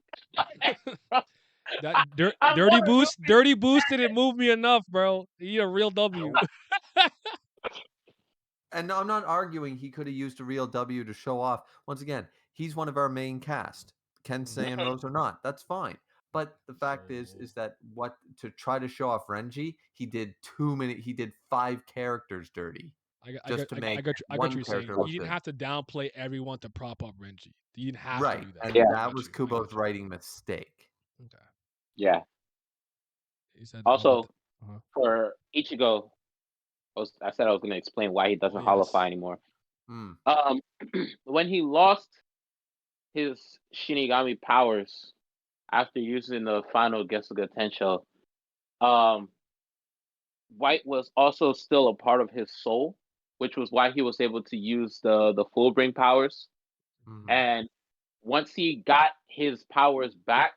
That I want to root for dirty boost didn't move me enough, bro. You need a real W. And I'm not arguing he could have used a real W to show off. Once again, he's one of our main cast. Kensei and Rose are not. That's fine. But the fact is So that what to try to show off Renji, he did too many. He did 5 characters dirty just to make I got what one you're saying. character You look didn't good. have to downplay everyone to prop up Renji. You didn't have to Right, do that. and yeah, I that got was you. I Kubo's got you. writing mistake. Okay. yeah. He said all about Also, the. Uh-huh. for Ichigo, I said I was going to explain why he Oh doesn't yes. holofy anymore. Mm, Um, when he lost his Shinigami powers after using the final Gesuga Tensho, um, White was also still a part of his soul, which was why he was able to use the full bring powers. mhm. And once he got his powers back,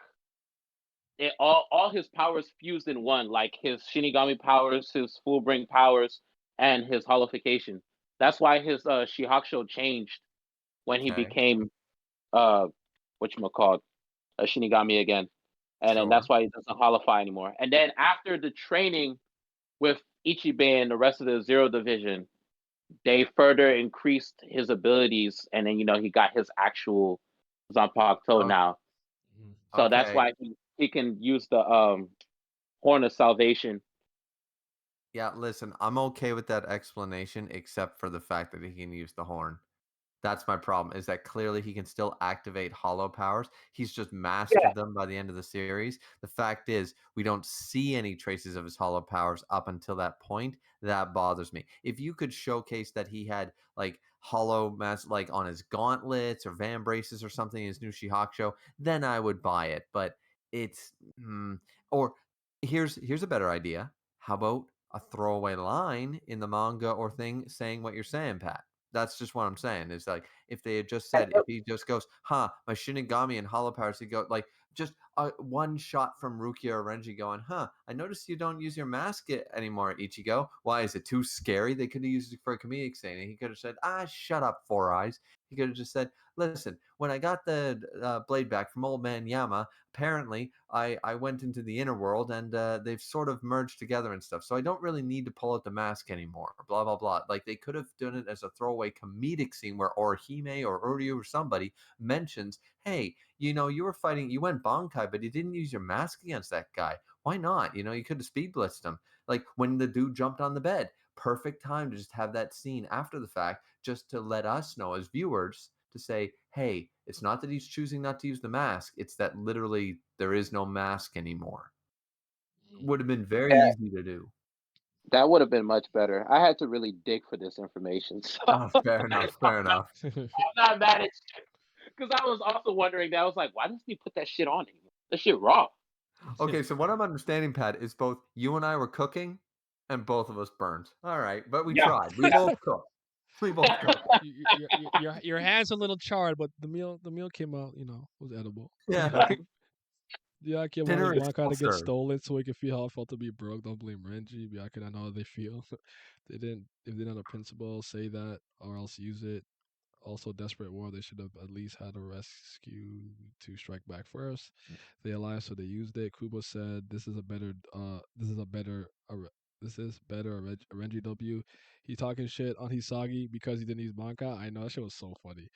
all his powers fused in one, like his Shinigami powers, his full bring powers, and his holification. That's why his Shihakusho changed when he Okay, became uh whatchamacallit, a Shinigami again. And then that's sure. why he doesn't holofy anymore. And then after the training with Ichiban and the rest of the Zero Division, they further increased his abilities, and then he got his actual Zanpakuto Oh, now. Mhm. So that's okay. why he can use the Horn of Salvation. Yeah, listen, I'm okay with that explanation, except for the fact that he can use the horn. That's my problem, is that clearly he can still activate hollow powers. He's just Yeah, mastered them by the end of the series. The fact is, we don't see any traces of his hollow powers up until that point. That bothers me. If you could showcase that he had like hollow mass like on his gauntlets or van braces or something in his new Shihakusho, then I would buy it. But it's or here's a better idea. How about a throwaway line in the manga or thing saying what you're saying, Pat? That's just what I'm saying. Is like if they had just said, if he just goes, "Huh, my Shinigami and hollow powers," he go like just one shot from Rukia or Renji going, "Huh, I noticed you don't use your mask anymore, Ichigo. Why is it too scary?" They could have used it for a comedic scene, and he could have said, "Ah, shut up, Four Eyes." He could have just said, "Listen, when I got the blade back from Old Man Yama, apparently I went into the inner world and they've sort of merged together and stuff. So I don't really need to pull out the mask anymore. Blah blah blah." Like they could have done it as a throwaway comedic scene where Orihime or Uryu or somebody mentions, "Hey, you were fighting, you went Bankai, but you didn't use your mask against that guy. Why not? You could have speed blitzed him. Like when the dude jumped on the bed. Perfect time to just have that scene after the fact, just to let us know as viewers to say, hey, it's not that he's choosing not to use the mask. It's that literally there is no mask anymore. Would have been very yeah, easy to do. that would have been much better. I had to really dig for this information, so Oh, fair enough. Fair enough. I'm not mad at you. Because I was also wondering that. I was like, why doesn't he put that shit on anymore? That shit raw. Okay, so what I'm understanding, Pat, is both you and I were cooking and both of us burned. All right, but we Yeah, tried. We yeah. both cooked. We both cooked. Your hands a little charred, but the meal came out, was edible. Yeah. Byakuya wanted Dinner is Bankai still to get served. stolen so he could feel how it felt to be broke. Don't blame Renji. Byakuya, I know how they feel. They didn't. If they didn't have a principle, say that or else use it. Also, desperate war. They should have at least had a rescue to strike back first. They alive, so they used it. Kubo said, "This is a better. This is a better. This is better. A Renji W. He talking shit on Hisagi because he didn't use Bankai. I know that shit was so funny.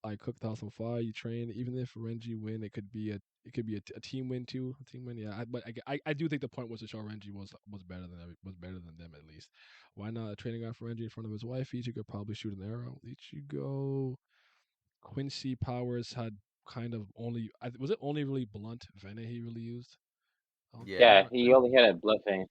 I cooked out some fire. You train. Even if Renji win, it could be a team win too. A team win, yeah. But I do think the point was to show Renji was better than was better than them at least. Why not a training guy for Renji in front of his wife? Ichigo could probably shoot an arrow. Ichigo Quincy Powers had kind of was it only really blunt Vene he really used? I Yeah. Yeah, don't he only had a blood vein.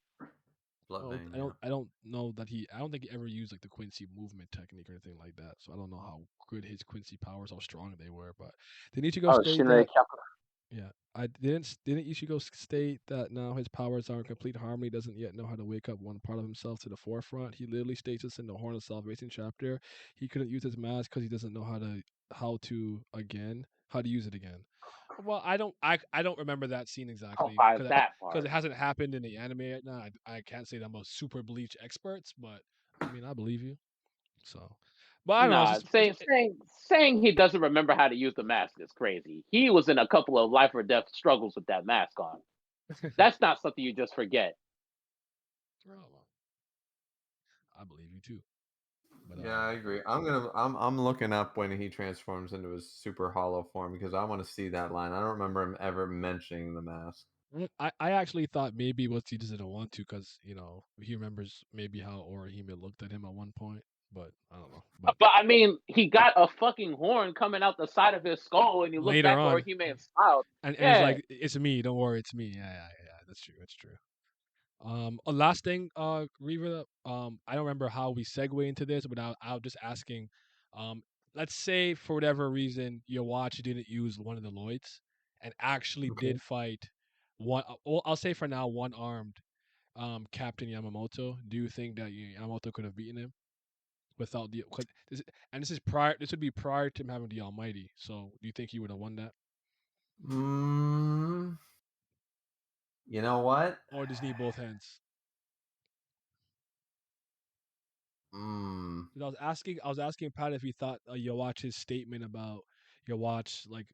Blood vein, yeah. I don't know that I don't think he ever used like the Quincy movement technique or anything like that. So I don't know how good his Quincy powers, how strong they were. But did Ichigo Oh, state Shinra that? Kappa. Yeah, I didn't Ichigo state that now his powers are in complete harmony. Doesn't yet know how to wake up one part of himself to the forefront. He literally states this in the Horn of Salvation chapter. He couldn't use his mask because he doesn't know how to use it again. Well, I don't remember that scene Oh, exactly by because that because part. it hasn't happened in the anime yet. Now I can't say that I'm a super Bleach experts, but I mean I believe you. So, but I don't know. It's Nah, just saying he doesn't remember how to use the mask is crazy. He was in a couple of life or death struggles with that mask on. That's not something you just forget. well, I believe you too. But Yeah, I agree. I'm looking up when he transforms into his super hollow form because I want to see that line. I don't remember him ever mentioning the mask. I actually thought maybe what he just didn't want to because he remembers maybe how Orihime looked at him at one point, but I don't know. But But I mean, he got a fucking horn coming out the side of his skull, and you look later back at on, Orihime and smiled. and it's Yeah. like it's me. Don't worry, it's me. Yeah. That's true. That's true. A last thing, Reva. I don't remember how we segue into this, but I was just asking. Let's say for whatever reason your watch didn't use one of the Lloyds and actually Okay. did fight one. Well, I'll say for now one armed Captain Yamamoto. Do you think that Yamamoto could have beaten him without this is prior? This would be prior to him having the Almighty. So do you think he would have won that, Mm, you know what? or does he need both hands? 'Cause I was asking Pat if he thought you'll watch his statement about you'll watch like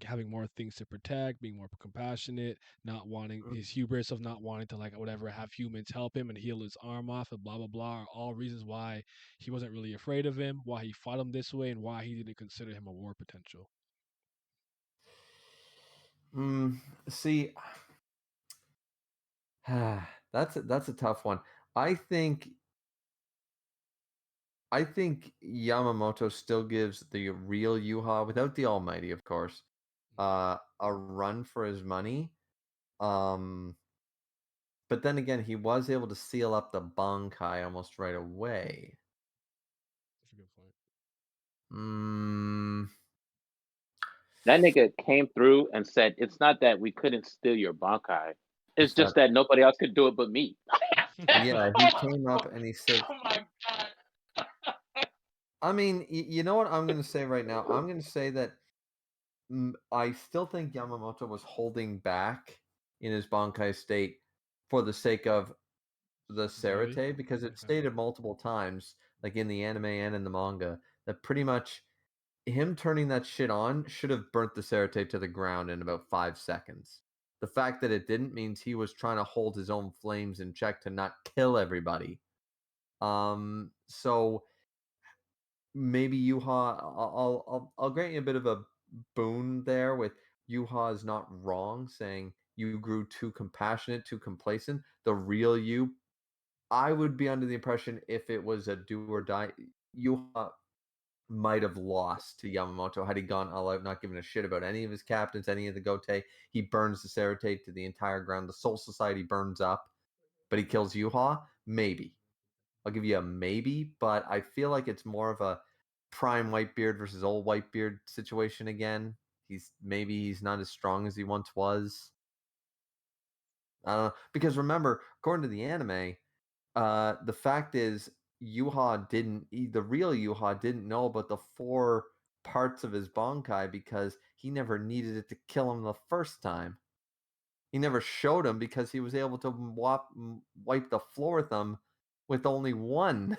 having more things to protect, being more compassionate, not wanting Mm. his hubris of not wanting to like whatever have humans help him and heal his arm off and blah blah blah are all reasons why he wasn't really afraid of him, why he fought him this way, and why he didn't consider him a war potential. Mm, see, that's a tough one. I think I think Yamamoto still gives the real Yuha, without the Almighty, of course, a run for his money. Um, but then again, he was able to seal up the Bankai almost right away. That's a good point. Mm, That nigga came through and said, "It's not that we couldn't steal your Bankai. It's it's that, just that nobody else could do it but me." yeah, he came up and he said, Oh my god! I mean, you know what I'm going to say right now? I'm going to say that I still think Yamamoto was holding back in his Bankai state for the sake of the Brody. Serite, because it's Okay. stated multiple times, like in the anime and in the manga, that pretty much him turning that shit on should have burnt the Serite to the ground in about 5 seconds. The fact that it didn't means he was trying to hold his own flames in check to not kill everybody. So maybe Yuha, I'll grant you a bit of a boon there with Yuha is not wrong saying you grew too compassionate, too complacent. The real you, I would be under the impression if it was a do or die, Yuha might have lost to Yamamoto had he gone all out, not giving a shit about any of his captains, any of the Gote. He burns the Serite to the entire ground. The Soul Society burns up, but he kills Yuha. Maybe. I'll give you a maybe, but I feel like it's more of a prime Whitebeard versus old Whitebeard situation again. He's not as strong as he once was. I don't know. Because remember, according to the anime, the fact is the real Yuha didn't know about the four parts of his Bankai because he never needed it to kill him the first time. He never showed him because he was able to wipe the floor with them with only one,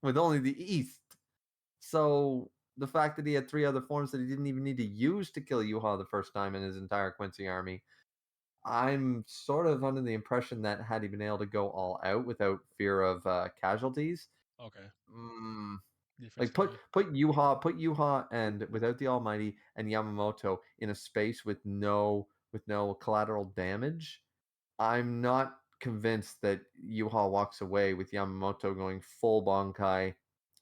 with only the East. So the fact that he had three other forms that he didn't even need to use to kill Yuha the first time in his entire Quincy army, I'm sort of under the impression that had he been able to go all out without fear of casualties, Okay. mm, Different like story. put Yuha and without the Almighty and Yamamoto in a space with no collateral damage. I'm not convinced that Yuha walks away with Yamamoto going full Bankai,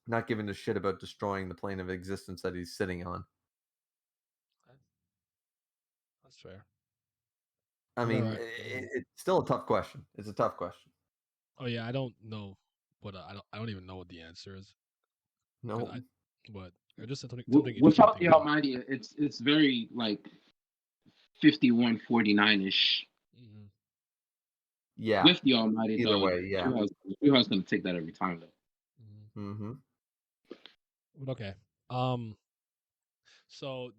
not giving a shit about destroying the plane of existence that he's sitting on. That- That's fair. I But all mean, right. it's still a tough question. It's a tough question. Oh yeah, I don't know what I don't even know what the answer is because No. but just something interesting to Without think the about. Almighty, it's very like 51-49 ish. Hmm. Yeah. With the Almighty, Either though, way, yeah. Juha's going to take that every time, though. Hmm. Mm-hmm. But okay. Um. So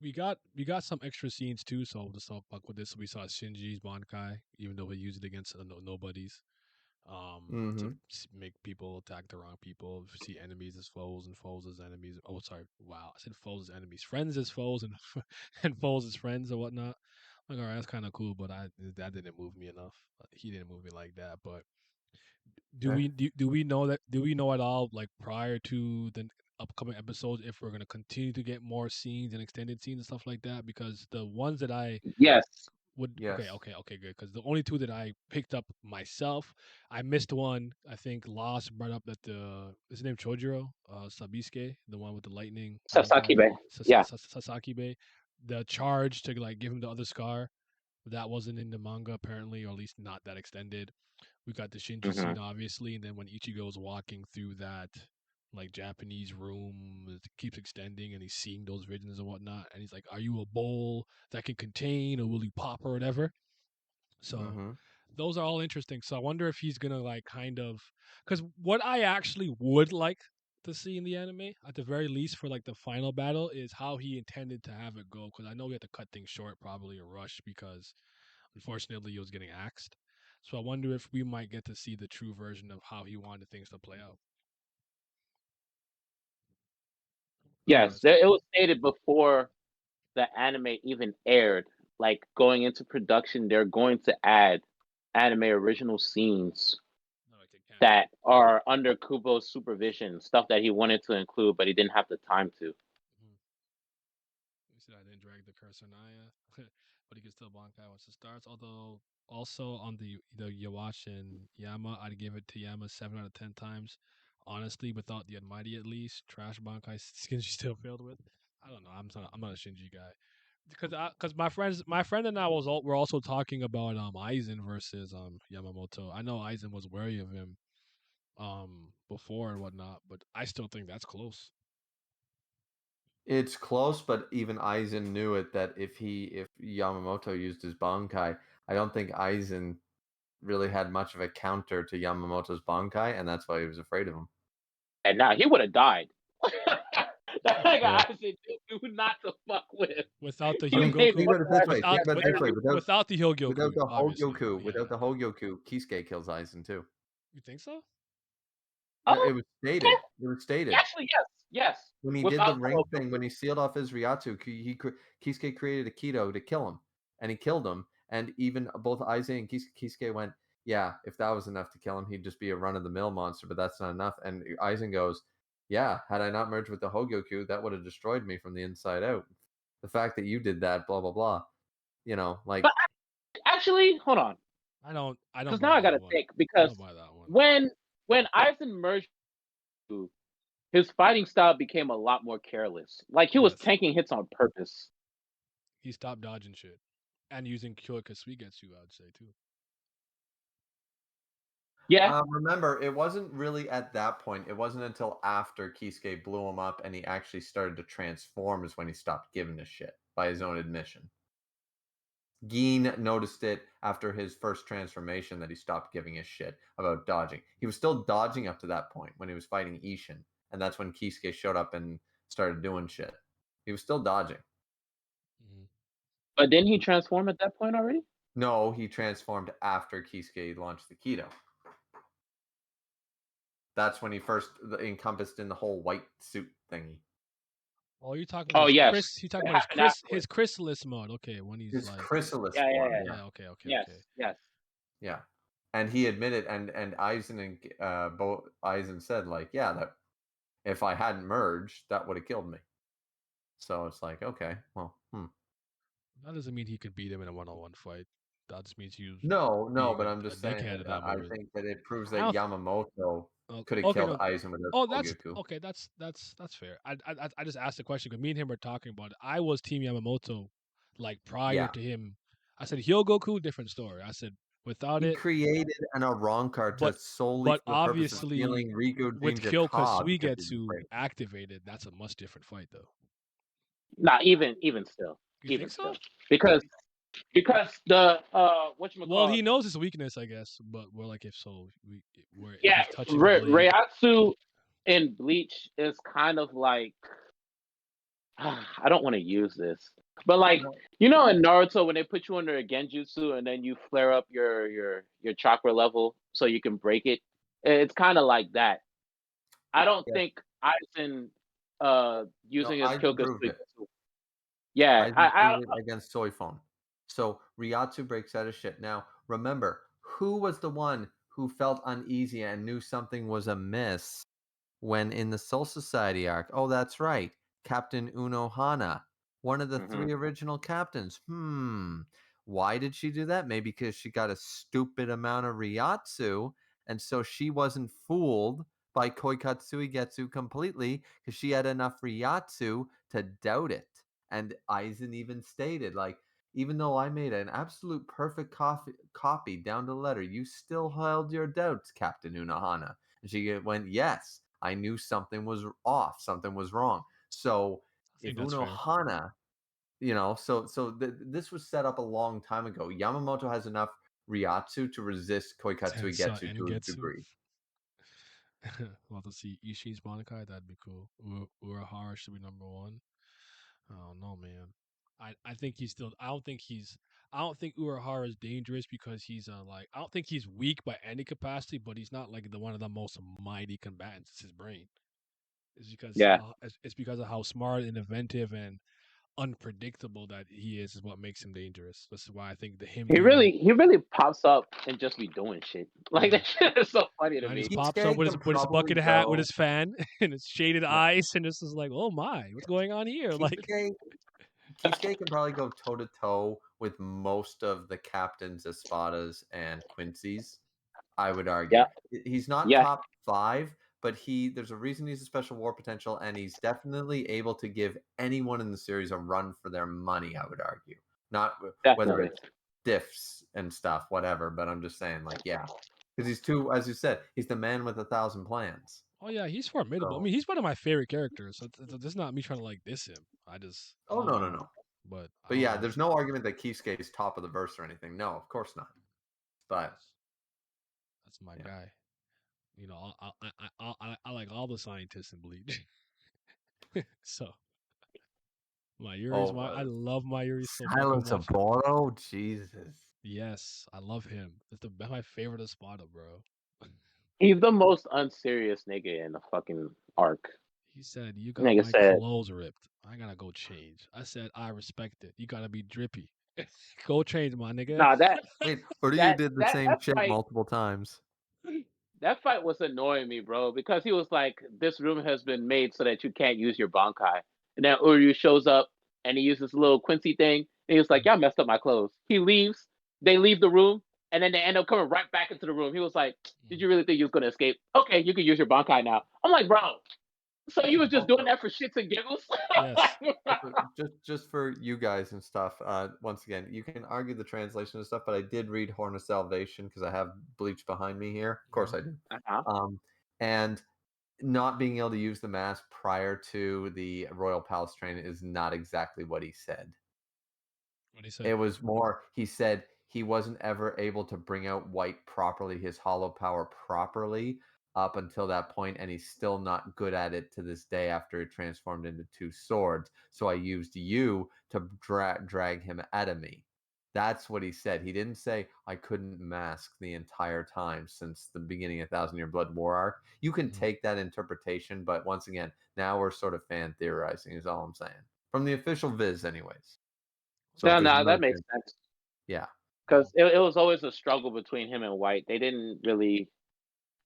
we got some extra scenes too. So we'll just talk about with this. We saw Shinji's Bankai, even though we used it against nobodies. To Mm-hmm. make people attack the wrong people, see enemies as foes and foes as enemies. Oh, sorry, wow, I said foes as enemies, friends as foes, and and foes as friends or whatnot. Like, all right, that's kind of cool, but that didn't move me enough. He didn't move me like that. But Okay. do we know that? Do we know at all, like prior to the upcoming episodes, if we're gonna continue to get more scenes and extended scenes and stuff like that? Because the ones that I Yes. would Yes. okay, good. Because the only two that I picked up myself, I missed one. I think Lost brought up that the his name Chojiro, Sabisuke, the one with the lightning Sasaki Bankai, Bay. Yeah. Sasaki Bay, the charge to like give him the other scar. That wasn't in the manga apparently, or at least not that extended. We got the Shinji Hmm. scene obviously, and then when Ichigo's walking through that like Japanese room, it keeps extending, and he's seeing those visions and whatnot, and he's like, "Are you a bowl that can contain, or will you pop or whatever?" So Mm-hmm. those are all interesting. So I wonder if he's gonna like kind of because what I actually would like to see in the anime, at the very least for like the final battle, is how he intended to have it go. Because I know we had to cut things short, probably a rush because unfortunately he was getting axed. So I wonder if we might get to see the true version of how he wanted things to play out. Oh, Yes, that's cool. it was stated before the anime even aired. Like going into production, they're going to add anime original scenes No, like the canon. that are under Kubo's supervision, stuff that he wanted to include, but he didn't have the time to. Mhm. You said I didn't drag the cursor Naya, but he can still Bankai once it starts. Although also on the Yawash and Yama, I'd give it to Yama 7 out of 10 times. Honestly, without the Almighty at least, trash Bankai skins you still failed with. I don't know. I'm not a Shinji guy because my friend and I were also talking about Aizen versus Yamamoto. I know Aizen was wary of him before and whatnot, but I still think that's close. It's close, but even Aizen knew it that if Yamamoto used his Bankai, I don't think Aizen really had much of a counter to Yamamoto's Bankai, and that's why he was afraid of him. And now he would have died. That nigga Yeah. I said, dude, not to fuck with. Without the I He mean, made Hyogoku, think one about it this last way. Think without about it with this way. very. Without without the without Hyogoku, the obviously. Hogyoku, Yeah, without the Hogyoku, Kisuke kills Aizen too. you think so? Yeah, Oh, it was yeah, stated. It was stated. actually, yes, yes. When he did the Without the ring thing, Hogoku. when he sealed off his Ryatsu, Kisuke created a Kido to kill him, and he killed him. And even both Aizen and Kisuke went, "Yeah, if that was enough to kill him, he'd just be a run of the mill monster. But that's not enough." And Aizen goes, "Yeah, had I not merged with the Hogyoku, that would have destroyed me from the inside out. The fact that you did that, blah blah blah. You know, But like actually, hold on, I don't because now buy I that gotta one. think. I Because don't buy that one. when Aizen merged, his fighting style became a lot more careless. Like he was Yes, tanking hits on purpose. he stopped dodging shit and using Kyoka Suigetsu. I would say too. Yeah, remember, it wasn't really at that point. It wasn't until after Kisuke blew him up and he actually started to transform is when he stopped giving a shit, by his own admission. Geen noticed it after his first transformation that he stopped giving a shit about dodging. He was still dodging up to that point when he was fighting Ishin, and that's when Kisuke showed up and started doing shit. He was still dodging. Hmm. but didn't he transform at that point already? No, he transformed after Kisuke launched the Kido. That's when he first encompassed in the whole white suit thingy. All you talking about Oh is yes, You talking it about happened his afterwards. chrysalis mode. Okay, when he's His like, chrysalis Yeah, yeah, form, yeah. yeah. yeah, okay. Yes, yes. Yeah. And he admitted, and Eisen and both Eisen said, like, yeah, that if I hadn't merged, that would have killed me. So it's like, okay, well, That doesn't mean he could beat him in a one-on-one fight. That just means he was no, being but I'm a just saying dickhead that in that I moment. think that it proves I that don't. Yamamoto could have Okay, killed no. Eisen without Oh, that's Hogyoku. okay. That's fair. I just asked the question because me and him were talking about it. I was Team Yamamoto, like prior Yeah. to him. I said Hyogoku, different story. I said without He it, created an Arrancar to but solely but for the purpose of obviously stealing Rico with Danger Kyoka Ka because he didn't Suigetsu break. activated, that's a much different fight though. Not even still, You think even so? still, because the what you Well, call he knows his weakness, I guess. But we're like, if so, where if yeah, he's touching the blade, Reiatsu in Bleach is kind of like I don't want to use this, but like No, in Naruto when they put you under a genjutsu and then you flare up your chakra level so you can break it. It's kind of like that. I don't yes, think Aizen no, using his Eisen Kyoka proved it. Suigetsu. Yeah, Aizen proved it against Soy Phone. So Ryatsu breaks out of shit. Now, remember, who was the one who felt uneasy and knew something was amiss when in the Soul Society arc? Oh, that's right. Captain Unohana, one of the hmm three original captains. Why did she do that? Maybe because she got a stupid amount of Ryatsu, and so she wasn't fooled by Koikatsui Getsu completely because she had enough Ryatsu to doubt it. And Aizen even stated, like, even though I made an absolute perfect copy down to the letter, you still held your doubts, Captain Unohana. And she went, yes, I knew something was off, something was wrong. So I if think that's fair. Unohana, this was set up a long time ago. Yamamoto has enough Ryatsu to resist Koikatsui Tensa Getsu and to a Getsu. degree. We'll have to see Ishii's Bankai. That'd be cool. Urahara should be number one. I don't know, man. I think he's still. I don't think he's. I don't think Urahara is dangerous because he's like. I don't think he's weak by any capacity, but he's not like the one of the most mighty combatants. It's his brain. Yeah. It's because of how smart and inventive and unpredictable that he is what makes him dangerous. This is why I think the him being He really pops up and just be doing shit. Like yeah. that shit is so funny to Man just me. pops up Kisuke can with his probably bucket hat with go. his fan and his shaded Yeah, eyes and this is like, oh my, what's going on here? Like Kisuke Kisuke can probably go toe to toe with most of the captains, Espadas, and Quincy's. I would argue Yeah. he's not Yeah. top 5, but there's a reason he's a special war potential, and he's definitely able to give anyone in the series a run for their money. I would argue, not whether Definitely. it's diffs and stuff, whatever. But I'm just saying, like, yeah, because he's too, as you said, he's the man with 1,000 plans. oh yeah, he's formidable. I So, mean, he's one of my favorite characters. So it's not me trying to like diss him. I oh don't no, no, know, no. but I But don't yeah, know. there's no argument that Kisuke is top of the verse or anything. No, of course not. But That's, that's my yeah. guy. You know, I like all the scientists in Bleach. So Oh, I love Mayuri's so fucking Silence of much. Boro, Jesus. Yes, I love him. That's my favorite Espada, bro. He's the most unserious nigga in the fucking arc. He said, "You got Nigga my said, clothes ripped. I gotta go change." I said, "I respect it. You gotta be drippy. Go change, my nigga." "Nah, Wait, Uryu that did the that same that shit fight multiple times. that fight was annoying me, bro, because he was like, this room has been made so that you can't use your Bankai." And then Uryu shows up and he uses a little Quincy thing. And he was like, y'all messed up my clothes. He leaves. They leave the room. And then they end up coming right back into the room. He was like, did you really think you was going to escape? Okay, you can use your Bankai now. I'm like, bro, so you was just doing Also, that for shits and giggles? Yes. also, just for you guys and stuff. Once again, you can argue the translation and stuff, but I did read Horn of Salvation because I have Bleach behind me here. Of course, Mhm. I do. Uh-huh. And not being able to use the mask prior to the Royal Palace training is not exactly what he said. What he say? It was more, he said he wasn't ever able to bring out White properly, his hollow power properly, up until that point, and he's still not good at it to this day after it transformed into two swords. So I used you to drag him out of me. That's what he said. He didn't say I couldn't mask the entire time since the beginning of Thousand Year Blood War arc. You can Mhm. take that interpretation, but once again, now we're sort of fan theorizing, is all I'm saying. From the official Viz, anyways. So if No, there's no, that another makes thing, sense. yeah. Because it was always a struggle between him and White. They didn't really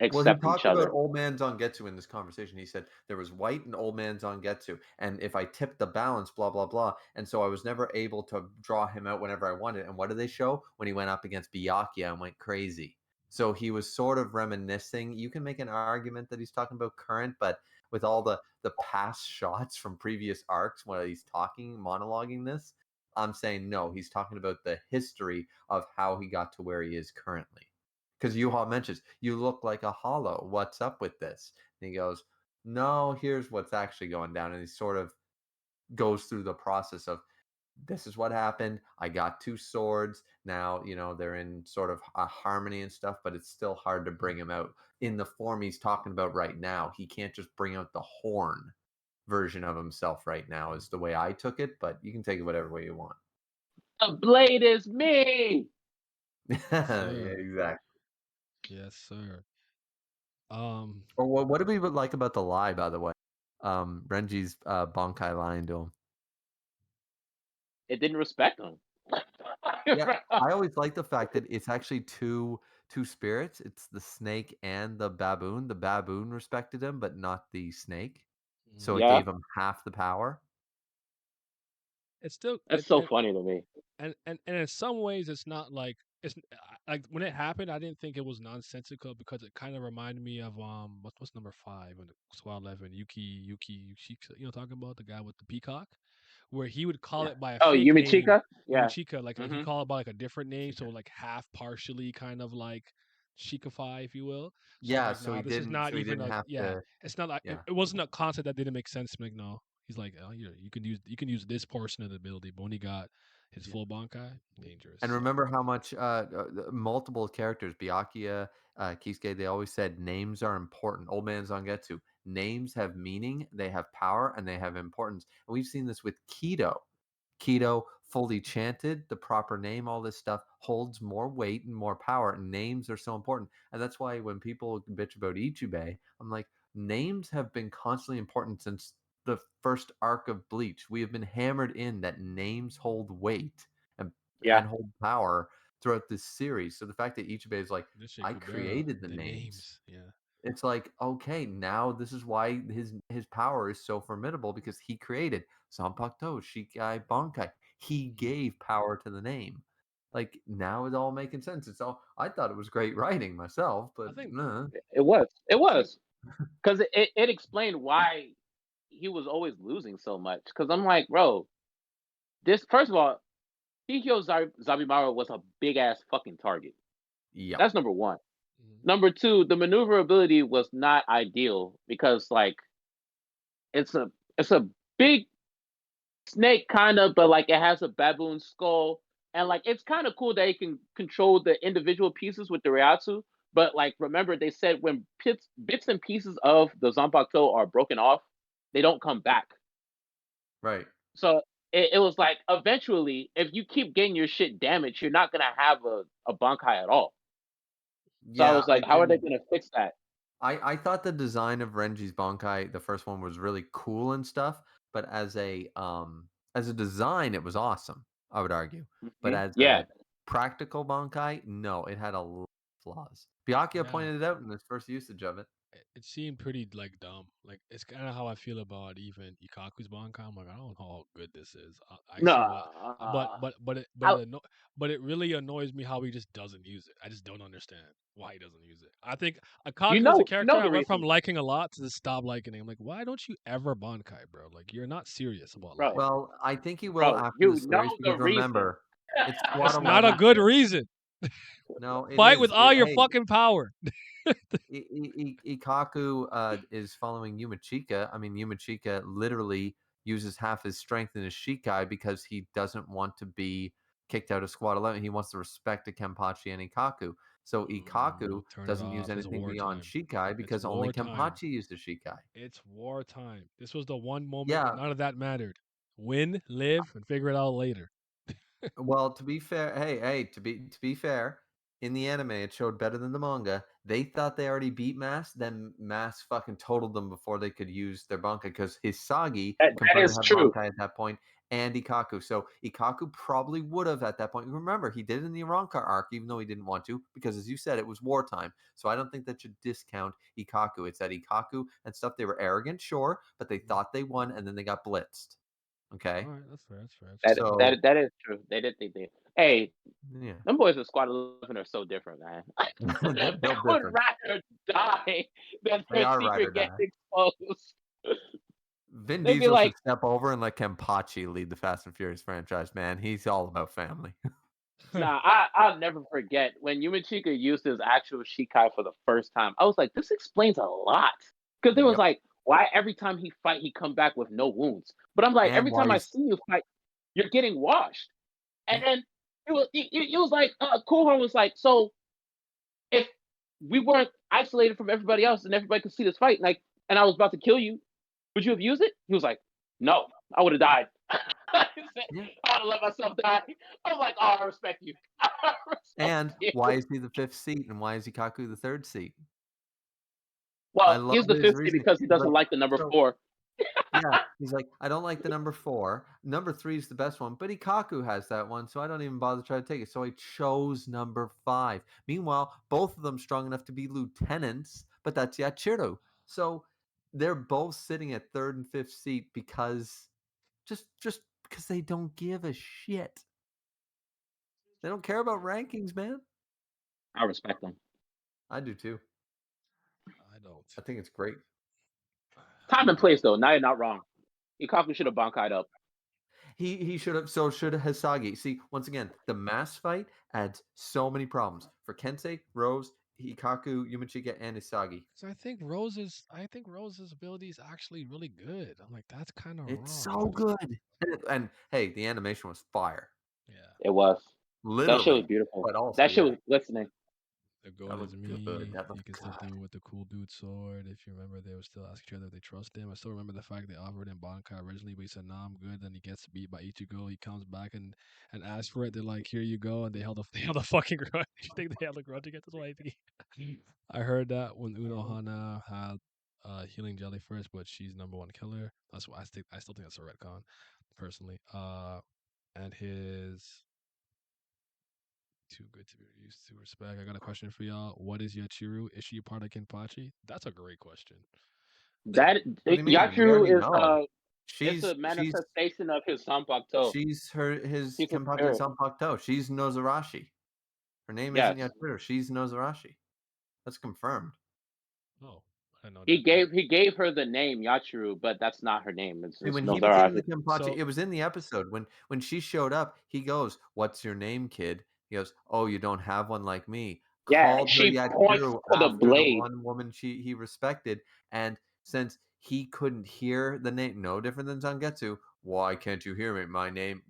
Well, he accept each talked about other. Old Man Zangetsu in this conversation. He said there was White and Old Man Zangetsu, and if I tipped the balance, blah blah blah, and so I was never able to draw him out whenever I wanted. And what did they show when he went up against Byakuya and went crazy? So he was sort of reminiscing. You can make an argument that he's talking about current, but with all the past shots from previous arcs while he's talking, monologuing this, I'm saying no. He's talking about the history of how he got to where he is currently. Because Yuha mentions, you look like a hollow. What's up with this? And he goes, no, here's what's actually going down. And he sort of goes through the process of, this is what happened. I got two swords. Now, they're in sort of a harmony and stuff, but it's still hard to bring him out in the form he's talking about right now. He can't just bring out the horn version of himself right now, is the way I took it, but you can take it whatever way you want. The blade is me. Yes, Yeah, sir. exactly. Yes, sir. Um, Or what did we like about the lie, by the way? Renji's Bankai lying to him. It didn't respect him. Yeah, I always like the fact that it's actually two spirits. It's the snake and the baboon. The baboon respected him, but not the snake. So mhm. it Yeah, gave him half the power. It's still that's so funny to me. and in some ways it's not like like when it happened I didn't think it was nonsensical because it kind of reminded me of what's number 5 in the squad 11 Yuki, talking about the guy with the peacock where he would call Yeah. it by a Oh, fake Yumi name Chica? Yeah. Yumichika like he Hmm. called it by like a different name so Yeah. like half partially kind of like Chikify if you will so I'm Yeah, like so nah this is not he even didn't like have yeah to. it's not like Yeah. it wasn't a concept that didn't make sense to me like, no he's like oh you can use this portion of the ability but when he got his Yeah. full Bankai, dangerous. And So remember how much multiple characters, Byakuya, Kisuke, they always said names are important. Old Man Zangetsu, names have meaning, they have power, and they have importance. And we've seen this with Keto. Keto, fully chanted, the proper name, all this stuff holds more weight and more power. And names are so important. And that's why when people bitch about Ichibei, I'm like, names have been constantly important since the first arc of Bleach. We have been hammered in that names hold weight and Yeah. hold power throughout this series. So the fact that Ichibei is like, This I Kubera, created the the names. names. Yeah. It's like, okay, now this is why his power is so formidable because he created Zanpakuto, Shikai, Bankai. He Mhm. gave power to the name. Like now it's all making sense. It's all I thought it was great writing myself, but I think It was. It was because it explained why he was always losing so much. Because I'm like, bro, this first of all, Hikyo Zabimaru was a big ass fucking target. yep. That's number one. mhm. Number two, the maneuverability was not ideal because like it's a big snake kind of, but like it has a baboon skull, and like it's kind of cool that it can control the individual pieces with the Ryatsu. But like remember, they said when bits and pieces of the Zanpakuto are broken off, they don't come back. Right. So it was like eventually, if you keep getting your shit damaged, you're not gonna have a Bankai at all. So I Yeah, was like, how are they gonna fix that? I thought the design of Renji's Bankai, the first one, was really cool and stuff, but as a design, it was awesome, I would argue. But as Yeah, a practical Bankai, no, it had a lot of flaws. Byakuya Yeah. pointed it out in his first usage of it. It seemed pretty like dumb. Like it's kind of how I feel about even Ikaku's Bankai. I'm like, I don't know how good this is. I see what, but no, but but it but I, it anno- but it really annoys me how he just doesn't use it. I just don't understand why he doesn't use it. I think Ikaku is a you character know I the went from reason, liking a lot to just stop liking him. I'm like, why don't you ever Bankai, bro? Like you're not serious about life. bro. Well, I think he will Bro, after the you know series the because reason. remember, it's Squad That's not a 11. good reason. No, it Fight with is. all your Hey, fucking power. Ikaku is following Yumachika. I mean, Yumachika literally uses half his strength in his Shikai because he doesn't want to be kicked out of Squad 11. He wants to respect the Kenpachi and Ikaku. So Ikaku Turn it doesn't use off. It's anything beyond wartime. Shikai It's because only wartime. Kenpachi uses Shikai. It's wartime. This was the one moment where Yeah, none of that mattered. Win, live, and figure it out later. well, to be fair, hey, to be fair, in the anime it showed better than the manga. They thought they already beat Mass, then Mass fucking totaled them before they could use their Bankai because Hisagi That confirmed to is have true. Bankai at that point, and Ikaku. So Ikaku probably would have at that point. Remember, he did it in the Arrancar arc, even though he didn't want to, because as you said, it was wartime. So I don't think that should discount Ikaku. It's that Ikaku and stuff, they were arrogant, sure, but they thought they won and then they got blitzed. All Okay. right, that's fair. That's fair. That's That fair. So that is true. They did think they. Hey, yeah. them boys in Squad 11 are so different, man. They're They built would different. rather die than They their are ride or secret get die. exposed. Vin They'd be Diesel like, should step over and let Kenpachi lead the Fast and Furious franchise, man. He's all about family. nah, I'll never forget when Yumachika used his actual Shikai for the first time. I was like, this explains a lot. Because it was Yep. like, why every time he fight, he come back with no wounds? But I'm like, And every why time I he's see you fight, you're getting washed. And then it was like, Kuhorn was like, so if we weren't isolated from everybody else and everybody could see this fight, like, and I was about to kill you, would you have used it? He was like, no, I would have died. I said, yeah. I would have let myself die. I was like, oh, I respect you. I respect And you. why is he the fifth seat and why is Ikaku the third seat? I Well, love he's the his 50 reasoning. because he He's doesn't like, like the number so 4. yeah, he's like, I don't like the number 4. Number 3 is the best one, but Ikaku has that one, so I don't even bother trying to take it. So I chose number 5. Meanwhile, both of them strong enough to be lieutenants, but that's Yachiru. So they're both sitting at third and fifth seat because just because they don't give a shit. They don't care about rankings, man. I respect him. I do too. I don't. I think it's great. Time and place, though. Now you're not wrong. Ikaku should have Bankai'd up. He should have, so should Hisagi. See, once again, the mass fight adds so many problems for Kensei, Rose, Hikaku, Yumachika, and Hisagi. So I think Rose's ability is actually really good. I'm like, that's kind of It's wrong. so good. And hey, the animation was fire. Yeah. It was. That shit was Literally. beautiful. But also, That shit yeah, was glistening. The that goat is looked good. me. That You looked can still good. do it with the cool dude sword. If you remember, they would still ask each other if they trust him. I still remember the fact they offered him Bankai originally, but he said, "Nah, I'm good." Then he gets beat by Ichigo. He comes back and asks for it. They're like, "Here you go," and they held a they held a fucking grudge. You think they held a grudge against his wife? I heard that when Unohana had healing jelly first, but she's number one killer. That's why I still think that's a retcon, personally. And his too good to be used to respect. I got a question for y'all. What is Yachiru? Is she part of Kenpachi? That's a great question. That What do you mean? We Yachiru already is know. it's a She's manifestation of his Sanpakuto. she's his She's a Kenpachi spirit. Zanpakuto. She's Nozarashi. Her name isn't Yes. Yachiru. She's Nozarashi. That's confirmed. Oh, I didn't know that part. He gave her the name Yachiru, but that's not her name. And It's when he became Nozarashi. the Kenpachi, So it was in the episode when she showed up. He goes, "What's your name, kid?" He goes, "Oh, you don't have one like me." Yeah, Called her she points Yachiru to the after the blade. one woman he respected, and since he couldn't hear the name, no different than Zangetsu. Why can't you hear me? My name.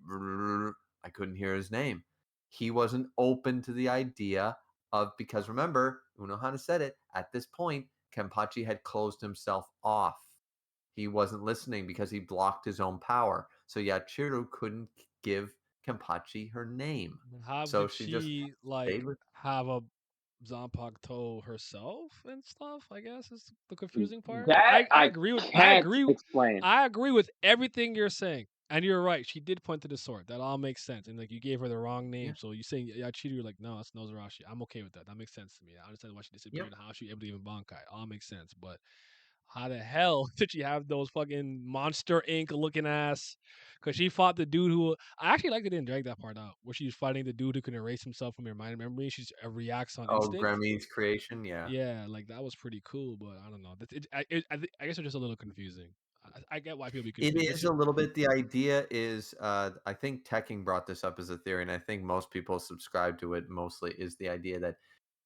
I couldn't hear his name. He wasn't open to the idea of because remember, Unohana said it at this point. Kenpachi had closed himself off. He wasn't listening because he blocked his own power. So Yachiru couldn't give Kenpachi her name. how So did she just she like stayed with. have a Zanpakuto herself and stuff? I guess is the confusing part. That I I agree with can't explain. I agree with everything you're saying. And you're right. She did point to the sword. That all makes sense. And like you gave her the wrong name. Yeah. So you saying Yachiru, you're like, no, that's Nozarashi. I'm okay with that. That makes sense to me. I understand why she disappeared Yep. and how she able to even Bankai. All makes sense. But how the hell did she have those fucking Monster Inc. looking ass? Because she fought the dude who I actually like they didn't drag that part out, where she's fighting the dude who can erase himself from your mind and memory. She's reacts on Oh, instinct. Grammy's creation. Yeah. Yeah, like that was pretty cool, but I don't know. I guess it's just a little confusing. I get why people be It confused. is a little bit. The idea is, I think Tekking brought this up as a theory, and I think most people subscribe to it. Mostly is the idea that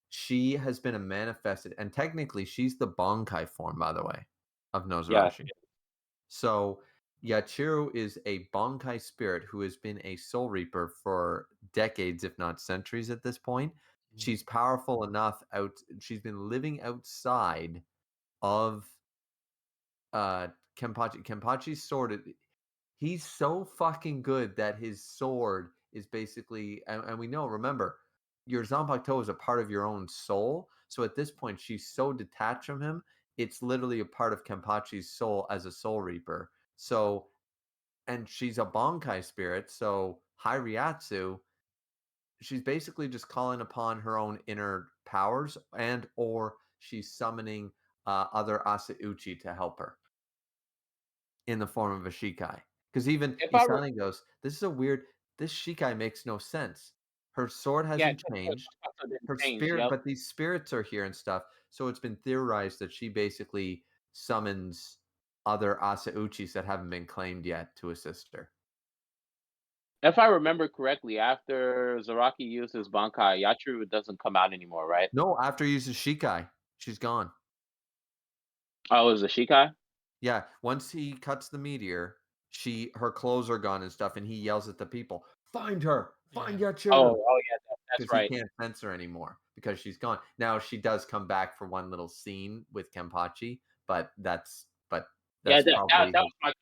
she has been a manifested, and technically she's the Bonkai form, by the way, of Yes. Nozarashi. So Yachiru is a Bonkai spirit who has been a Soul Reaper for decades, if not centuries at this point. Mm, She's powerful enough she's been living outside of uh Kenpachi. Kenpachi's sword, he's so fucking good that his sword is basically and we know, remember, your Zanpakuto is a part of your own soul. So at this point, she's so detached from him, it's literally a part of Kenpachi's soul as a soul reaper. So and she's a Bonkai spirit, so Hyriatsu, she's basically just calling upon her own inner powers and or she's summoning other Asauchi to help her in the form of a Shikai. Because even If I re- Isane goes, this is a weird, this Shikai makes no sense. Her sword yeah, hasn't 'cause the changed. Sanpakuto didn't Her change. spirit, Yep. but these spirits are here and stuff. So it's been theorized that she basically summons other Asauchis that haven't been claimed yet to assist her. If I remember correctly, after Zaraki uses Bankai, Yachiru doesn't come out anymore, right? No, after he uses Shikai, she's gone. Oh, it was a Shikai? Yeah, once he cuts the meteor, her clothes are gone and stuff, and he yells at the people, "Find her! Find yeah. Yachiru!" Oh yeah, that's Because he right. can't sense her anymore because she's gone. Now she does come back for one little scene with Kenpachi, but Yeah, that's probably that his, was my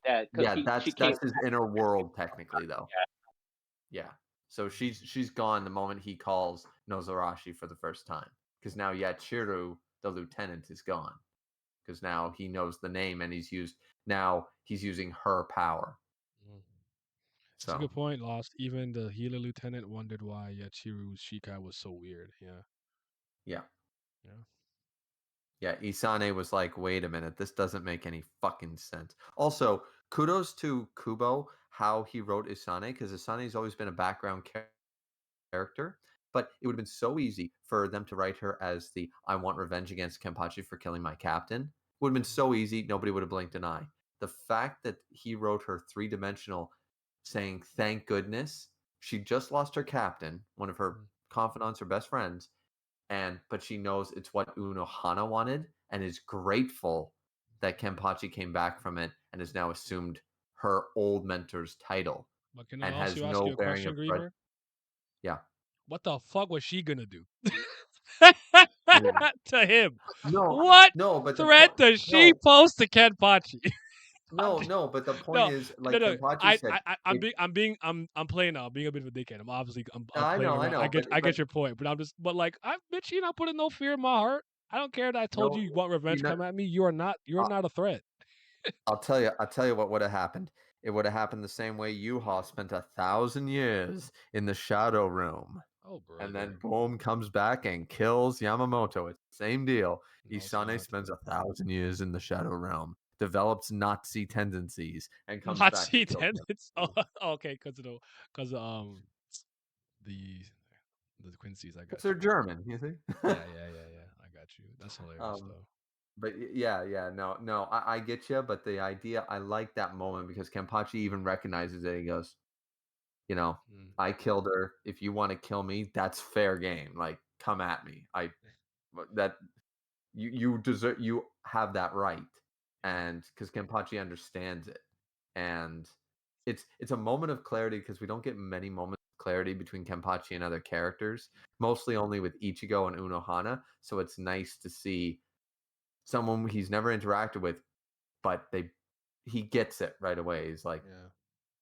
that because yeah, she that's came that's his inner world technically though. back. Yeah. So she's gone the moment he calls Nozarashi for the first time. Because now Yachiru, the lieutenant, is gone. Because now he knows the name and he's using her power. Mm. That's a So good point, Lost. Even the healer lieutenant wondered why Yachiru's Shikai was so weird. Yeah. yeah. Yeah. Yeah, Isane was like, wait a minute, this doesn't make any fucking sense. Also, kudos to Kubo, how he wrote Isane, because Isane's always been a background character, but it would have been so easy for them to write her as the I want revenge against Kenpachi for killing my captain. It would have been Mm, so easy, nobody would have blinked an eye. The fact that he wrote her three-dimensional saying, thank goodness, she just lost her captain, one of her mm, confidants, her best friends, but she knows it's what Unohana wanted and is grateful that Kenpachi came back from it and has now assumed her old mentor's title But can I and has also ask no you a bearing question, of grudge. Griever? Yeah. What the fuck was she gonna do Mm. to him? No, What no, but the threat point, does she no, post to Kenpachi? I'm no, just, no, but the point no, is, no, like no. Kenpachi said, it. I'm playing now. I'm being a bit of a dickhead. I'm I playing know, around. but I get your point, but I'm just, but like, bitch, you not putting no fear in my heart. I don't care that I told No, you want revenge. you know, Come at me. You are not. You're I- not a threat. I'll tell you what would have happened. It would have happened the same way Yuha spent 1,000 years in the Shadow Room. Oh, And brother. then boom comes back and kills Yamamoto. It's the same deal. No, it's Isane not. spends 1,000 years in the Shadow Realm, develops Nazi tendencies, and comes back to Nazi kill tenants. Oh, Yamamoto. okay, because the the Quincy's. I Because got they're you. German, you see? Yeah. I got you. That's hilarious um, though. but yeah, no, I get you. But the idea, I like that moment because Kenpachi even recognizes it. He goes, you know, Mm, I killed her. If you want to kill me, that's fair game. Like, come at me. That you deserve, you have that right. yeah. And because Kenpachi understands it, and it's a moment of clarity because we don't get many moments of clarity between Kenpachi and other characters, mostly only with Ichigo and Unohana. So it's nice to see someone he's never interacted with, but he gets it right away. He's like, Yeah.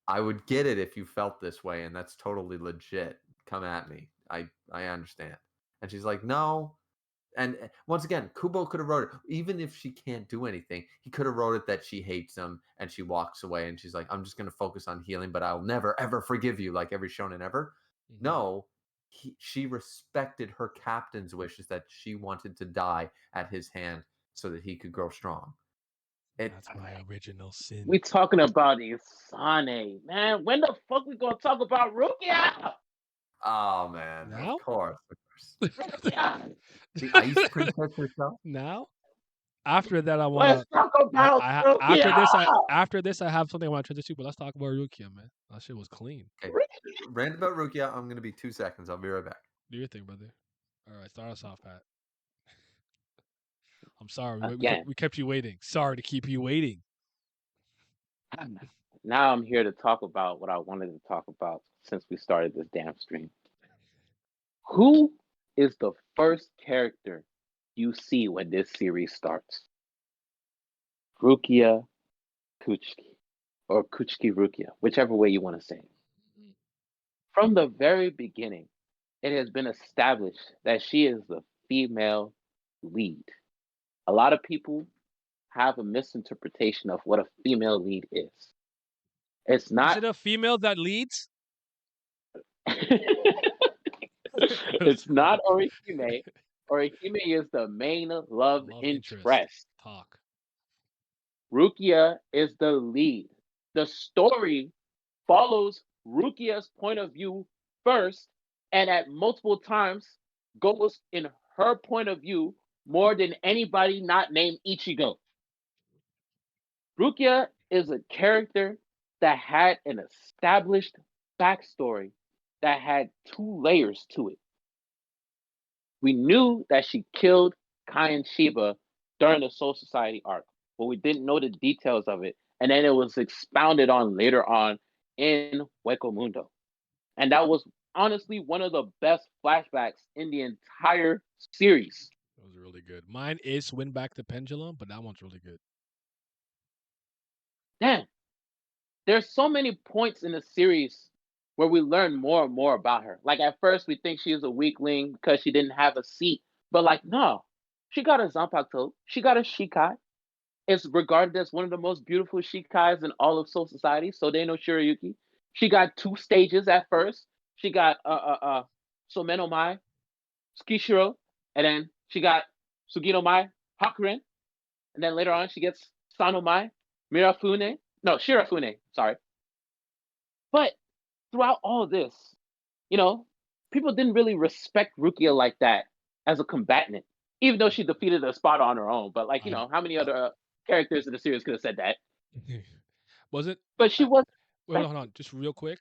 I would get it if you felt this way, and that's totally legit. Come at me. I understand. And she's like, no. And once again, Kubo could have wrote it. Even if she can't do anything, he could have wrote it that she hates him and she walks away and she's like, I'm just gonna focus on healing, but I'll never ever forgive you, like every shonen ever. Hmm. No, she respected her captain's wishes that she wanted to die at his hand so that he could grow strong. It That's my original sin. We talking about Isane, man. When the fuck we gonna talk about Rukia? Oh man, of Now? course, of course. Rukia! The Ice Princess herself. Now? After that, I wanna. Let's talk about After Rukia! this, I have something I want to transition to. But let's talk about Rukia, man. That shit was clean. Okay, rant about Rukia. I'm gonna be 2 seconds. I'll be right back. Do your thing, brother. All right, start us off, Pat. I'm sorry. Again, We kept you waiting. Sorry to keep you waiting. now I'm here to talk about what I wanted to talk about since we started this damn stream. Who is the first character you see when this series starts? Rukia Kuchiki, or Kuchiki Rukia, whichever way you want to say it. From the very beginning, it has been established that she is the female lead. A lot of people have a misinterpretation of what a female lead is. It's Is not. it a female that leads? It's not Orihime. Orihime is the main love Love interest. interest. Talk. Rukia is the lead. The story follows Rukia's point of view first, and at multiple times goes in her point of view more than anybody not named Ichigo. Rukia is a character that had an established backstory that had two layers to it. We knew that she killed Kai and Shiba during the Soul Society arc, but we didn't know the details of it. And then it was expounded on later on in Hueco Mundo. And that was honestly one of the best flashbacks in the entire series. That was really good. Mine is Win Back the Pendulum, but that one's really good. Damn, there's so many points in the series where we learn more and more about her. Like at first we think she was a weakling because she didn't have a seat, but like no, she got a Zanpakuto, she got a Shikai. It's regarded as one of the most beautiful Shikais in all of Soul Society. So they know Shirayuki. She got two stages at first. She got Someno Mai, Tsukishiro, and then she got Sugino Mai, Hakuren, and then later on she gets Sano Mai, Mirafune, no Shirafune, sorry. But throughout all this, you know, people didn't really respect Rukia like that as a combatant, even though she defeated a spot on her own. But like, I how many uh, other characters in the series could have said that? was it? But she I, was wait, hold on, just real quick.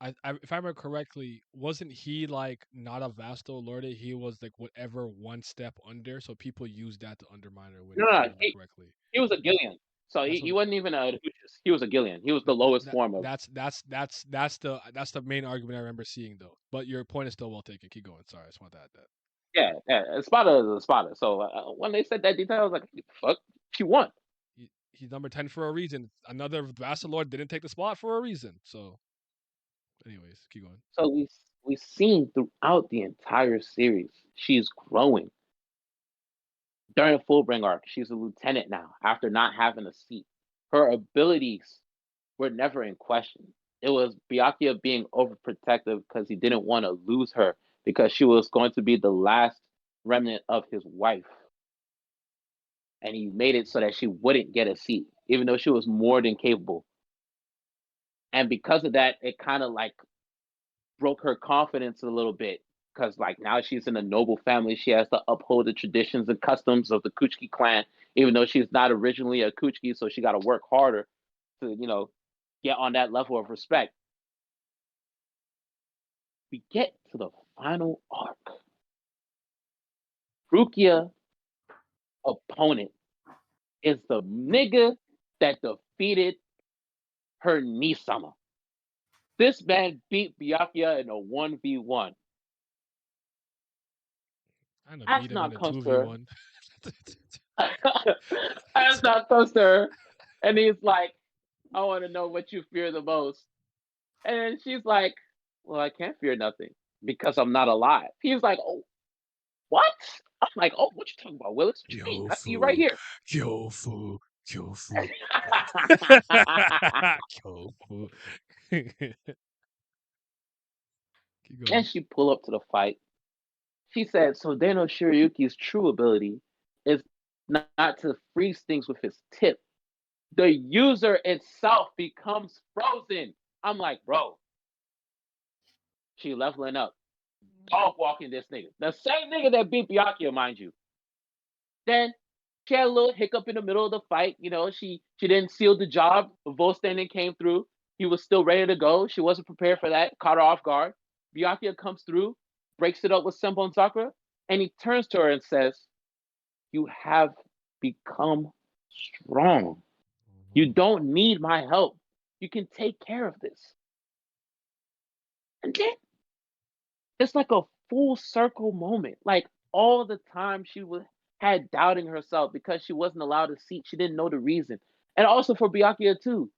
If I remember correctly, wasn't he like not a Vasto Lorde? He was like whatever one step under, so people used that to undermine her win. no, If I no, remember correctly, he was a Gillian. So that's he what. wasn't even a Lucius. He was a Gillian. He was the lowest form of. That's the main argument I remember seeing though. But your point is still well taken. Keep going. Sorry, I just want to add that. Yeah. Espada is a Espada. So when they said that detail, I was like, fuck, she won. He's number 10 for a reason. Another Vassal Lord didn't take the spot for a reason. So, anyways, keep going. So we've seen throughout the entire series, she's growing. During the Fullbring arc, she's a lieutenant now after not having a seat. Her abilities were never in question. It was Byakuya being overprotective because he didn't want to lose her because she was going to be the last remnant of his wife. And he made it so that she wouldn't get a seat, even though she was more than capable. And because of that, it kind of like broke her confidence a little bit because like now she's in a noble family. She has to uphold the traditions and customs of the Kuchiki clan, even though she's not originally a Kuchiki, so she got to work harder to, get on that level of respect. We get to the final arc. Rukia opponent is the nigga that defeated her Nisama. This man beat Byakuya in a 1v1. I know beat him in Asuna a comes two to v her. one. Asuna comes to her and he's like, I want to know what you fear the most. And she's like, well, I can't fear nothing because I'm not alive. He's like, oh, what? I'm like, oh, what you talking about, Willis? What you mean? I see you right Kyofu, here. Kyofu, Kyofu, Kyofu. Keep And going. she pull up to the fight. She said, so Dano Shiryuki's true ability is not to freeze things with his tip. The user itself becomes frozen. I'm like, bro, she leveling up. Dog walking this nigga. The same nigga that beat Byakuya, mind you. Then she had a little hiccup in the middle of the fight. She didn't seal the job. Volstanen came through. He was still ready to go. She wasn't prepared for that. Caught her off guard. Byakuya comes through, breaks it up with Senbon Sakura, and he turns to her and says, you have become strong. You don't need my help. You can take care of this. And then it's like a full circle moment. Like all the time she had doubting herself because she wasn't allowed a seat. She didn't know the reason. And also for Byakuya too.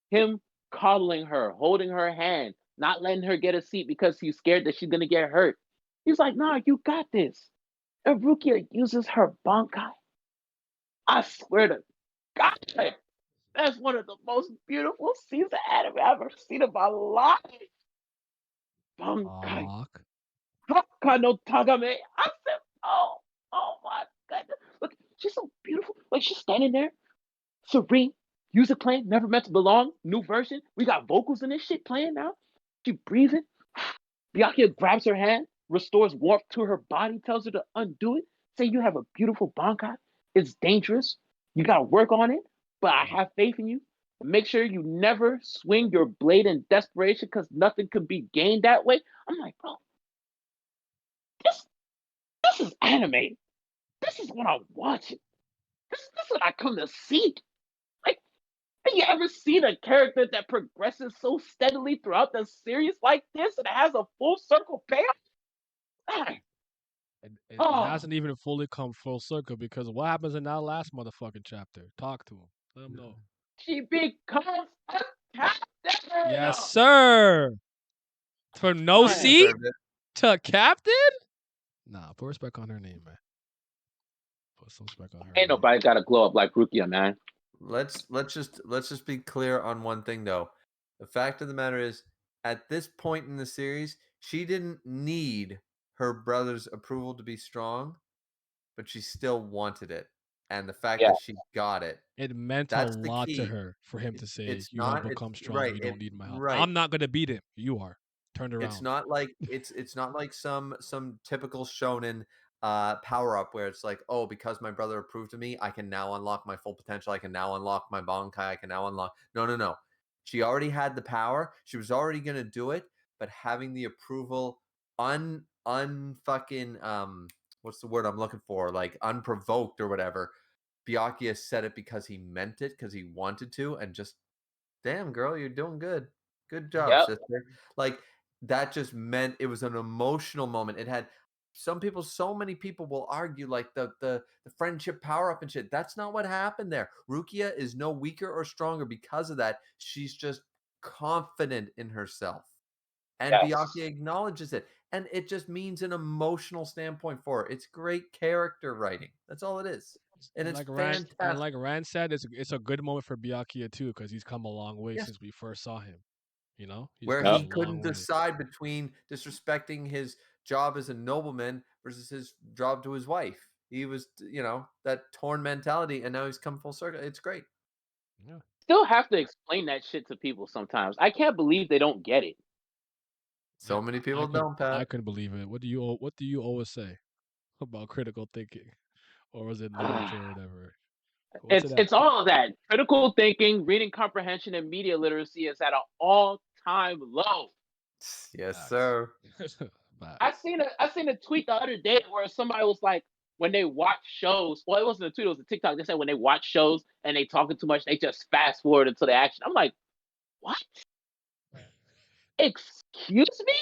Him coddling her, holding her hand, not letting her get a seat because he's scared that she's gonna get hurt. He's like, nah, you got this. And Rukia uses her bankai. I swear to God, that's one of the most beautiful scenes of anime I've ever seen in my life. Bankai. Fuck. Haka no Tagame. I said, oh my goodness. Look, she's so beautiful. Like she's standing there, serene, music playing, never meant to belong, new version. We got vocals in this shit playing now. She breathing. Byakuya grabs her hand, restores warmth to her body, tells her to undo it. Say you have a beautiful bankai. It's dangerous. You gotta work on it, but I have faith in you. Make sure you never swing your blade in desperation because nothing can be gained that way. I'm like, bro, this this is anime. This is what I'm watching. This is what I come to seek. Like, have you ever seen a character that progresses so steadily throughout the series like this and it has a full circle payoff? Man, It oh, hasn't even fully come full circle because what happens in that last motherfucking chapter? Talk to him. Let him know. she becomes a captain. Yes, sir. From no She Man, seat deserved it. to captain? Nah, put respect on her name, man. Put some respect on her ain't name. nobody got to glow up like Rukia, man. Let's just be clear on one thing though. The fact of the matter is, at this point in the series, she didn't need her brother's approval to be strong, but she still wanted it. And the fact Yeah, that she got it, It meant a that's the lot to key. her for him to say, It's "You have not. It's become strong. right. You don't need my help. Right. I'm not gonna beat him. You are. Turned It's around." not like it's not like some typical shonen power up where it's like, oh, because my brother approved of me, I can now unlock my full potential. I can now unlock my bankai. I can now unlock. No, no, no. She already had the power. She was already gonna do it, but having the approval unfucking what's the word I'm looking for? Like unprovoked or whatever. Byakuya said it because he meant it, because he wanted to, and just damn girl, you're doing good. Good job, yep, sister. Like that just meant it was an emotional moment. It had so many people will argue like the friendship power up and shit. That's not what happened there. Rukia is no weaker or stronger because of that. She's just confident in herself. and Yes. Byakuya acknowledges it, and it just means an emotional standpoint for it. It's great character writing. That's all it is, and And it's like Rand and fantastic. like Rand said, it's a good moment for Byakuya too, because he's come a long way Yes, since we first saw him. You know, he's where come a he Yep. long couldn't way. decide between disrespecting his job as a nobleman versus his job to his wife. He was, that torn mentality, and now he's come full circle. It's great. Yeah, Still have to explain that shit to people sometimes. I can't believe they don't get it. So many people don't, I Pat. couldn't believe it. What do you always say about critical thinking, or was it literature or whatever? What's it at? It's all of that. Critical thinking, reading comprehension, and media literacy is at an all-time low. Yes, Facts. sir. Facts. I seen a tweet the other day where somebody was like, when they watch shows, well, it wasn't a tweet, it was a TikTok. They said when they watch shows and they talking too much, they just fast forward into the action. I'm like, what? Excuse me?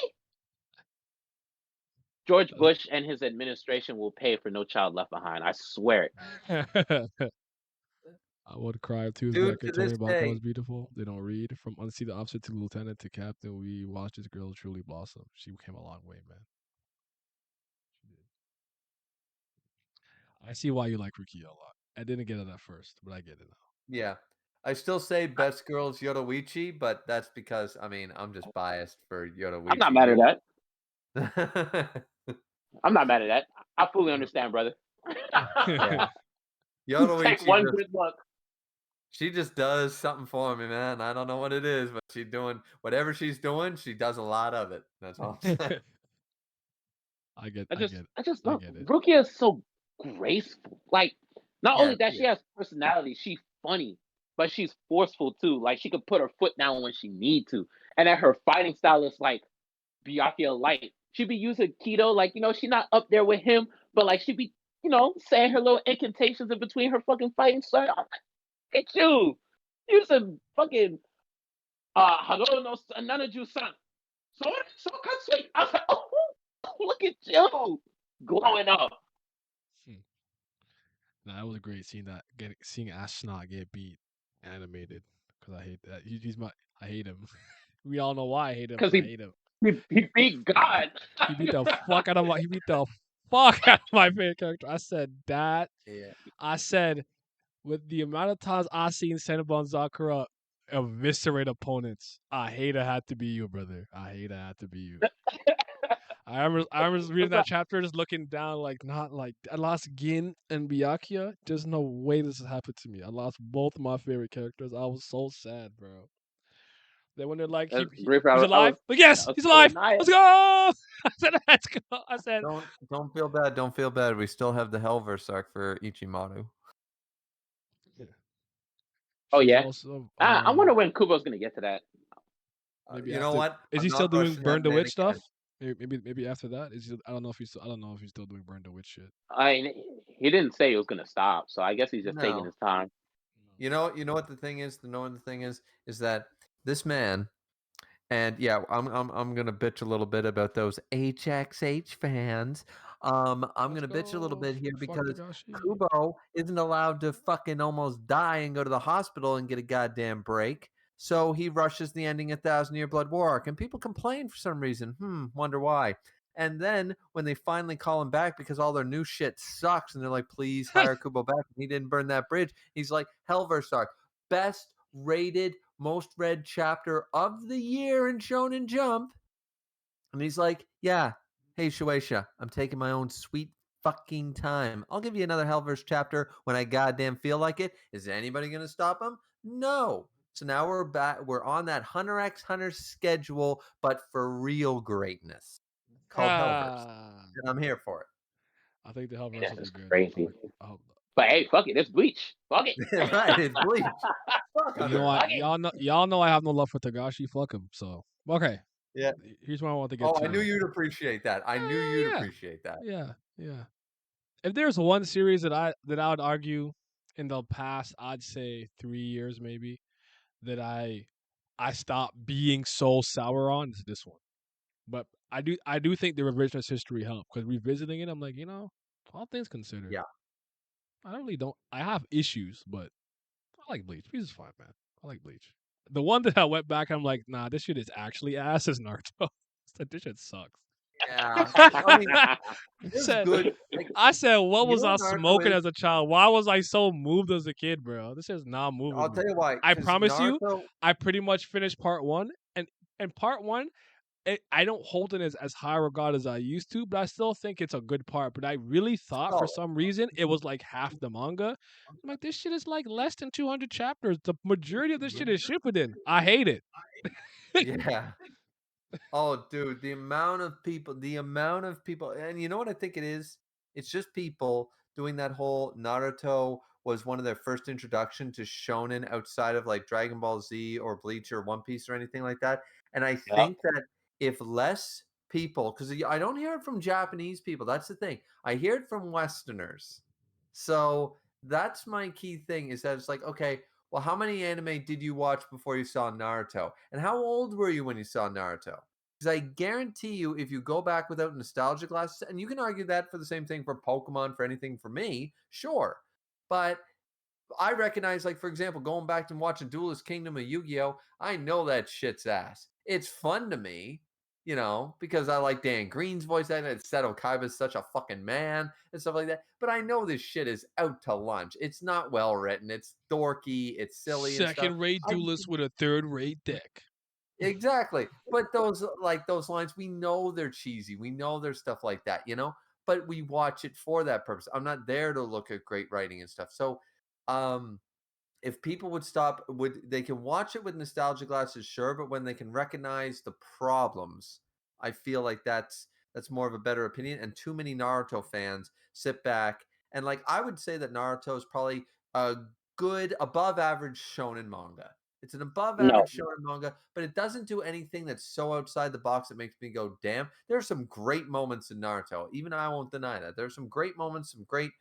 George Bush and his administration will pay for No Child Left Behind. I swear it. I would cry if Dude, Tuesday to told this me about girls day, beautiful. They don't read. From unseen officer to lieutenant to captain, we watched this girl truly blossom. She came a long way, man. She did. I see why you like Rukia a lot. I didn't get it at first, but I get it now. yeah. I still say best girl's Yodoichi, but that's because, I'm just biased for I'm not Yodoichi. mad at that. You I'm not mad at that. I fully understand, brother. Yeah. Take Yodoichi one just good look. she just does something for me, man. I don't know what it is, but she's doing whatever she's doing, she does a lot of it. That's all I'm saying. I just I love get it. Rukia is so graceful. Like, not Yeah, only that, she she is. has personality. She's funny, but she's forceful too. Like, she could put her foot down when she need to, and that her fighting style is like Byakuya light. She be using keto, like she's not up there with him, but like she be saying her little incantations in between her fucking fighting style. I'm like, it's you using fucking Hagoro no Nanaju-san. So Katsui. I was like, oh, look at you glowing up. Hmm. Nah, it was great seeing Astronaut get beat animated because I hate that. He's my I hate him. We all know why I hate him, Because but I hate him. he beat God. He beat the fuck out of my. He beat the fuck out of my favorite character. I said that. Yeah. I said with the amount of times I seen Senbon Zakura eviscerate opponents, I hate it had to be you, brother. I hate it had to be you. I was reading It's like, that chapter, just looking down, like not like I lost Gin and Byakuya. There's no way this has happened to me. I lost both my favorite characters. I was so sad, bro. Then when they're like, briefly, he's I alive. was Like yes, I was he's telling alive. Naya. Let's go. I said let's go. I said Don't feel bad. Don't feel bad. We still have the Hellverse arc for Ichimaru. yeah. Oh She's yeah. also I wonder when Kubo's gonna get to that. maybe You know after what? is I'm he still not doing rushing that Burn the man Witch stuff? again. Maybe after that is he, I don't know if he's still doing Burn the Witch shit. I mean, he didn't say he was gonna stop, so I guess he's just taking No. his time. You know what the thing is? The thing is that this man, and yeah, I'm gonna bitch a little bit about those HXH fans. I'm Let's gonna bitch a little go. bit here Fuck because Togashi. Kubo isn't allowed to fucking almost die and go to the hospital and get a goddamn break. So he rushes the ending of Thousand Year Blood War arc, and people complain for some reason. Wonder why. And then when they finally call him back because all their new shit sucks, and they're like, "Please hire Kubo back," and he didn't burn that bridge. He's like, "Hellverse arc, best rated, most read chapter of the year in Shonen Jump." And he's like, "Yeah, hey Shueisha, I'm taking my own sweet fucking time. I'll give you another Hellverse chapter when I goddamn feel like it." Is anybody gonna stop him? No. So now we're back. We're on that Hunter x Hunter schedule, but for real greatness, called Hellverse, Ah, and I'm here for I think the Hellverse This will is be good. crazy. I hope. But hey, fuck it, it's Bleach. Fuck it. it. Right? It's Bleach. Fuck You know Hunter. what? Fuck it. Y'all know I have no love for Togashi. Fuck him. So okay, Yeah. here's what I want to get Oh, I to knew though. you'd appreciate that. I knew you'd Yeah, appreciate that. yeah. If there's one series that I would argue in the past, I'd say 3 years maybe that I stopped being so sour on is this one. But I do think the revisionist history helped because revisiting it, I'm like, all things considered, Yeah. I really don't. I have issues, but I like Bleach. Bleach is fine, man. I like Bleach. The one that I went back, I'm like, nah, this shit is actually ass is Naruto. said, this shit sucks. Yeah. I mean, I there's said, good. Like, I said, what you was know I what Naruto smoking is? as a child? Why was I so moved as a kid, bro? This is not I'll moving tell me. you why. I Because promise you, Naruto. I pretty much finished part one, and part one, I don't hold it as high regard as I used to, but I still think it's a good part. But I really thought for Solid. some reason it was like half the manga. I'm like, this shit is like less than 200 chapters. The majority of this shit is Shippuden. I hate it. Yeah. Oh, dude, the amount of people, and you know what I think it is? It's just people doing that whole Naruto was one of their first introduction to shonen outside of like Dragon Ball Z or Bleach or One Piece or anything like that. And I Yep. think that if less people, because I don't hear it from Japanese people, that's the thing. I hear it from Westerners. So that's my key thing is that it's like, okay, well, how many anime did you watch before you saw Naruto? And how old were you when you saw Naruto? Because I guarantee you, if you go back without nostalgia glasses, and you can argue that for the same thing for Pokemon, for anything for me, sure. But I recognize, like, for example, going back and watching Duelist Kingdom of Yu-Gi-Oh! I know that shit's ass. It's fun to me, because I like Dan Green's voice and it said Kaiba's such a fucking man and stuff like that. But I know this shit is out to lunch. It's not well written. It's dorky. It's silly and stuff. Second rate I duelist with a third rate deck. Exactly. But those lines, we know they're cheesy. We know there's stuff like that. But we watch it for that purpose. I'm not there to look at great writing and stuff. So um if people would stop, would they can watch it with nostalgia glasses, sure, but when they can recognize the problems, I feel like that's more of a better opinion. And too many Naruto fans sit back and, like, I would say that Naruto is probably a good above average shonen manga. It's an above No, average shonen manga, but it doesn't do anything that's so outside the box that makes me go, damn. There are some great moments in Naruto. Even I won't deny that. There's some great moments, some great,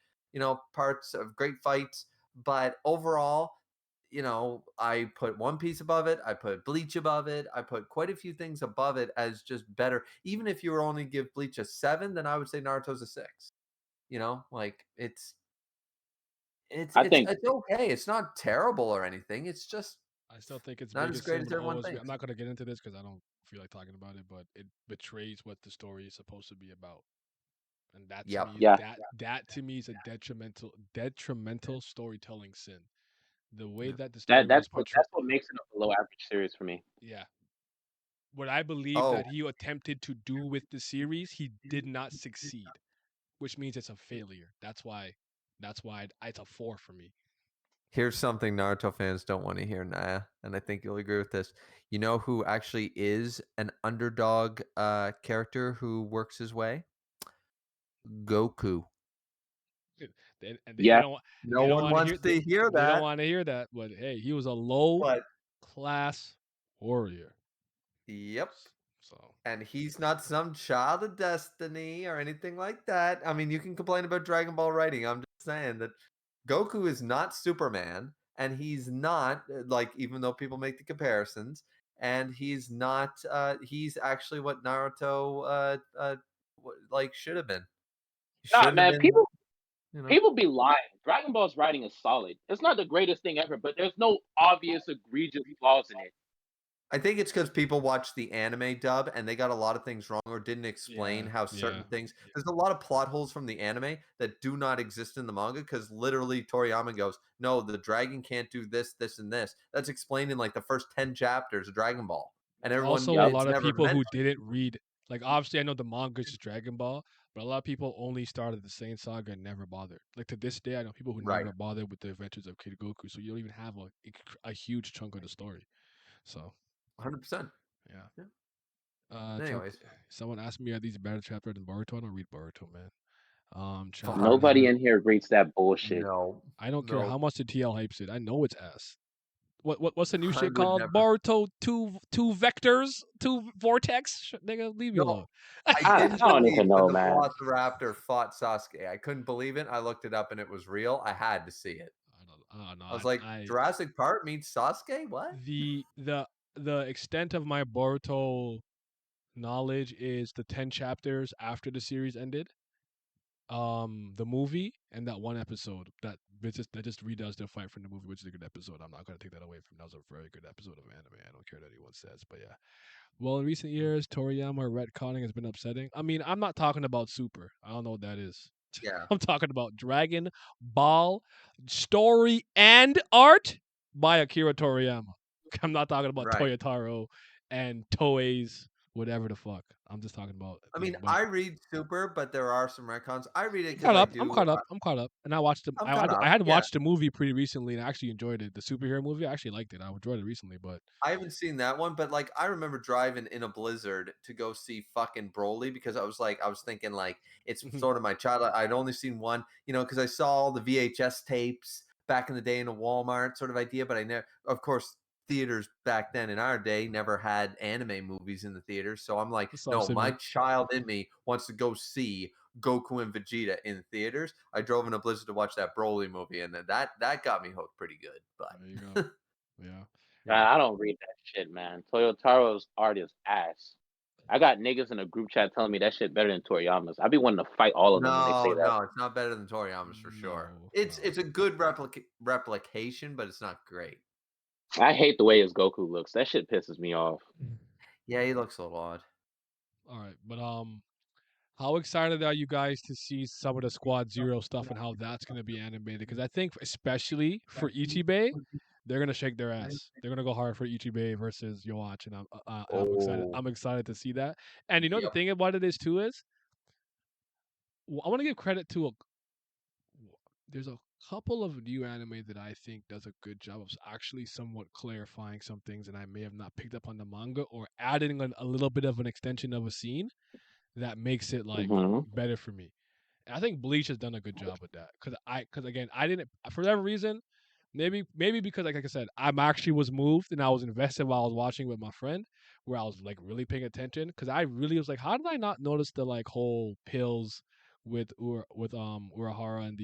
parts of great fights. But overall, I put One Piece above it. I put Bleach above it. I put quite a few things above it as just better. Even if you were only give Bleach a 7, then I would say Naruto's a 6. Like it's I it's think it's okay. It's not terrible or anything. It's just I still think its not as biggest great sin as would everyone always be. I'm thinks. not gonna get into this because I don't feel like talking about it, but it betrays what the story is supposed to be about, and that to Yep. me, yeah, that to me is a detrimental storytelling sin. The way Yeah. that the story that was that's what portrayed, that's what makes it a below average series for me. yeah, what I believe Oh, that he attempted to do with the series, he did not succeed, which means it's a failure. That's why it's a 4 for me. here's something Naruto fans don't want to hear, Naya, and I think you'll agree with this. You know who actually is an underdog character who works his way? Goku. And they Yeah, don't No they don't one want to wants hear to hear they don't that, want to hear that. But hey, he was a low but class warrior. yep. So And he's not some child of destiny or anything like that. I mean, you can complain about Dragon Ball writing. I'm just saying that Goku is not Superman, and he's not like, even though people make the comparisons, and he's not. He's actually what Naruto like should have been. He nah, shouldn't have man. been. People be lying. Dragon Ball's writing is solid. It's not the greatest thing ever, but there's no obvious egregious flaws in it. I think it's because people watched the anime dub and they got a lot of things wrong or didn't explain yeah, how yeah. certain things. There's a lot of plot holes from the anime that do not exist in the manga because literally Toriyama goes, "No, the dragon can't do this, this, and this." That's explained in like the first 10 chapters of Dragon Ball, and There's everyone also a Yep. it's lot of never people meant. who didn't read. Like obviously, I know the manga is just Dragon Ball, but a lot of people only started the same saga and never bothered. Like to this day, I know people who Right, never bothered with the adventures of Kid Goku, so you don't even have a huge chunk of the story. So 100%. yeah. Yeah. Chuck, Anyways, someone asked me are these better chapters than Boruto? I don't read Boruto, man. Chapter fuck Nobody 11. in here rates that bullshit. no, I don't care no, how much the TL hypes it. I know it's ass. What's the new I shit would called? never. Boruto two vectors, two vortex. Nigga, leave me No, alone. I I, didn't I don't even believe when know, the man. Velociraptor fought Sasuke. I couldn't believe it. I looked it up and it was real. I had to see it. I don't know. I was like, I Jurassic Park meets Sasuke? What? the the extent of my Boruto knowledge is the 10 chapters after the series ended. The movie and that one episode that that just redoes the fight from the movie, which is a good episode. I'm not gonna take that away from. That was a very good episode of anime. I don't care what anyone says, but yeah. Well, in recent years, Toriyama retconning has been upsetting. I mean, I'm not talking about Super. I don't know what that is. Yeah, I'm talking about Dragon Ball story and art by Akira Toriyama. I'm not talking about right. Toyotaro and Toei's whatever the fuck. I'm just talking about I like. mean, But I read Super, but there are some retcons. I read it I'm because caught I up. I'm do. caught up. I'm caught up. And I watched them. I'm I caught I up. had Yeah, watched the movie pretty recently and I actually enjoyed it. The superhero movie, I actually liked it. I enjoyed it recently, but I haven't seen that one, but like I remember driving in a blizzard to go see fucking Broly because I was thinking like it's sort of my child. I'd only seen one, because I saw all the VHS tapes back in the day in a Walmart sort of idea, but I never, of course, theaters back then in our day never had anime movies in the theaters. So I'm like, it's all no, my similar. child in me wants to go see Goku and Vegeta in theaters. I drove in a blizzard to watch that Broly movie, and then that got me hooked pretty good. There you go. Yeah. Yeah. I don't read that shit, man. Toyotaro's art is ass. I got niggas in a group chat telling me that shit better than Toriyama's. I be wanting to fight all of them when they say No, that. no, it's not better than Toriyama's for sure. No, It's no. it's a good replication, but it's not great. I hate the way his Goku looks. That shit pisses me off. Yeah, he looks a little odd. All right, but how excited are you guys to see some of the Squad Zero stuff and how that's going to be animated? Because I think, especially for Ichibei, they're going to shake their ass. They're going to go hard for Ichibei versus Yoach, and I'm excited. Oh, I'm excited to see that. And you know the yep. thing about it is too is I want to give credit to there's a couple of new anime that I think does a good job of actually somewhat clarifying some things that I may have not picked up on the manga or adding a little bit of an extension of a scene that makes it like Hmm. better for me. I think Bleach has done a good job with that because again I didn't for whatever reason maybe because like I said I'm actually was moved and I was invested while I was watching with my friend where I was like really paying attention because I really was like how did I not notice the like whole pills with Urahara and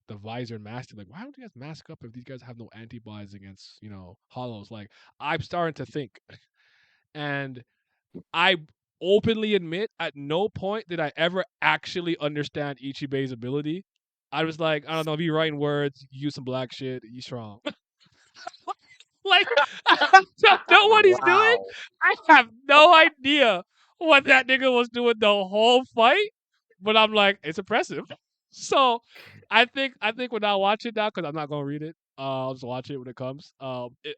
the visor and mask like why don't you guys mask up if these guys have no antibodies against hollows like I'm starting to think and I openly admit at no point did I ever actually understand Ichibei's ability. I was like, I don't know, if you writing words, use some black shit, you strong. Like, I don't know what he's doing. Wow. I have no idea what that nigga was doing the whole fight, but I'm like, it's impressive. So, I think when I watch it now, because I'm not gonna read it, I'll just watch it when it comes.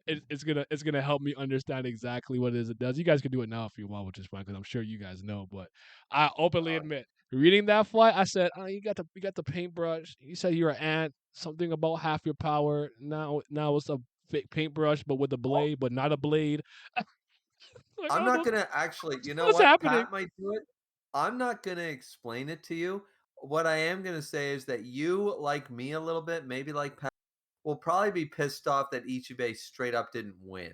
It's gonna help me understand exactly what it is it does. You guys can do it now if you want, which is fine because I'm sure you guys know. But I openly admit, reading that fight, I said, oh, you got the paintbrush. You said you're an ant. Something about half your power. Now it's a fake paintbrush, but with a blade, but not a blade. Like, I I'm don't not know gonna actually. You know what's what? happening. Pat might do it. I'm not gonna explain it to you. What I am gonna say is that you, like me a little bit, maybe like Pat, will probably be pissed off that Ichibei straight up didn't win.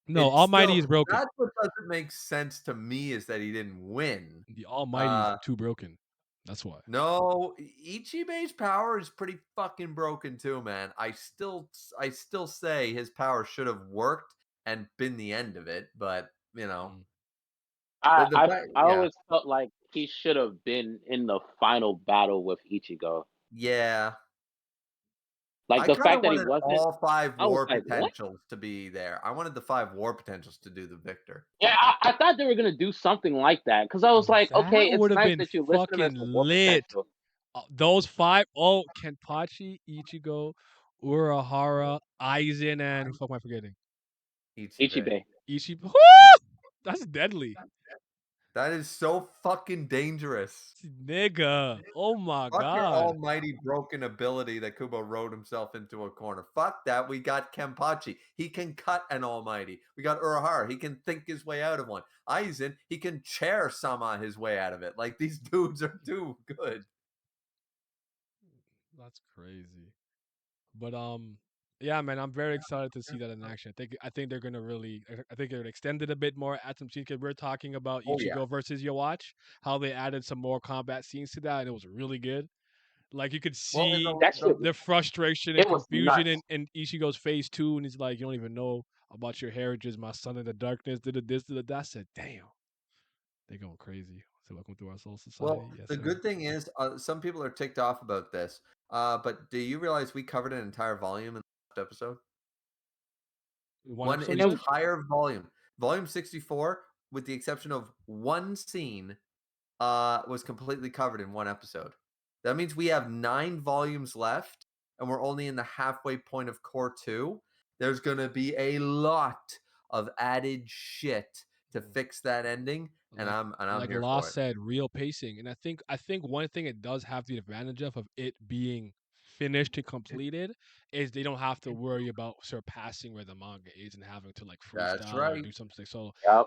No, It's Almighty still is broken. that's what doesn't make sense to me is that he didn't win. The Almighty is Uh too broken. That's why. No, Ichibei's power is pretty fucking broken too, man. I still say his power should have worked and been the end of it, but Mm. the fact, I yeah, always felt like he should have been in the final battle with Ichigo. yeah. Like I the kind of fact that he wanted wasn't, all five I was war like, what? potentials to be there. I wanted the five war potentials to do the victor. Yeah, I thought they were gonna do something like that because I was like, okay, That it's would have nice been that you list them as fucking the war lit. potential. Those five, oh, Kenpachi, Ichigo, Urahara, Aizen, and who the fuck am I forgetting? Ichibei. Ichibei. Ichigo. That's deadly. That is so fucking dangerous. Nigga. Oh my Fuck your god. almighty broken ability that Kubo rode himself into a corner. Fuck that. We got Kempachi. He can cut an almighty. We got Urahara. He can think his way out of one. Aizen, he can chair Sama his way out of it. Like these dudes are too good. That's crazy. But yeah, man, I'm very excited to see that in action. I think they're gonna really. I think they're gonna extend it a bit more. Add some scenes because we're talking about Oh yeah. Ichigo versus Yowatch. How they added some more combat scenes to that, and it was really good. Like you could Well, in see That shit, the frustration and it was confusion nuts. in Ichigo's face too, and he's like, "You don't even know about your heritage, my son in the darkness." Did this, did that. I said, "Damn, they going crazy." So welcome to our soul Well, society. Yes, the sir. good thing is, some people are ticked off about this. But do you realize we covered an entire volume in the last episode? One One episode, you said? And entire volume. Volume 64, with the exception of one scene, was completely covered in one episode. That means we have 9 volumes left, and we're only in the halfway point of core 2. There's gonna be a lot of added shit to Mm. fix that ending, and Like I'm like here Law for it. said, real pacing. And I think one thing it does have the advantage of it being finished and completed is they don't have to worry about surpassing where the manga is and having to like That's freestyle or right. do something. So yep.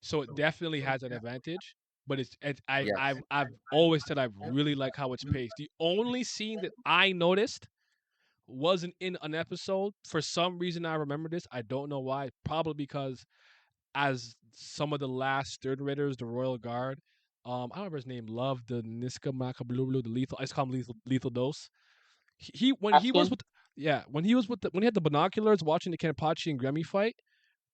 so it definitely has an advantage. But Yes. I've always said I really like how it's paced. The only scene that I noticed wasn't in an episode. For some reason I remember this. I don't know why. Probably because as some of the last third raiders, the Royal Guard. I don't remember his name. Love the Niska Makablulu, the lethal. I just call him lethal dose. He when he was Asking. with when he was when he had the binoculars watching the Kenpachi and Grammy fight.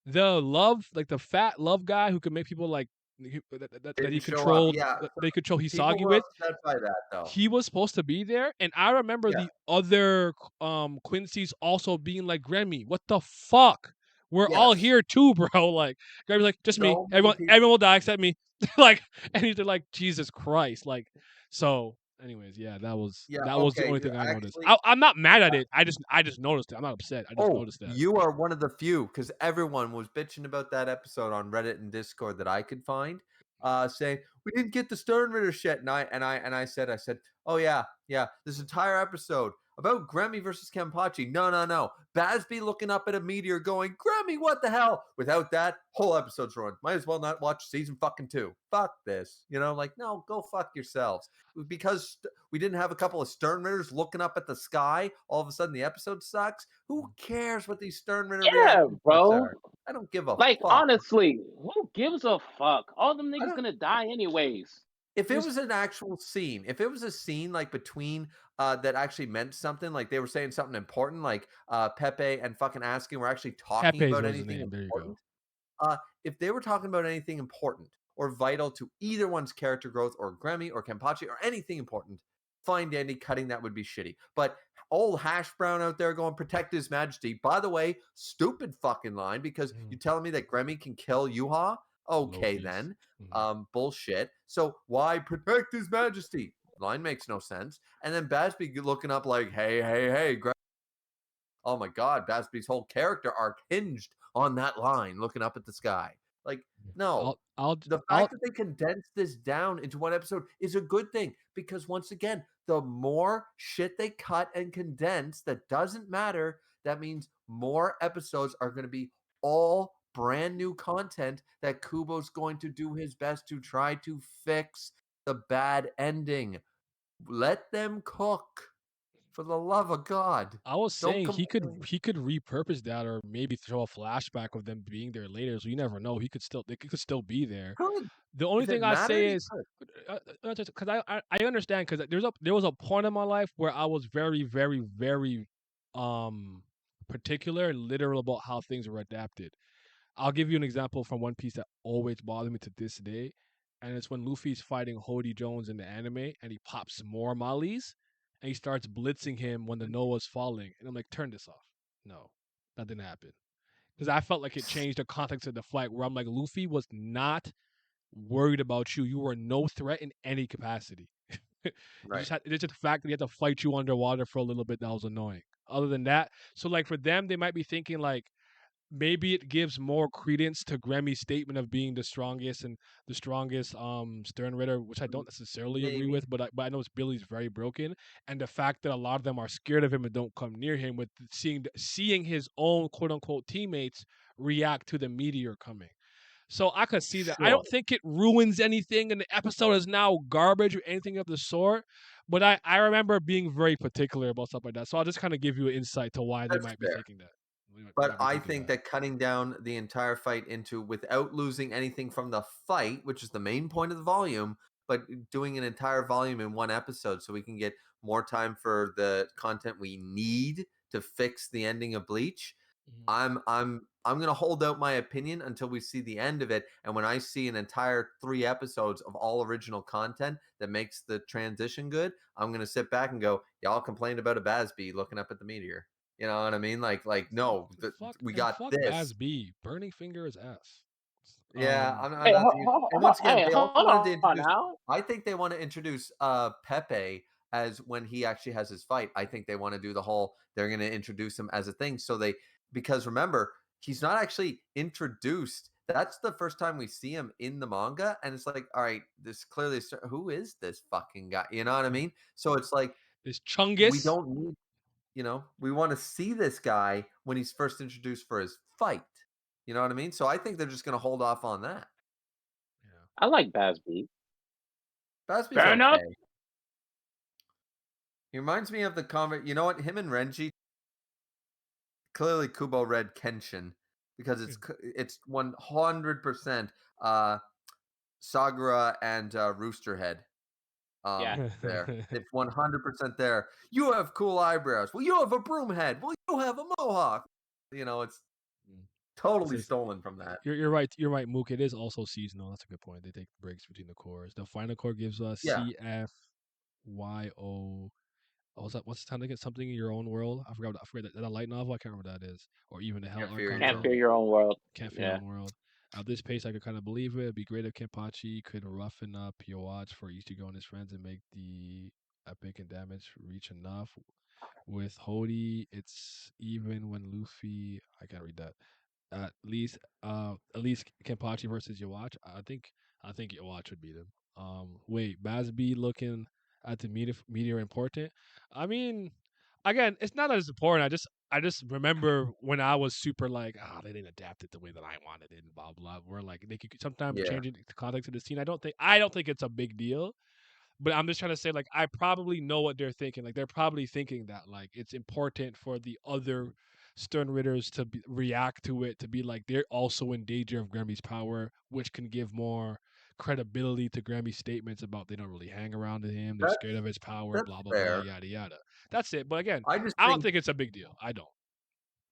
The love like the fat love guy who could make people like that he Didn't show up. controlled Yeah. that they control People Hisagi were with upset by that though. he was supposed to be there, and I remember Yeah. the other Quincy's also being like, Grammy, what the fuck? We're all Yes. here too, bro. Like Grammy's like, just me. So many people. Everyone will die except me. Like, and he's like, Jesus Christ. Like, so. Anyways, yeah, Yeah. that was the Okay. only thing I noticed. Actually, I'm not mad at it. I just noticed it. I'm not upset. I just oh, noticed that. you are one of the few because everyone was bitching about that episode on Reddit and Discord that I could find, saying we didn't get the Stern Ritter shit. And I said, oh yeah, this entire episode about Grammy versus Kenpachi. No. Basby looking up at a meteor, going, Grammy, what the hell? Without that, whole episode's ruined. Might as well not watch season fucking 2. Fuck this. Like, no, go fuck yourselves. Because we didn't have a couple of Stern Ritters looking up at the sky, all of a sudden the episode sucks. Who cares what these Stern Ritter Yeah, reaction points bro. are? I don't give a Like fuck. honestly, who gives a fuck? All them I niggas don't. gonna die anyways. If it Here's was an actual scene, if it was a scene like between that actually meant something, like they were saying something important, like Pepe and fucking asking were actually talking Pepe's about was the anything name. There you go. important. If they were talking about anything important or vital to either one's character growth or Grammy or Kenpachi or anything important, fine Dandy cutting that would be shitty. But old Hash Brown out there going protect his majesty. By the way, stupid fucking line because Mm, you telling me that Grammy can kill Yuha? Okay Loki's. then. Mhm. Bullshit. So why protect his majesty? Line makes no sense. And then Basby looking up like, hey, oh my god, Basby's whole character arc hinged on that line looking up at the sky. Like, no. The I'll fact that they condensed this down into one episode is a good thing because once again, the more shit they cut and condense that doesn't matter, that means more episodes are going to be all brand new content that Kubo's going to do his best to try to fix the bad ending. Let them cook. For the love of God. I was Don't saying complain. he could repurpose that or maybe throw a flashback of them being there later. So you never know. They could still be there. Good. The only If it thing I say matters, is good. because I understand because there was a point in my life where I was very very very um particular and literal about how things were adapted. I'll give you an example from One Piece that always bothers me to this day, and it's when Luffy's fighting Hody Jones in the anime, and he pops more mollies, and he starts blitzing him when the Noah's falling, and I'm like, turn this off. No, that didn't happen because I felt like it changed the context of the fight. Where I'm like, Luffy was not worried about you. You were no threat in any capacity. Right. It's just the fact that he had to fight you underwater for a little bit that was annoying. Other than that, so like for them, they might be thinking like maybe it gives more credence to Grammy's statement of being the strongest Stern Ritter, which I don't necessarily agree Maybe. with, but I know it's Billy's very broken, and the fact that a lot of them are scared of him and don't come near him with seeing his own quote unquote teammates react to the meteor coming. So I could see that. I Sure. don't think it ruins anything, and the episode is now garbage or anything of the sort. But I remember being very particular about stuff like that. So I'll just kind of give you an insight to why they That's might be fair. thinking that. They But might be I thinking think that. that cutting down the entire fight into without losing anything from the fight, which is the main point of the volume, but doing an entire volume in one episode so we can get more time for the content we need to fix the ending of Bleach. Mhm. I'm I'm going to hold out my opinion until we see the end of it. And when I see an entire 3 episodes of all original content that makes the transition good, I'm going to sit back and go, y'all complained about a Basby looking up at the meteor. You know what I mean? Like Fuck, no, we got fuck Baz this. B. Burning Finger is ass. Yeah, Um, I'm Hey, not thinking. And once again, hey, they also hold wanted to on introduce. now. I think they want to introduce Pepe as when he actually has his fight. I think they want to do the whole. They're going to introduce him as a thing. So they because remember he's not actually introduced. That's the first time we see him in the manga, and it's like, all right, this clearly who is this fucking guy? You know what I mean? So it's like this we Chungus. don't need. We want to see this guy when he's first introduced for his fight. You know what I mean? So I think they're just going to hold off on that. Yeah. I like Basby. Basby's Fair enough. okay. He reminds me of the comic. You know what? Him and Renji clearly Kubo read Kenshin because it's 100% Sagura and Roosterhead. Yeah. There it's 100% there. You have cool eyebrows. Well, you have a broom head. Well, you have a mohawk. It's Mm. totally Says stolen from that. you're right. You're right, Mook. It is also seasonal. That's a good point. They take breaks between the cores. The final core gives us Yeah, CFYO. Oh, what's the time to get something in your own world? I forgot. I forget that a light novel. I can't remember what that is, or even the Hell can't fear Archon your Can't own. fear thing. your own world. Can't fear your Yeah. own world. At this pace, I could kind of believe it. It'd be great if Kenpachi could roughen up your watch for Ichigo and his friends and make the epic and damage reach enough. With Hody, it's even when Luffy. I can't read that. At least Kenpachi versus Yawatch. I think Yawatch would beat him. Wait, Basby looking at the meteor important. I mean, again, it's not as important. I just remember when I was super like, they didn't adapt it the way that I wanted it, and blah blah. Where like they could sometimes Yeah, change it the context of the scene. I don't think it's a big deal, but I'm just trying to say, like, I probably know what they're thinking. Like, they're probably thinking that, like, it's important for the other Stern Ritters to react to it, to be like, they're also in danger of Grammy's power, which can give more credibility to Grammy's statements about they don't really hang around with him, they're that's scared of his power, that's blah, blah, blah, fair. yada, yada. That's it. But again, I just I don't think think it's a big deal. I don't.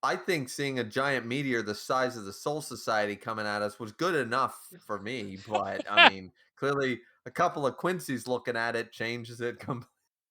I think seeing a giant meteor the size of the Soul Society coming at us was good enough for me. But I mean, clearly, a couple of Quincy's looking at it changes it completely.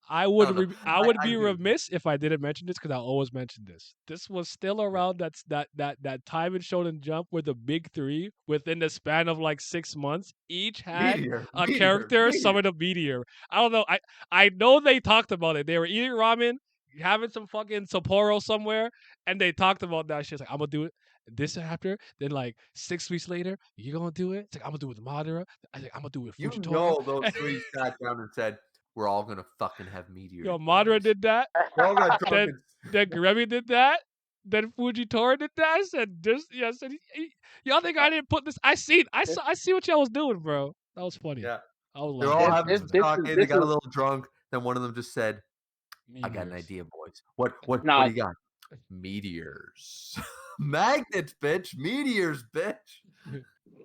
I don't know. I I, would I be do. remiss if I didn't mention this because I always mention this. This was still around that time in Shonen Jump where the big three within the span of like 6 months each had Meteor, a meteor, character meteor. summon a meteor. I don't know. I know they talked about it. They were eating ramen, having some fucking Sapporo somewhere, and they talked about that shit. It's like, I'm gonna do it this after. Then like 6 weeks later, you're gonna do it. It's like, I'm gonna do it with Madara. I think I'm gonna do it with You Fujitora. know, those three sat down and said, "We're all gonna fucking have meteors, Yo, Madara boys." did that. They all got drunk Then and then Grammy did that. Then Fujitora did that. I said, just yeah, I said, y'all think I didn't put this? this, I see what y'all was doing, bro. That was funny. yeah, I was they're laughing all at this, that having this, part. some this is sake. They this got a is little drunk. Then one of them just said, "I got an Meteors. idea, boys. What do not. you got?" Meteors, magnets, bitch. Meteors, bitch.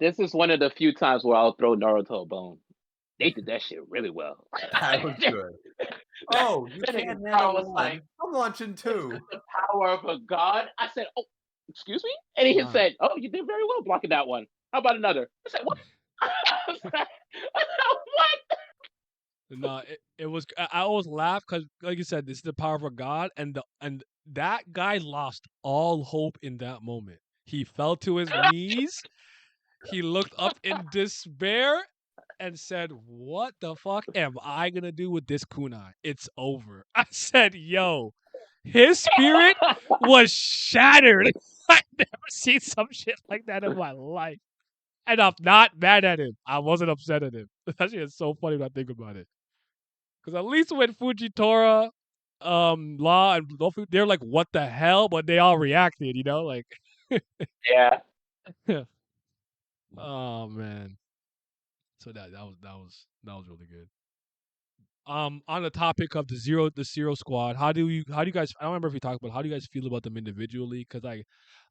This is one of the few times where I'll throw Naruto a bone. They did that shit really well. That was good. Oh, you That nigga can't Taro handle was like, one. I'm launching "This two. is the power of a god." I said, "Oh, excuse me," and he Nah, said, "Oh, you did very well blocking that one. How about another?" I said, "What?" I was like, "What?" nah. It was. I always laugh because, like you said, this is the power of a god, and that guy lost all hope in that moment. He fell to his knees. He looked up in despair and said, "What the fuck am I gonna do with this kunai? It's over." I said, "Yo, his spirit was shattered." I've never seen some shit like that in my life, and I'm not mad at him. I wasn't upset at him. That shit is so funny when I think about it. Because at least when Fujitora, Law, and Luffy, they're like, "What the hell?" But they all reacted, like, Yeah. oh man. So that was really good. On the topic of the Zero Squad, how do you guys? I don't remember if we talked about how do you guys feel about them individually? Because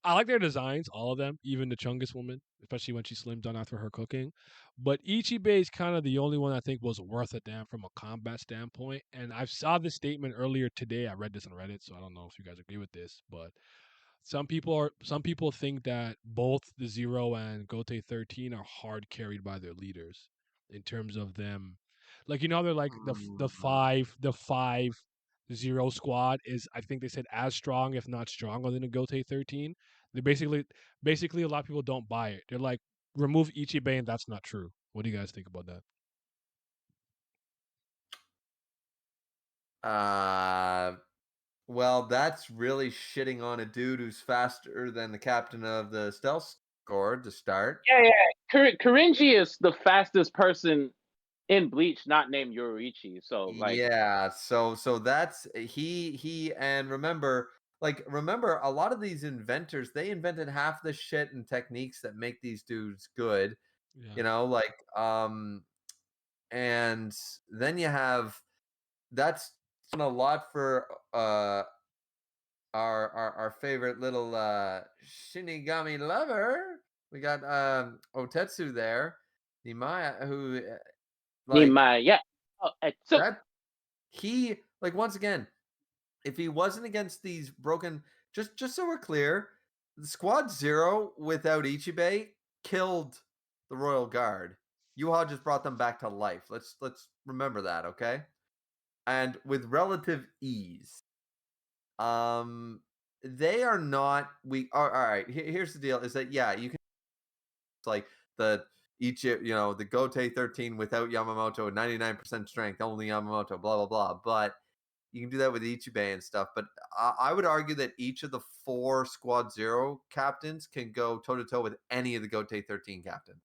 I like their designs, all of them, even the Chungus woman, especially when she slimmed down after her cooking. But Ichibe is kind of the only one I think was worth a damn from a combat standpoint. And I saw this statement earlier today. I read this on Reddit, so I don't know if you guys agree with this, but Some people think that both the Zero and Gote 13 are hard carried by their leaders in terms of them. Like they're like the five Zero squad is, I think they said, as strong if not stronger than the Gote 13. They basically a lot of people don't buy it. They're like, remove Ichibei and that's not true. What do you guys think about that? Well, that's really shitting on a dude who's faster than the captain of the stealth squad to start. Yeah, yeah. Korinji is the fastest person in Bleach, not named Yoruichi. So like, Yeah, so that's he and remember a lot of these inventors, they invented half the shit and techniques that make these dudes good. Yeah. You know, like and then you have that's done a lot for our favorite little Shinigami lover. We got Otetsu there, Nimaya, who like Nimai, yeah. Oh, so that he like once again, if he wasn't against these broken, just so we're clear, the Squad Zero without Ichibei killed the Royal Guard. Yuha just brought them back to life. Let's remember that, okay? And with relative ease. They are not weak. All right. Here's the deal: is that yeah, you can like the the Gote 13 without Yamamoto, 99% strength, only Yamamoto, blah blah blah. But you can do that with Ichibei and stuff. But I would argue that each of the 4 Squad Zero captains can go toe to toe with any of the Gote 13 captains.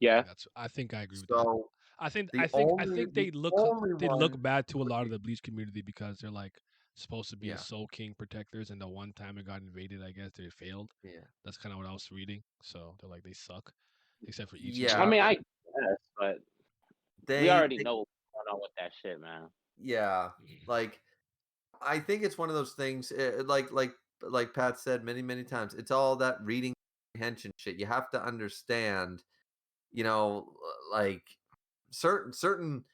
yeah, I think I agree with that. So I think the I think I only think the they look only they look one bad to a would lot of be the Bleach community because they're like supposed to be yeah Soul King protectors, and the one time it got invaded, I guess they failed. yeah That's kind of what I was reading. So they're like they suck, except for I Ichibei. yeah mean, I guess, but we already they know what's going on with that shit, man. yeah like I think it's one of those things, like Pat said many times. It's all that reading comprehension shit. You have to understand, you know, like certain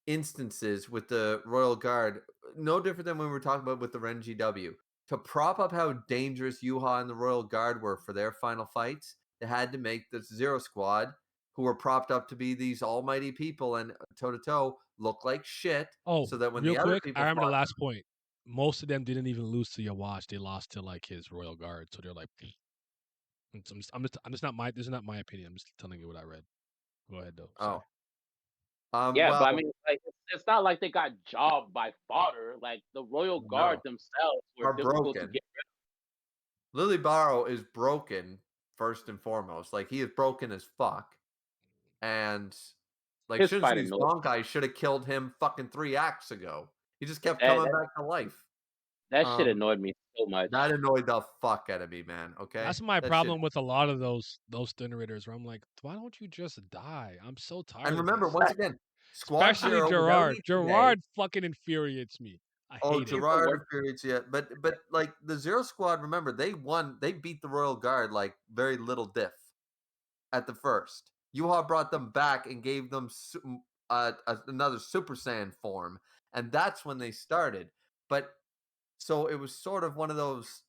instances with the Royal Guard, no different than when we were talking about with the Ren GW. To prop up how dangerous Yuha and the Royal Guard were for their final fights, they had to make the Zero Squad, who were propped up to be these almighty people and toe to toe, look like shit, Oh, so that when real the other quick, I people remember the fought, last point. Most of them didn't even lose to Yawash. They lost to like his Royal Guard. So they're like, I'm just not my. This is not my opinion. I'm just telling you what I read. Go ahead though. Sorry. oh, Yeah, but I well, mean, like, it's not like they got jobbed by fodder. Like the Royal Guard no, themselves were are difficult to broken. get. Lily Barrow is broken first and foremost. Like he is broken as fuck, and like His fight Shinsuke's annoyed. Bankai should have killed him fucking 3 acts ago. He just kept That, coming that back to life. that shit Um, annoyed me so much. that annoyed the fuck out of me, man. Okay, That's my that shit. problem with a lot of those Thinnerators where I'm like, why don't you just die? I'm so And tired of remember, this. once again, Squad Especially Zero without Gerard. Ichibei. Gerard fucking infuriates me. I Oh, hate him. He's the Gerard worst. infuriates you, but like the Zero Squad, remember they won. They beat the Royal Guard like very little diff at the first. Yuha brought them back and gave them another Super Saiyan form, and that's when they started. But so it was sort of one of those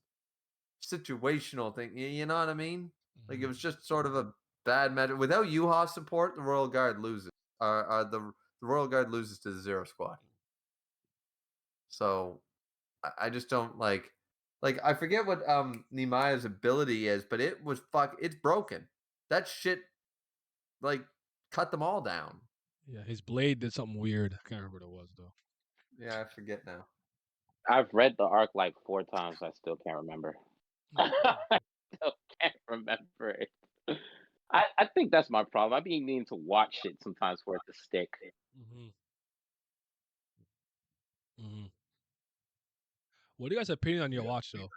situational things. You know what I mean? Like it Mhm. was just sort of a bad matter. Without Yuha support, the Royal Guard loses. The Royal Guard loses to the Zero Squad. So I just don't like I forget what Nemaya's ability is, but it was it's broken. That shit like cut them all down. Yeah, his blade did something weird. I can't remember what it was though. Yeah, I forget now. I've read the arc like 4 times. I still can't remember. I still can't remember it. I think that's my problem. I be needing to watch it sometimes for it to stick. hmm hmm What do you guys' opinion on your watch though?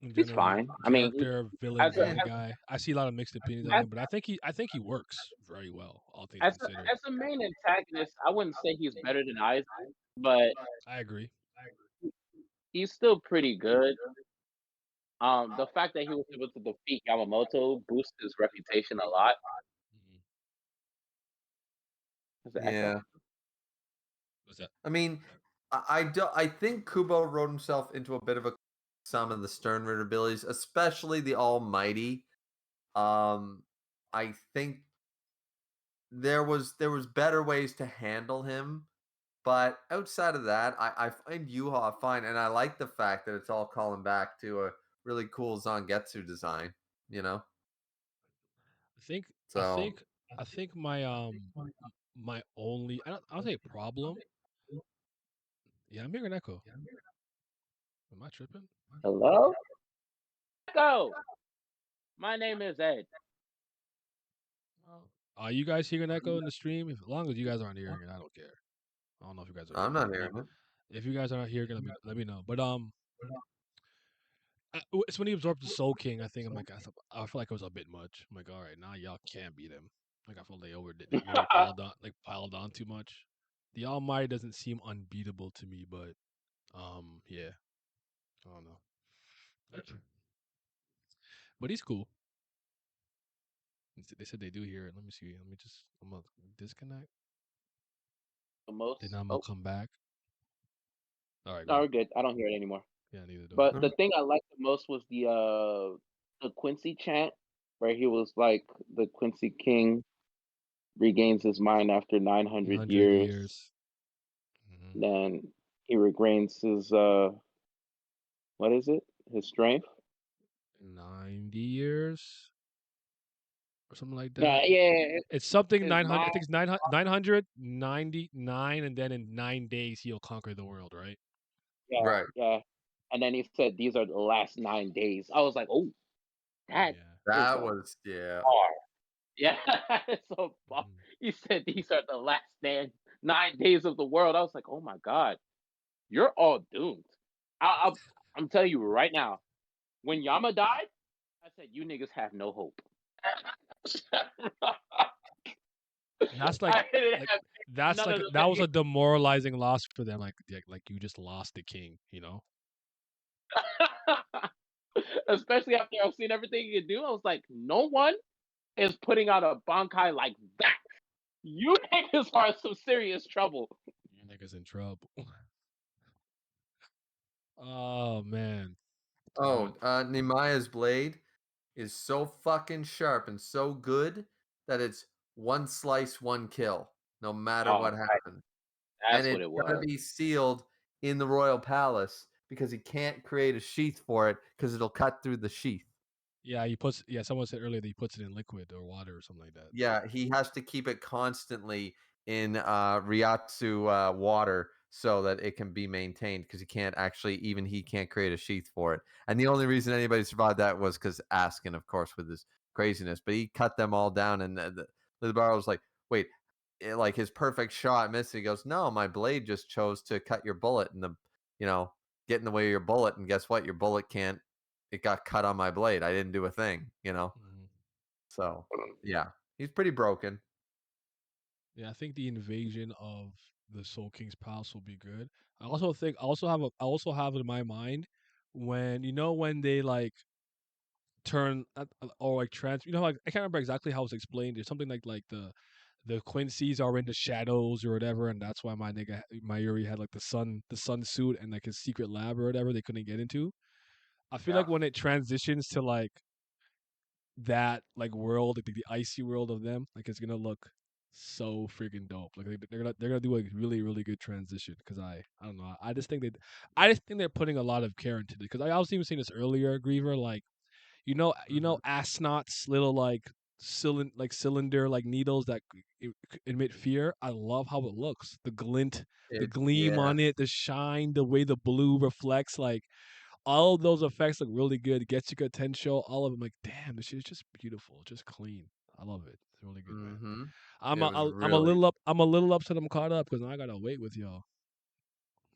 In He's general, fine. I mean, character, villain, as a bad guy. I see a lot of mixed opinions on as, him, but I think he works very well, all things as considered. a as a main antagonist, I wouldn't say he's better than Aizen, but I agree. he's still pretty good. The fact that he was able to defeat Yamamoto boosts his reputation a lot. Mhm. There's the echo. Yeah. What's that? I mean, I think Kubo wrote himself into a bit of a some of the Stern Ritter abilities, especially the Almighty. I think there was better ways to handle him, but outside of that, I find Yuha fine, and I like the fact that it's all calling back to a really cool Zangetsu design. You know, I think I so think I think my only I don't say problem. Yeah, I'm hearing echo. Am I tripping? Hello? Go. My name is Ed. Oh. Are you guys hearing echo in the stream? As long as you guys aren't hearing it, I don't care. I don't know if you guys are I'm hearing not it. hearing it. If you guys are not hearing it, let me know. But it's when he absorbed the Soul King. I think I'm like I feel like it was a bit much. I'm like, all right, now y'all can't beat him. Like I feel they overdid, they piled on too much. The Almighty doesn't seem unbeatable to me, but yeah, I don't know. But he's cool. They said they do hear it. Let me see. I'm gonna disconnect. The Then most. I'm gonna Oh, come back. All right, no, go. we're good. I don't hear it anymore. Yeah, neither do I. But the thing I liked the most was the Quincy chant, where he was like, the Quincy King regains his mind after 900 100 years. years. Hmm. Then he regains his what is it? His strength. 90 years or something like No, that. yeah, It's something his 900. I mind. think it's 999, and then in 9 days he'll conquer the world, right? Yeah, Right. yeah. And then he said these are the last 9 days. I was like, oh, that Yeah. is That a was yeah. bar. Yeah, so Mhm. he said these are the last 9 days of the world. I was like, oh my god, you're all doomed. I, I, I'm telling you right now, when Yama died, I said you niggas have no hope. That's I like didn't like have that's none like of the that was a faith. demoralizing loss for them. Like you just lost the king, you know? Especially after I've seen everything you can do, I was like, no one is putting out a Bankai like that. You niggas are in some serious trouble. You niggas in trouble. Oh man. Oh, But Nehemiah's blade is so fucking sharp and so good that it's one slice, one kill, no matter Oh, what happens. And that's what it's it gotta was. be sealed in the royal palace because he can't create a sheath for it because it'll cut through the sheath. yeah, someone said earlier that he puts it in liquid or water or something like that. Yeah, he has to keep it constantly in Ryatsu water so that it can be maintained because he can't create a sheath for it. And the only reason anybody survived that was because Askin, of course, with his craziness. But he cut them all down, and the bar was like, "Wait, like his perfect shot missed." He goes, "No, my blade just chose to cut your bullet and you know, get in the way of your bullet. And guess what? Your bullet can't. It got cut on my blade. I didn't do a thing, you know." Mhm. So yeah, he's pretty broken. Yeah, I think the invasion of the Soul King's palace will be good. I also have it in my mind when when they like turn or like trans like I can't remember exactly how it's explained. There's something like the Quincy's are in the shadows or whatever, and that's why my nigga Mayuri had like the sun suit and like his secret lab or whatever they couldn't get into. I feel Yeah. like when it transitions to like that like world, like the icy world of them, like it's gonna look so freaking dope. Like they're gonna do a really really good transition because I don't know. I just think they're putting a lot of care into it because I was even saying this earlier, Griever. Like Mhm. Astronaut's little cylinder like needles that emit fear. I love how it looks. The glint, the gleam Yeah. on it, the shine, the way the blue reflects. Like all of those effects look really good. Getsuga Tensho, all of them. Like damn, this shit is just beautiful, just clean. I love it. It's really good, man. Mhm. I'm It a, was I'm a really little up. I'm a little upset. I'm caught up because I gotta wait with y'all.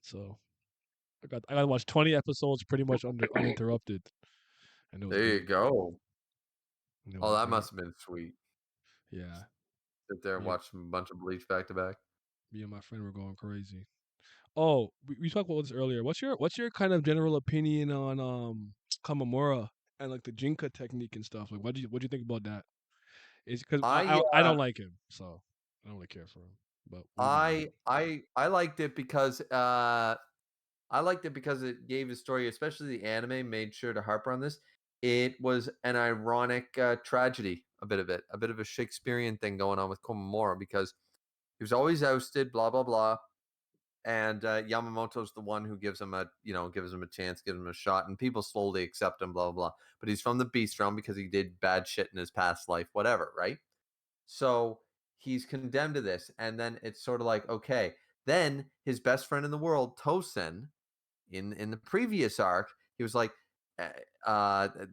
So I gotta watch 20 episodes pretty much uninterrupted, and it was there you great. go. And it Oh, was that great. must have been sweet. Yeah. Sit there and Me, watch a bunch of Bleach back to back. me and my friend were going crazy. Oh, we talked about this earlier. What's your kind of general opinion on Kamamura and like the Jinka technique and stuff? Like, what do you think about that? Is because I I don't like him, so I don't really care for him. But what do you think about it? I liked it because I liked it because it gave his story, especially the anime, made sure to harp on this. It was an ironic tragedy, a bit of a Shakespearean thing going on with Komamura because he was always ousted, blah blah blah, and Yamamoto's the one who gives him a chance, gives him a shot, and people slowly accept him, blah blah blah. But he's from the Beast Realm because he did bad shit in his past life, whatever, right? So he's condemned to this, and then it's sort of like, okay, then his best friend in the world, Tosen, in the previous arc, he was like,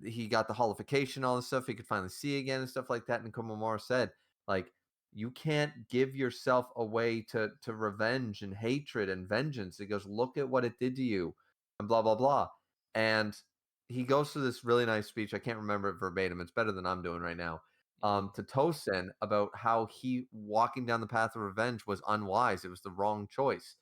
he got the holification, all this stuff. He could finally see again and stuff like that. And Komamura said, like, you can't give yourself away to revenge and hatred and vengeance. He goes, look at what it did to you, and blah blah blah. And he goes through this really nice speech. I can't remember it verbatim. It's better than I'm doing right now. To Tosen about how he walking down the path of revenge was unwise. It was the wrong choice.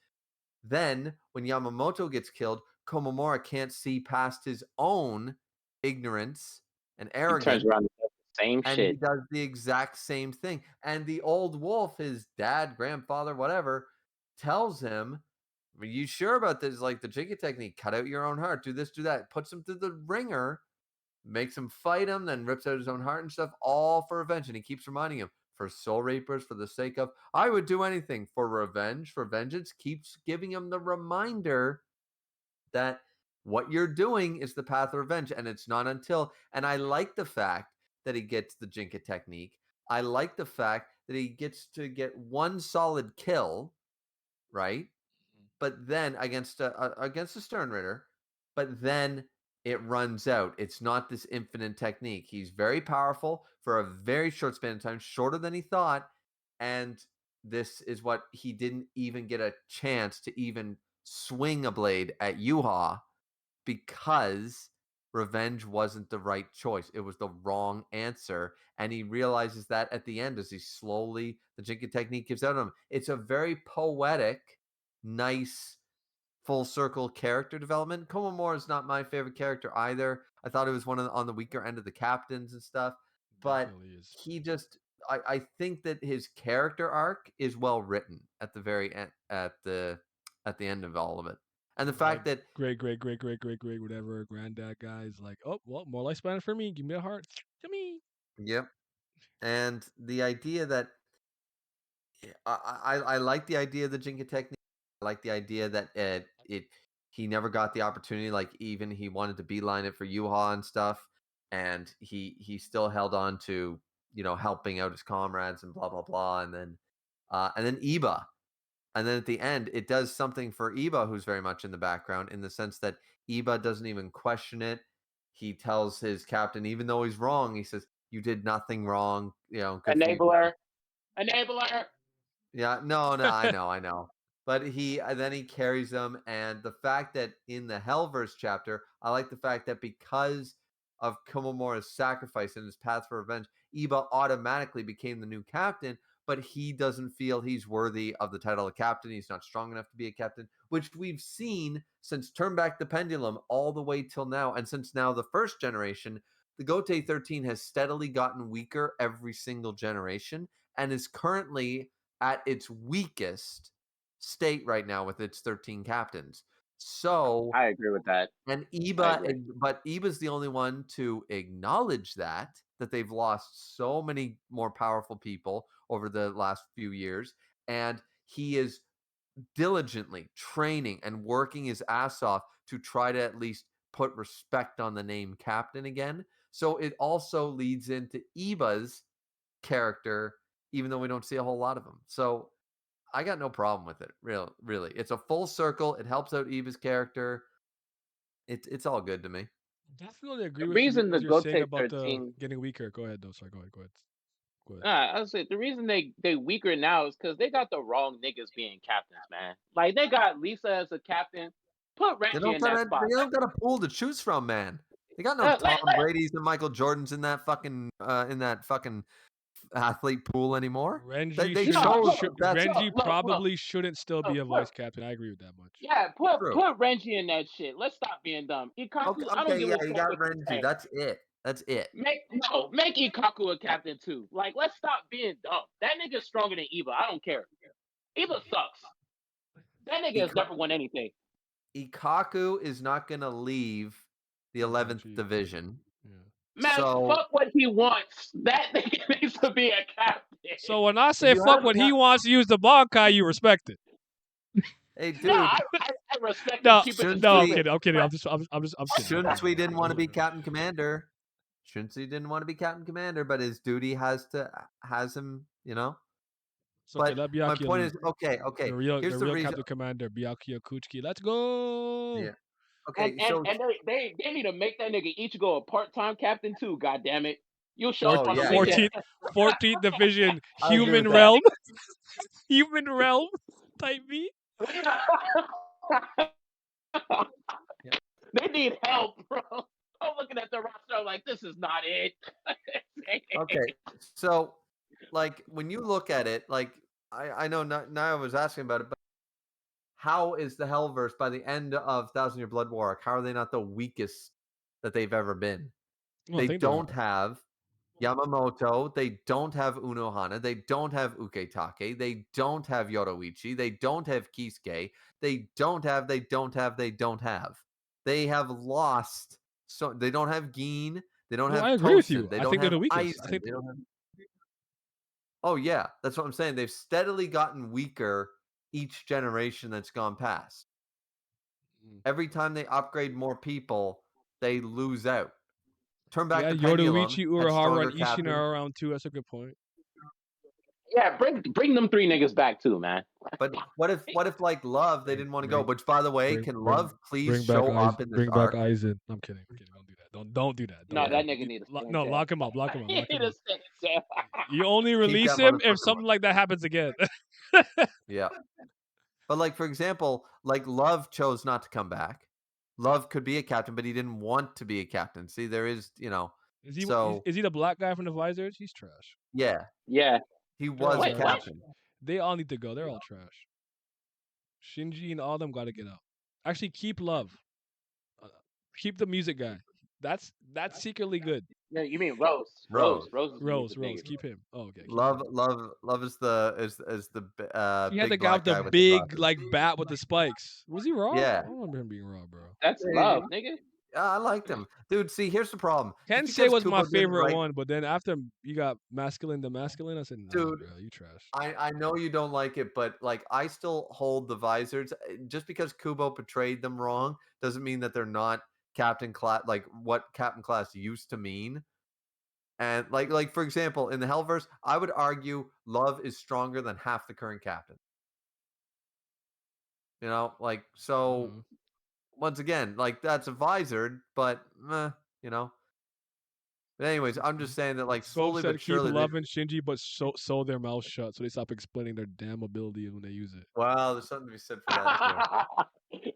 Then, when Yamamoto gets killed, Komamura can't see past his own ignorance and He turns arrogance, around and does the same and he shit. does the exact same thing. And the old wolf, his dad, grandfather, whatever, tells him, are you sure about this? Like the Jinka technique, cut out your own heart, do this, do that, puts him through the ringer, makes him fight him, then rips out his own heart and stuff, all for revenge. And he keeps reminding him, for soul reapers, for the sake of, I would do anything for revenge, for vengeance, keeps giving him the reminder that what you're doing is the path of revenge. And it's not until, and I like the fact that he gets the Jinka technique. I like the fact that he gets to get one solid kill, right? But then against a Stern Ritter, but then it runs out. It's not this infinite technique. He's very powerful for a very short span of time, shorter than he thought, and this is what he didn't even get a chance to even swing a blade at Yuha because revenge wasn't the right choice. It was the wrong answer. And he realizes that at the end as he slowly, the Jinka technique gives out on him. It's a very poetic, nice, full circle character development. Komamura is not my favorite character either. I thought it was one on the weaker end of the captains and stuff. But Definitely is. he just, I think that his character arc is well written at the very end, at the end of all of it. And the Like fact that great, whatever, granddad guy's like, oh, well, more lifespan for me. Give me a heart. To me. yep. And the idea that I like the idea of the Jinka technique. I like the idea that he never got the opportunity. Like even he wanted to beeline it for Yuha and stuff, and he still held on to helping out his comrades and blah blah blah. And then Iba, and then at the end it does something for Iba, who's very much in the background, in the sense that Iba doesn't even question it. He tells his captain, even though he's wrong, he says, "You did nothing wrong. Good for you." Enabler. Enabler. Yeah, no, I know. But then he carries them, and the fact that in the Hellverse chapter, I like the fact that because of Komamura's sacrifice and his path for revenge, Iba automatically became the new captain, but he doesn't feel he's worthy of the title of captain. He's not strong enough to be a captain, which we've seen since Turn Back the Pendulum all the way till now. And since now the first generation, the Gote 13 has steadily gotten weaker every single generation and is currently at its weakest state right now with its 13 captains. So, I agree with that. and I agree. but Iba's the only one to acknowledge that they've lost so many more powerful people over the last few years. And he is diligently training and working his ass off to try to at least put respect on the name captain again. So it also leads into Iba's character, even though we don't see a whole lot of him. So I got no problem with it. Really. It's a full circle. It helps out Eva's character. It's all good to me. Definitely agree The with you reason the as you're saying Gote about the 13, getting weaker. Go ahead, though. Sorry, go ahead. Go ahead. I was say the reason they weaker now is because they got the wrong niggas being captains, man. Like they got Lisa as a captain. Put Reggie in that spot. They don't got a pool to choose from, man. They got no Tom Brady's and Michael Jordans in that fucking athlete pool anymore. They chose the best. Renji look, probably shouldn't still be a look. vice captain. I agree with that much. Yeah, True. put Renji in that shit. Let's stop being dumb. Ikaku, I don't give a fuck you got what you Renji. say. That's it. Make Ikaku a captain too. Like, let's stop being dumb. That nigga's stronger than Eva. I don't care. Eva sucks. That nigga has never won anything. Ikaku is not going to leave the 11th Itachi. division. Yeah. Man, So fuck what he wants. That nigga needs to be a captain. So when I say you fuck have what to he have- wants to use the Bankai, you respect it. hey, No, dude, I respect him No, keeping his no, I'm secret. kidding. I'm kidding. I'm just kidding. I'm kidding. Shunsui didn't want to be Whatever. Captain Commander. Shunsui didn't want to be Captain Commander, but his duty has him, you know. It's okay. But Let my Byakuya point lead. is, okay. The Here's the real reason. Captain Commander, Byakuya Kuchiki. Let's go. Yeah. And Okay. and So and they need to make that nigga each go a part-time captain too. God damn it, you'll show up Oh, on the yeah, weekend. 14th division, I agree human with that. realm, human realm type B. Yeah. They need help, bro. I'm looking at the roster like this is not it. Okay. So, like, when you look at it, like, I know Naya was asking about it, but how is the Hellverse by the end of Thousand Year Blood War? How are they not the weakest that they've ever been? Well, I They think they don't are. have Yamamoto. They don't have Unohana. They don't have Uketake. They don't have Yoroichi. They don't have Kisuke. They don't have. They don't have. They don't have. They have lost. So they don't have Gin. They don't No, I have agree with you. Tosin. They I don't think they're have the weakest. I Aizen. think. They don't have. Oh yeah, that's what I'm saying. They've steadily gotten weaker each generation that's gone past. Mm. Every time they upgrade more people, they lose out. Turn They back the had pendulum, Yoruichi, had Urahara, stronger and Ishina captains. around too. That's a good point. Yeah, bring them three niggas back too, man. But what if like Love they didn't want to go? Bring, Which by the way, bring, can bring, Love please bring back show eyes. up in this Bring back arc? Aizen. I'm kidding. I'm kidding. Don't do that. Don't do that. No, Don't. Yeah. that nigga need to stay in No, jail. lock him up. Lock him up. He Lock need him to up. stay in jail. You only Keep release that him if motherfucker. something like that happens again. Yeah. But like for example, like Love chose not to come back. Love could be a captain, but he didn't want to be a captain. See, there is, so Is he the black guy from the visors? He's trash. yeah, Yeah. he They're all was a Wait, what? trash. captain. They all need to go. They're all trash. Shinji and all them got to get out. Actually, keep Love. Uh, keep the music guy. That's secretly good. No, you mean Rose? Rose. Rose is the music Rose, nigga. keep him. Oh, okay, keep Love, him. love is the He had the big guy with black the guy with the big glasses. like bat with the spikes. Was he raw? Yeah, I don't remember him being raw, bro. That's love, nigga. I liked him, dude. See, here's the problem. Just Kensei because was my Kubo didn't favorite write, one, but then after you got masculine to masculine, I said, nah, dude. bro, you trash. I know you don't like it, but like I still hold the visors. Just because Kubo portrayed them wrong doesn't mean that they're not Captain Class, like what Captain Class used to mean. And like for example, in the Hellverse, I would argue Love is stronger than half the current captain. Like so. Uh-huh. Once again, like that's a visor, but you know. But anyways, I'm just saying that like Scope slowly but said keep surely. loving Shinji, but sew their mouth shut so they stop explaining their damn ability when they use it. Wow, there's something to be said for that too.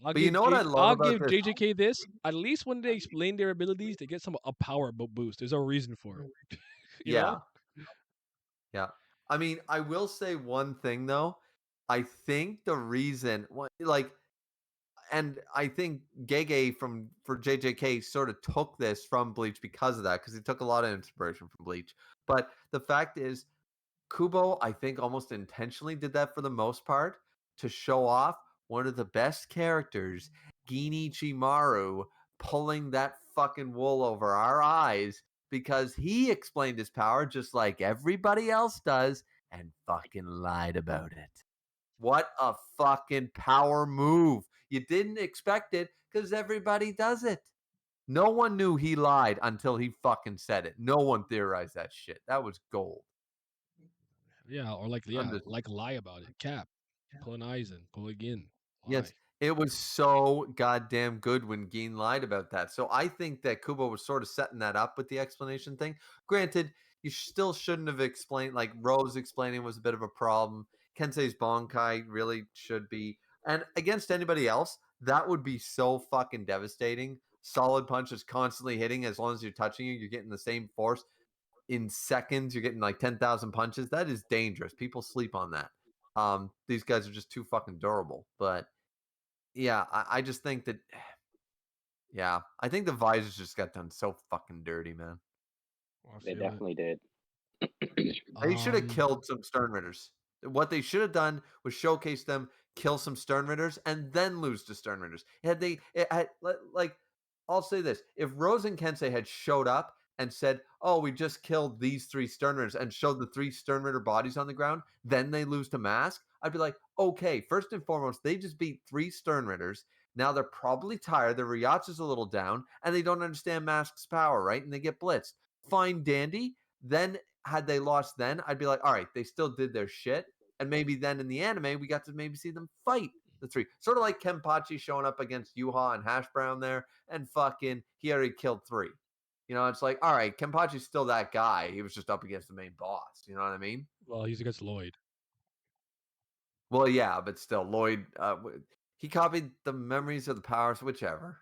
But you know what I love I'll about give this? JJK this. At least when they explain their abilities, they get a power boost. There's a reason for it. you Yeah, know? yeah. I mean, I will say one thing though. I think the reason, like, and I think Gege for JJK sort of took this from Bleach because of that, because he took a lot of inspiration from Bleach. But the fact is, Kubo, I think, almost intentionally did that for the most part to show off one of the best characters, Ginichi Maru, pulling that fucking wool over our eyes because he explained his power just like everybody else does and fucking lied about it. What a fucking power move. You didn't expect it because everybody does it. No one knew he lied until he fucking said it. No one theorized that shit. That was gold. Yeah, or like lie about it. Cap. Pull an Eisen. Pull again. Yes, Lie. it was so goddamn good when Geen lied about that. So I think that Kubo was sort of setting that up with the explanation thing. Granted, you still shouldn't have explained, like Rose explaining was a bit of a problem. Kensei's Bonkai really should be. And against anybody else, that would be so fucking devastating. Solid punch is constantly hitting as long as you're touching you. You're getting the same force in seconds. You're getting like 10,000 punches. That is dangerous. People sleep on that. These guys are just too fucking durable. But yeah, I just think that. Yeah, I think the visors just got done so fucking dirty, man. I They feel it. definitely did. They should have killed some Sternritters. What they should have done was showcase them, kill some Sternritters, and then lose to Sternritters. Like, I'll say this: if Rose and Kensei had showed up and said, "Oh, we just killed these 3 Sternritters," and showed the 3 Sternritter bodies on the ground, then they lose to Mask, I'd be like, okay, first and foremost, they just beat 3 Sternritters. Now they're probably tired. Their Ryatsu's a little down, and they don't understand Mask's power, right? And they get blitzed. Fine, dandy. Then, had they lost then, I'd be like, all right, they still did their shit. And maybe then in the anime, we got to maybe see them fight the 3. Sort of like Kenpachi showing up against Yuha and Hash Brown there, and fucking, he already killed 3. You know, it's like, all right, Kenpachi's still that guy. He was just up against the main boss. You know what I mean? Well, he's against Lloyd. Well, yeah, but still, Lloyd, he copied the memories of the powers, whichever.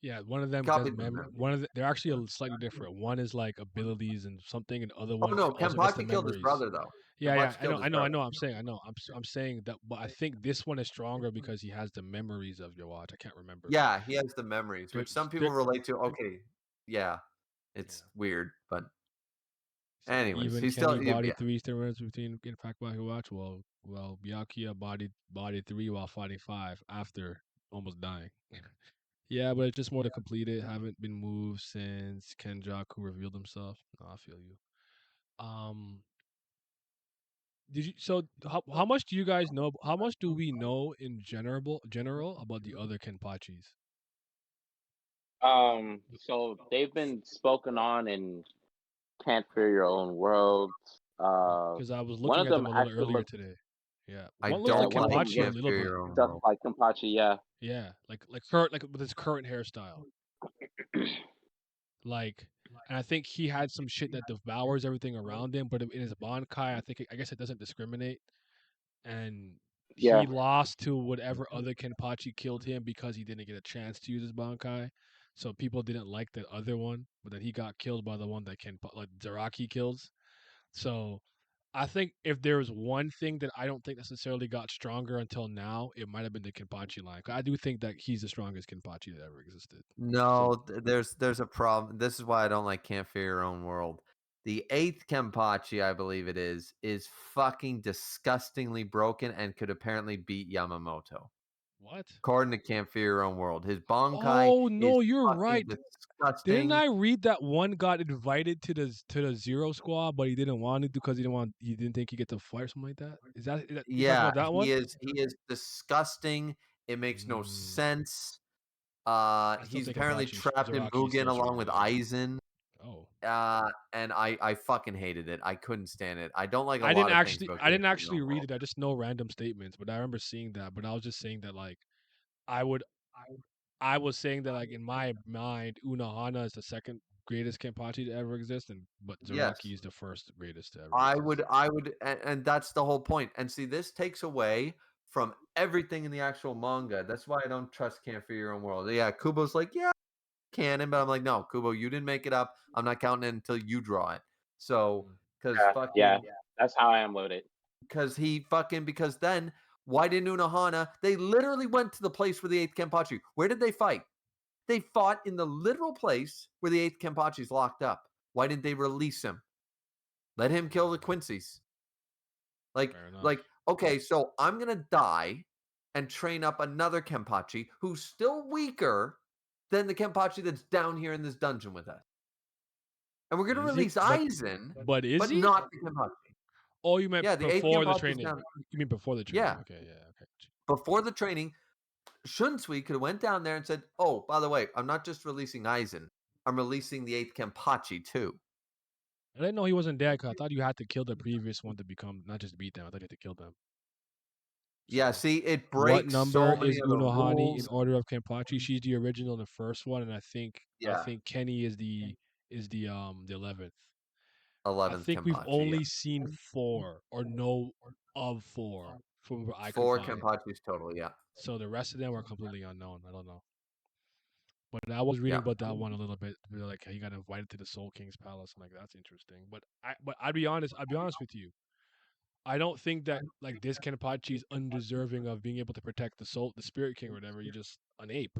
Yeah, one of them does Copied the memory. memories. They're actually slightly different. One is like abilities and something, and the other Oh one no, also gets the Kenpachi killed his memories. brother though. Yeah, yeah, Kenpachi killed his brother. I'm saying, I'm saying that, but I think this one is stronger because he has the memories of your watch. I can't remember. Yeah, he has the memories, They're- which some people they're- relate to. Okay, yeah, it's Yeah. weird, but So anyways, even he's Kenny still body yeah. 3 steroids between in fact by watch. Well, Byakuya body 3 while fighting 5 after almost dying. Yeah, but it's just more to complete it. Haven't been moved since Kenjaku revealed himself. No, I feel you. Did you so how much do you guys know? How much do we know in general about the other Kenpachis? So they've been spoken on in Can't Fear Your Own World. Because I was One looking of at them them a little actually earlier looks, today. Yeah, I one looks like don't one of like them Kenpachi a looks little Can't Fear bit. Your Own just World. like Kenpachi, yeah. Yeah, like with his current hairstyle. Like, and I think he had some shit that devours everything around him. But in his Bankai, I guess it doesn't discriminate. And Yeah, he lost to whatever other Kenpachi killed him because he didn't get a chance to use his Bankai. So people didn't like that other one, but then he got killed by the one that like Zaraki kills. So I think if there was one thing that I don't think necessarily got stronger until now, it might have been the Kenpachi line. 'Cause I do think that he's the strongest Kenpachi that ever existed. No, there's a problem. This is why I don't like Can't Fear Your Own World. The 8th Kenpachi, I believe it is fucking disgustingly broken and could apparently beat Yamamoto. What? According to Can't Fear Your Own World, his Bankai Oh is no, you're fucking right. Didn't disgusting. I read that one got invited to the Zero Squad, but he didn't want to because he didn't think he'd get to fight or something like that? Is that you talking Yeah, about that one? he is disgusting. It makes no Mm, sense. I still He's think apparently trapped in Zaraki's Mugen still along with stronger though. Aizen. Oh. And I fucking hated it. I couldn't stand it. I don't like a lot of things about I Can't didn't Fear Your actually Own read World. it. I just know random statements, but I remember seeing that. But I was just saying that like I would I was saying that like in my mind, Unohana is the second greatest Kenpachi to ever exist, but Zaraki Yes. is the first greatest to ever exist. And that's the whole point. And see, this takes away from everything in the actual manga. That's why I don't trust Can't Fear Your Own World. Yeah, Kubo's like, yeah, canon, but I'm like, no, Kubo, you didn't make it up. I'm not counting it until you draw it. So, Mm. because yeah. fucking, That's how I am with it. because then, why didn't Unohana? They literally went to the place where the 8th Kenpachi. Where did they fight? They fought in the literal place where the 8th Kenpachi's locked up. Why didn't they release him? Let him kill the Quincy's. Fair enough. Like, okay, so I'm gonna die and train up another Kenpachi who's still weaker than the Kenpachi that's down here in this dungeon with us. And we're gonna Is he? release Aizen, But is but he? not the Kenpachi. Oh, you meant Yeah, the 8th before the Kenpachi's training. down. You mean before the training? Yeah, Okay, yeah, okay. before the training, Shunsui could have went down there and said, "Oh, by the way, I'm not just releasing Aizen. I'm releasing the 8th Kenpachi too." I didn't know he wasn't dead because I thought you had to kill the previous one to become not just beat them. I thought you had to kill them. Yeah, So, see, it what breaks number so many is of the Unohani in rules. order of Kenpachi? She's the original in the first one, and I Yeah, think Kenny is the 11th. I 11th think we've Kenpachi. only Yeah, seen 4 or know of 4 from what I could 4 find. Kenpachis total. Yeah, So the rest of them are completely unknown. I don't know. But I was reading yeah. about that one a little bit. Like he got invited to the Soul King's palace. I'm like, that's interesting. But I'd be honest. I'd be honest with you. I don't think that like this Kenpachi is undeserving of being able to protect the Spirit King or whatever. You're just an ape.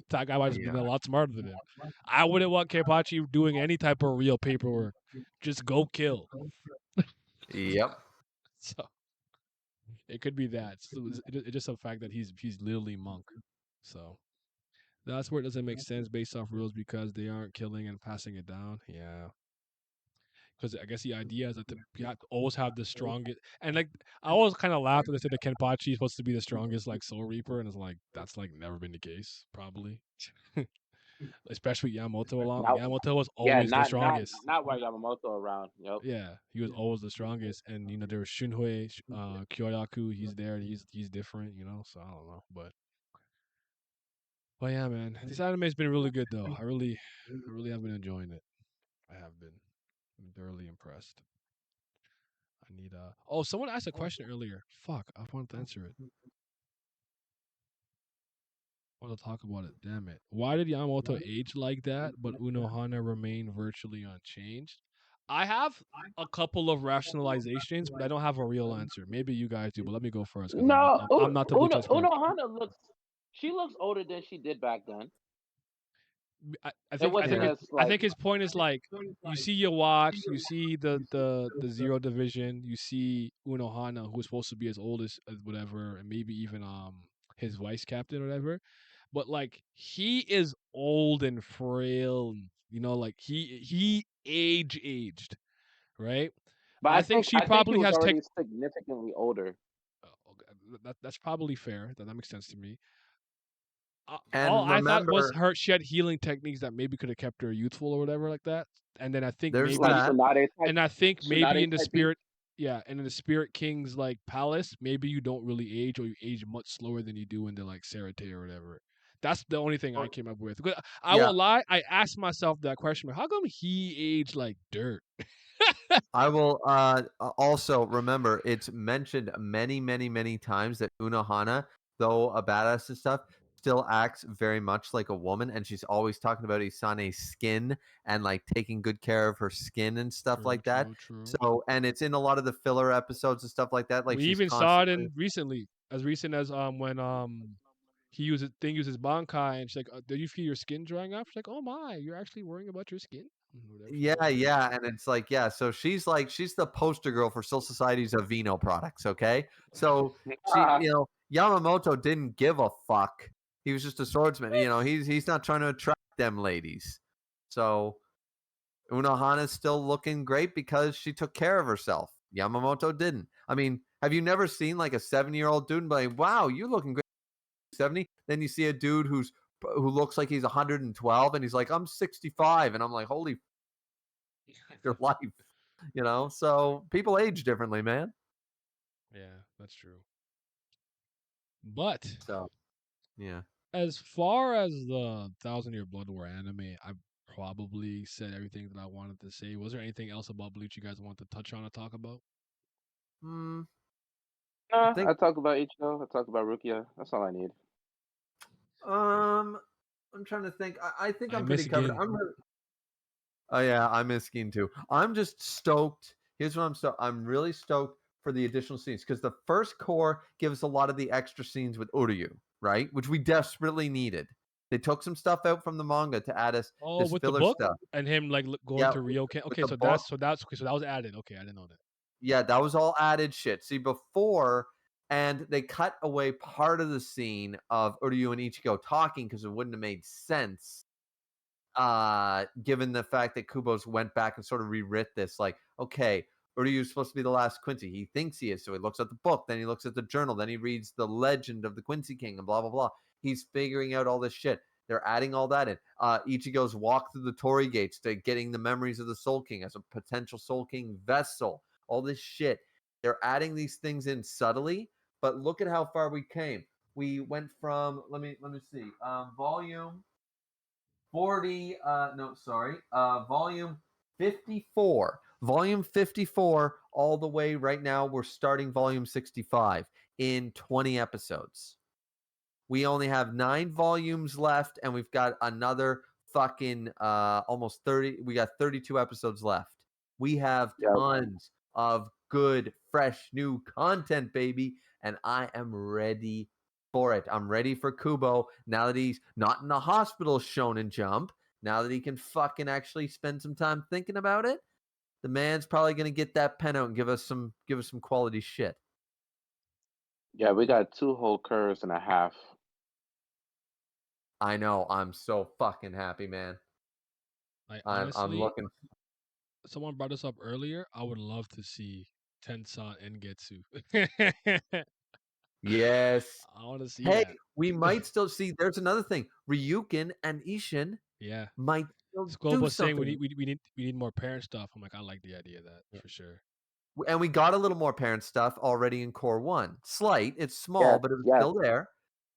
That guy might have been Yeah. a lot smarter than him. I wouldn't want Kenpachi doing any type of real paperwork. Just go kill. Yep. So It could be that. It's just a fact that he's literally monk. So that's where it doesn't make sense based off rules because they aren't killing and passing it down. Yeah. Because I guess the idea is that you have to always have the strongest, and like I always kind of laughed when they said the Kenpachi is supposed to be the strongest like Soul Reaper, and it's like that's like never been the case, probably. Especially Yamamoto along. Now, Yamamoto was yeah, always the not strongest. while Yamamoto around. Yep. Yeah, he was always the strongest, and there was Shunhui, Kyoyaku. He's there, and he's different, so I don't know, but yeah, man, this anime's been really good though. I really have been enjoying it. I have been. I'm thoroughly impressed. I need Oh, someone asked a question earlier. Fuck, I wanted to answer it. I want to talk about it. Damn it. Why did Yamamoto age like that, but Unohana remain virtually unchanged? I have a couple of rationalizations, but I don't have a real answer. Maybe you guys do, but let me go first because No, I'm not the Bleach expert. Uno Hana she looks older than she did back then. I It think I wasn't think it, as I like, think his point is like you see your watch, you see the Zero Division, you see Unohana, who's supposed to be as old as whatever, and maybe even his vice captain or whatever. But like he is old and frail, like he aged, right? but I think she I think he probably was has tech. already significantly older. Okay, that's probably fair. That makes sense to me. All And I thought was remember, she had healing techniques that maybe could have kept her youthful or whatever like that. And then I think there's Like maybe, that. maybe Tsunade in the type beat. spirit, yeah, and in the Spirit King's like palace, maybe you don't really age or you age much slower than you do in the like Sarate or whatever. That's the only thing I came up with. Because I Yeah, won't lie, I asked myself that question: how come he aged like dirt? I will also remember it's mentioned many, many, many times that Unohana, though a badass and stuff, still acts very much like a woman, and she's always talking about Isane's skin and like taking good care of her skin and stuff True, like that. true, true. So, and it's in a lot of the filler episodes and stuff like that. Like We she's even saw it constantly, in recently, as recent as when uses Bankai, and she's like, "Do you feel your skin drying up?" She's like, "Oh my, you're actually worrying about your skin." Whatever she yeah, said. yeah, and it's like, yeah, so she's the poster girl for Soul Society's Aveeno products, okay? So Yamamoto didn't give a fuck. He was just a swordsman. He's not trying to attract them ladies. So Unohana's still looking great because she took care of herself. Yamamoto didn't. I mean, have you never seen like a 7-year-old dude and be like, wow, you're looking great 70? Then you see a dude who looks like he's 112 and he's like, I'm 65. And I'm like, holy your life. So people age differently, man. Yeah, that's true. But So yeah. as far as the Thousand Year Blood War anime, I probably said everything that I wanted to say. Was there anything else about Bleach you guys want to touch on or talk about? Hmm. I Nah, think I talk about Ichigo. I talk about Rukia. That's all I need. um I'm trying to think. I think I I'm pretty miss covered. Gin. Oh yeah, I miss Keen too. I'm just stoked. Here's what I'm stoked. I'm really stoked for the additional scenes because the first core gives a lot of the extra scenes with Uryu, right? Which we desperately needed. They took some stuff out from the manga to add us Oh, this with the filler book stuff. and him like going Yeah, to Rio. with Okay, the so book. that's okay. So that was added. Okay, I didn't know that. Yeah, that was all added shit. See, before, and they cut away part of the scene of Uryu and Ichigo talking because it wouldn't have made sense, given the fact that Kubos went back and sort of rewrit this. Like, okay, Uryu's supposed to be the last Quincy. He thinks he is, so he looks at the book, then he looks at the journal, then he reads the legend of the Quincy King and blah, blah, blah. He's figuring out all this shit. They're adding all that in. Ichigo's walk through the Torii gates to getting the memories of the Soul King as a potential Soul King vessel. All this shit. They're adding these things in subtly, but look at how far we came. We went from let me see, volume 40. No, sorry, volume 54. Volume 54 all the way right now. We're starting volume 65 in 20 episodes. We only have 9 volumes left, and we've got another fucking almost 30. We got 32 episodes left. We have Yep. tons of good, fresh, new content, baby, and I am ready for it. I'm ready for Kubo now that he's not in the hospital shonen jump. Now that he can fucking actually spend some time thinking about it, the man's probably gonna get that pen out and give us some quality shit. Yeah, we got 2 whole curves and a half. I know. I'm so fucking happy, man. Like I'm honestly, looking. someone brought this up earlier. I would love to see Tensa and Getsu. Yes. I want to see Hey, that. we might still see. There's another thing. Ryukin and Ishin Yeah. might still do Scobo's saying something. we need more parent stuff. I'm like, I like the idea of that for sure. And we got a little more parent stuff already in Core 1. Slight, it's small, Yes, but it was yes. still there.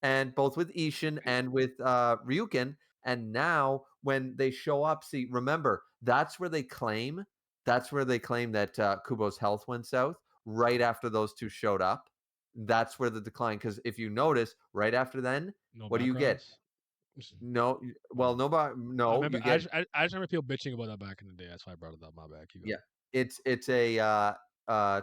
And both with Ishin and with Ryukin. And now when they show up, see, remember, that's where they claim that Kubo's health went south right after those two showed up. That's where the decline, because if you notice, right after then, No what do you get? backgrounds. No, well, Oh. I no, remember. you get I just remember people bitching about that back in the day. That's why I brought it up. My bad. Keep yeah. going. It's a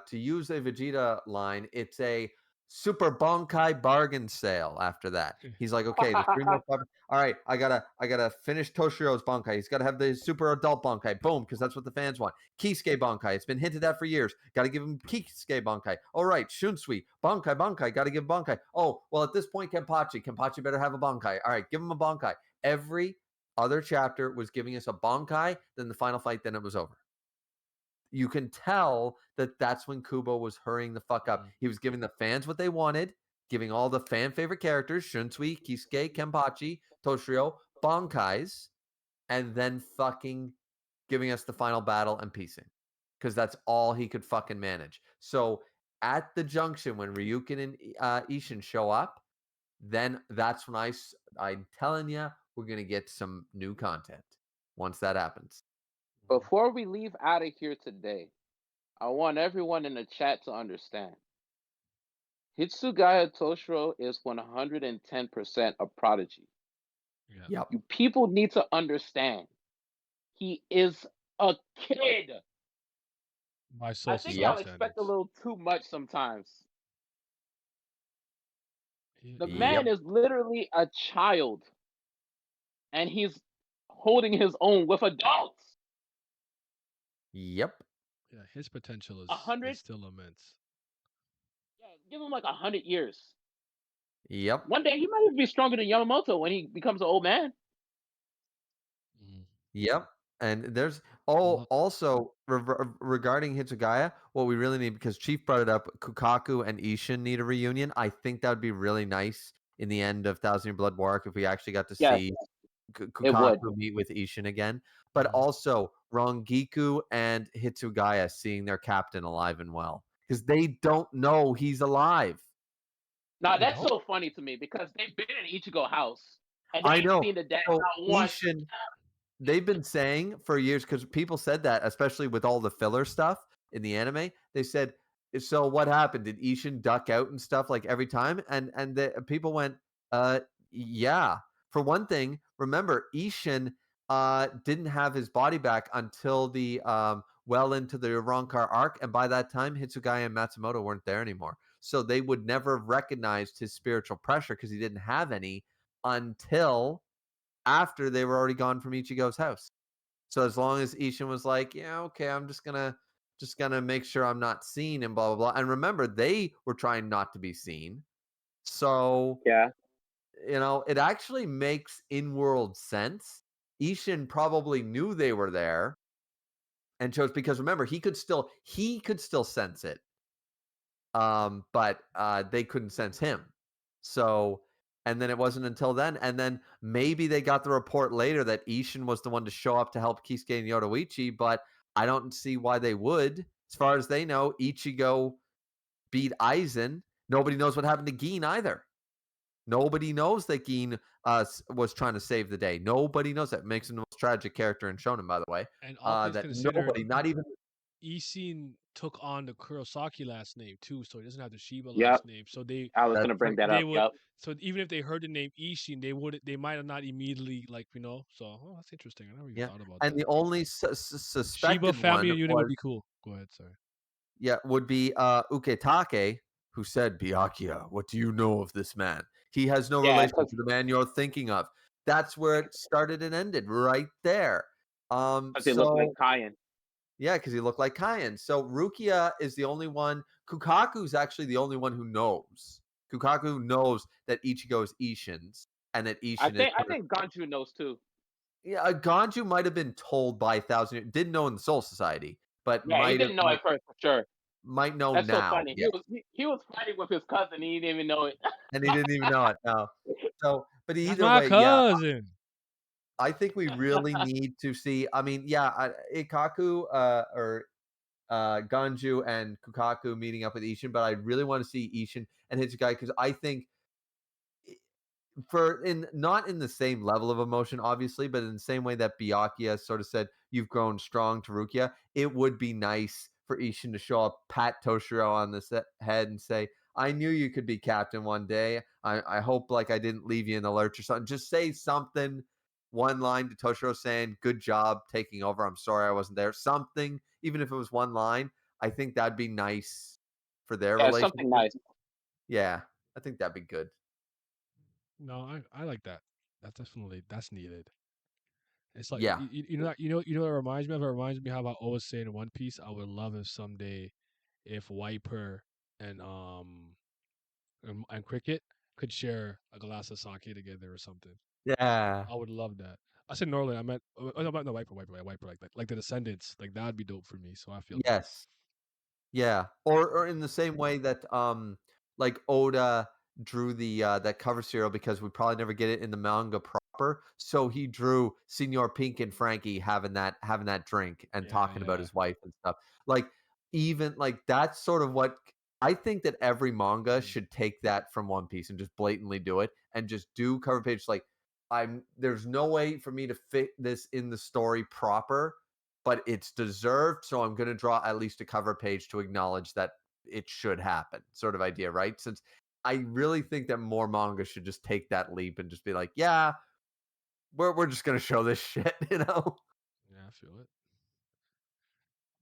to use a Vegeta line, it's a Super Bonkai bargain sale after that. He's like, okay, the three more all right, I gotta finish Toshiro's Bonkai. He's gotta have the super adult Bonkai. Boom, because that's what the fans want. Kisuke Bonkai. It's been hinted at for years. Gotta give him Kisuke Bonkai. All right, Shunsui. Bonkai. Gotta give Bonkai. Oh, well, at this point, Kenpachi better have a Bonkai. All right, give him a Bonkai. Every other chapter was giving us a Bonkai, then the final fight, then it was over. You can tell that that's when Kubo was hurrying the fuck up. He was giving the fans what they wanted, giving all the fan favorite characters, Shunsui, Kisuke, Kenpachi, Toshiro, Bonkais, and then fucking giving us the final battle and piecing. Because that's all he could fucking manage. So at the junction when Ryukin and Ishin show up, then that's when I'm telling you, we're going to get some new content once that happens. Before we leave out of here today, I want everyone in the chat to understand. Hitsugaya Toshiro is 110% a prodigy. Yeah. Yep. You people need to understand. He is a kid. By I Soul think Society y'all expect a standards. little too much sometimes. The Yeah. man is literally a child, and he's holding his own with adults. Yep. Yeah. His potential A is 100, still immense. yeah, give him like 100 years. Yep. One day he might even be stronger than Yamamoto when he becomes an old man. Mm. Yep. And there's Lo- also regarding Hitsugaya, what we really need, because Chief brought it up, Kukaku and Ishin need a reunion. I think that would be really nice in the end of Thousand Year Blood War if we actually got to Yes, see it Kukaku would. meet with Ishin again. But Mhm. also Rangiku and Hitsugaya seeing their captain alive and well. Because they don't know he's alive. Now They that's don't. so funny to me because they've been in Ichigo house and they I ain't know. seen the dad So not once. Ishin, they've been saying for years, because people said that, especially with all the filler stuff in the anime. They said, "So what happened? Did Ishin duck out and stuff like every time?" And the people went, yeah." For one thing, remember Ishin didn't have his body back until the well into the Rancor arc, and by that time, Hitsugaya and Matsumoto weren't there anymore. So they would never have recognized his spiritual pressure because he didn't have any until after they were already gone from Ichigo's house. So as long as Ishin was like, yeah, okay, I'm just gonna make sure I'm not seen and blah blah blah. And remember, they were trying not to be seen. So Yeah. it actually makes in-world sense. Ishin probably knew they were there and chose, because remember, he could still sense it. But they couldn't sense him. So, and then it wasn't until then, and then maybe they got the report later that Ishin was the one to show up to help Kisuke and Yoruichi, but I don't see why they would. As far as they know, Ichigo beat Aizen. Nobody knows what happened to Gin either. Nobody knows that Gin was trying to save the day. Nobody knows that. Makes him the most tragic character in Shonen, by the way. And all things That considered, nobody, not even Ishin took on the Kurosaki last name too, so he doesn't have the Shiba Yep. last name. So they I was that's gonna bring that they up. would Yep. so even if they heard the name Ishin, they might have not immediately So that's interesting. I never even yeah. thought about And that. the only Shiba suspected one family reunion would was be cool. Go ahead, sorry. would be Uketake, who said, Byakuya, what do you know of this man? He has no Yeah, relation because to the man you're thinking of. That's where it started and ended, right there. they look like So Kayan. yeah, because he looked like Kyan. So Rukia is the only one. Kukaku's actually the only one who knows. Kukaku knows that Ichigo is Ishin's, and that Ishin is I think Ganju knows too. yeah. Ganju might have been told by didn't know in the Soul Society, but Yeah, he didn't know at first for sure. might know That's so now. funny. Yeah, He was fighting with his cousin. He didn't even know it. and he didn't even know it. No. So, but That's either my way, yeah, cousin. I think we really need to see. I mean, yeah, Ikaku or Ganju and Kukaku meeting up with Ishin, but I really want to see Ishin and Hitsugai because I think for in not in the same level of emotion, obviously, but in the same way that Byakuya sort of said, "You've grown strong," to Rukia, it would be nice for Ishin to show up, pat Toshiro on the head, and say, "I knew you could be captain one day. I hope like I didn't leave you in the lurch or something." Just say something, one line to Toshiro saying, "Good job taking over. I'm sorry I wasn't there." Something, even if it was one line, I think that'd be nice for their Yeah, something relationship. nice. Yeah, I think that'd be good. No, I like that. That's needed. It's like Yeah. you know what it reminds me of? It reminds me how I always say in One Piece, I would love if someday if Wiper and and Cricket could share a glass of sake together or something. Yeah. I would love that. I said Norland. I meant no Wiper like that, like the Descendants. Like that would be dope for me. So I feel that. Yes. Yeah. Or in the same way that like Oda drew the that cover serial because we probably never get it in the manga proper. So he drew Senor Pink and Frankie having that drink and Yeah, talking about yeah. his wife and stuff. Like even like that's sort of what I think that every manga Mm. should take that from One Piece and just blatantly do it and just do cover page like there's no way for me to fit this in the story proper, but it's deserved. So I'm going to draw at least a cover page to acknowledge that it should happen, sort of idea, right? Since I really think that more manga should just take that leap and just be like, yeah, we're just going to show this shit, you know? Yeah, I feel it.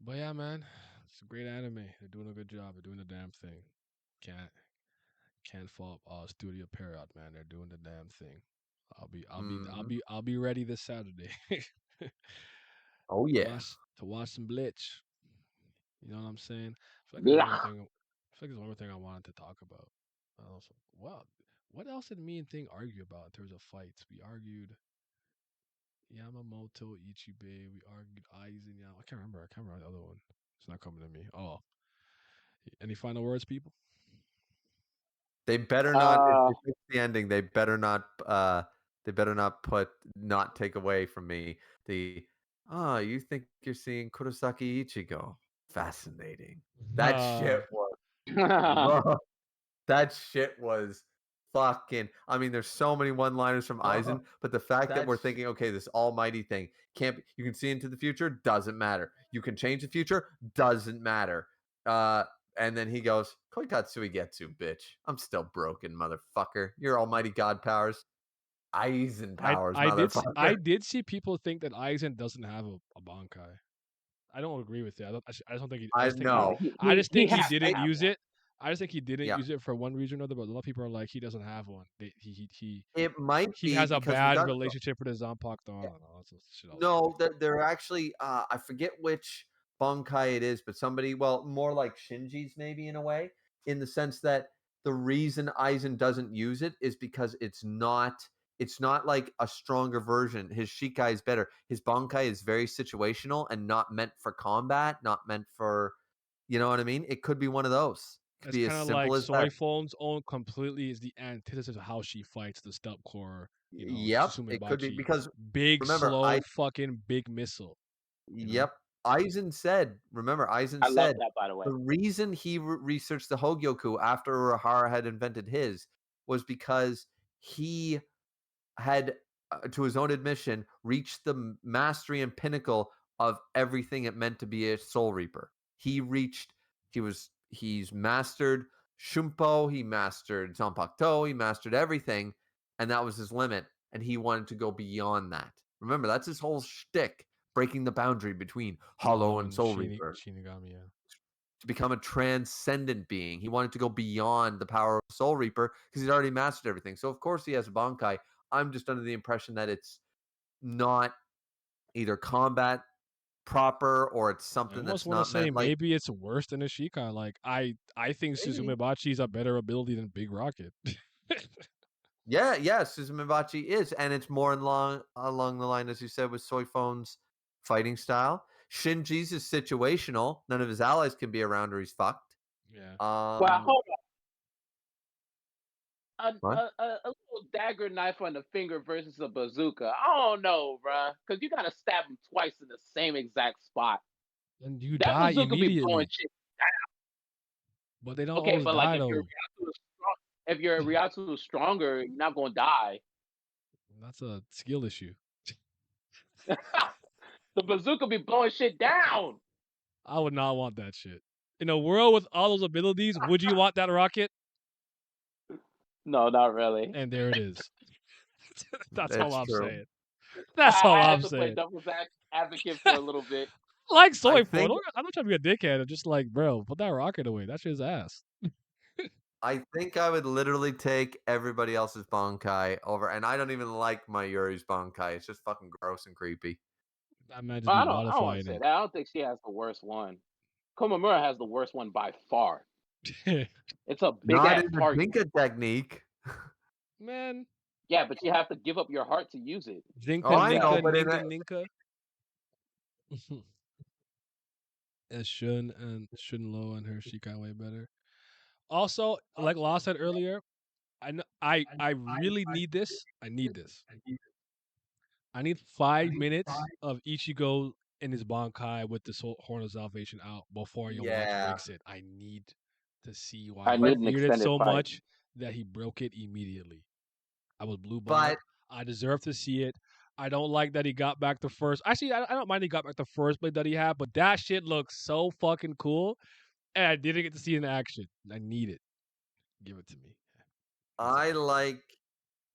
But yeah, man, it's a great anime. They're doing a good job. They're doing the damn thing. Can't can't fault Studio Period, man. They're doing the damn thing. Mhm. I'll be ready this Saturday Oh, yeah. to watch some Bleach. You know what I'm saying? I feel like there's one more Yeah. thing. I feel like there's one more thing I wanted to talk about. Also, wow, what else did me and Thing argue about in terms of fights? We argued Yamamoto, Ichibei. We argued Aizen. Yeah, I can't remember. I can't remember the other one. It's not coming to me. Oh, any final words, people? They better not, if Uh, they fix the ending, they better not not take away from me the, oh, you think you're seeing Kurosaki Ichigo. Fascinating. That shit was rough. That shit was fucking. I mean, there's so many one-liners from Eisen, but the fact that we're thinking, okay, this almighty thing can't be, you can see into the future, doesn't matter. You can change the future, doesn't matter. Uh, and then he goes, Koikatsu Getsu, bitch. I'm still broken, motherfucker. Your almighty god powers. Eisen powers, I motherfucker. did see people think that Aizen doesn't have a Bankai. I don't agree with it. I just don't think he. I know. I just he think he has to didn't have use one. it. I just think he didn't Yeah. use it for one reason or another. But a lot of people are like, he doesn't have one. It might He be has a because we bad got relationship with his Zanpakuto. I don't know. That's shit I was no, thinking. they're actually I forget which Bankai it is, but somebody, well, more like Shinji's maybe in a way, in the sense that the reason Aizen doesn't use it is because it's not like a stronger version. His Shikai is better. His Bankai is very situational and not meant for combat, not meant for, you know what I mean? It could be one of those. It could It's be as kind of simple like as that. Soy Phone's own completely is the antithesis of how she fights the Stealth Core. Yep, Susumu it could be Bachi. because Big, remember I slow, fucking big missile. You know. Yep. Eisen said, remember, Eisen I love said that, by the way. the reason he researched the Hogyoku after Urahara had invented his was because he had, to his own admission, reached the mastery and pinnacle of everything it meant to be a Soul Reaper. He's mastered Shumpo, he mastered Zanpakuto, he mastered everything, and that was his limit. And he wanted to go beyond that. Remember, that's his whole shtick, breaking the boundary between Hollow Hollow and and Soul Reaper Shinigami. Yeah. to become a transcendent being. He wanted to go beyond the power of Soul Reaper because he's already mastered everything. So of course he has a Bankai. I'm just under the impression that it's not either combat proper or it's I something almost that's want to not say meant. Like maybe it's worse than a Shikai. Like I think maybe. Suzumebachi's a better ability than Big Rocket. Yeah, Suzumebachi is, and it's more along the line as you said with Soifon's fighting style. Shinji's is situational. None of his allies can be around or he's fucked. Yeah. Well, Um, hold on. what? A little dagger knife on the finger versus a bazooka. I don't know, bruh. Because you got to stab him twice in the same exact spot. And you That die bazooka be blowing immediately. shit. But they don't Okay, always but like die though. If your Ryatsu is stronger, you're not going to die. That's a skill issue. The bazooka be blowing shit down. I would not want that shit. In a world with all those abilities, would you want that rocket? No, not really. And there it is. That's all It's I'm true. saying. That's all I had I'm to play saying. devil's advocate for a little bit. Like I soy for think I'm not trying to be a dickhead. I'm just like, bro, put that rocket away. That shit's ass. I would literally take everybody else's Bankai over, and I don't even like my Yuri's Bankai. It's just fucking gross and creepy. That might just Well, be I don't want to modifying say it. that. I don't think she has the worst one. Komamura has the worst one by far. It's a big Not ass in the target. Dinka technique. Man, Yeah, but you have to give up your heart to use it. Oh, Zinka I Yeah. know, Ninka but in Ninka a, Ninka. As Shun and Shun Lo and her Shikai way better. Also, like Law said earlier, I really need this. I need this. I need 5 minutes of Ichigo in his Bankai with the Horn of Salvation out before your watch yeah, breaks it. I need to see why I he need an feared it extended so fight. much that he broke it immediately. I was blue balled. but I deserve to see it. I don't like that he got back the first. Actually, I don't mind he got back the first blade that he had, but that shit looks so fucking cool, and I didn't get to see it in action. I need it. Give it to me. That's I all. like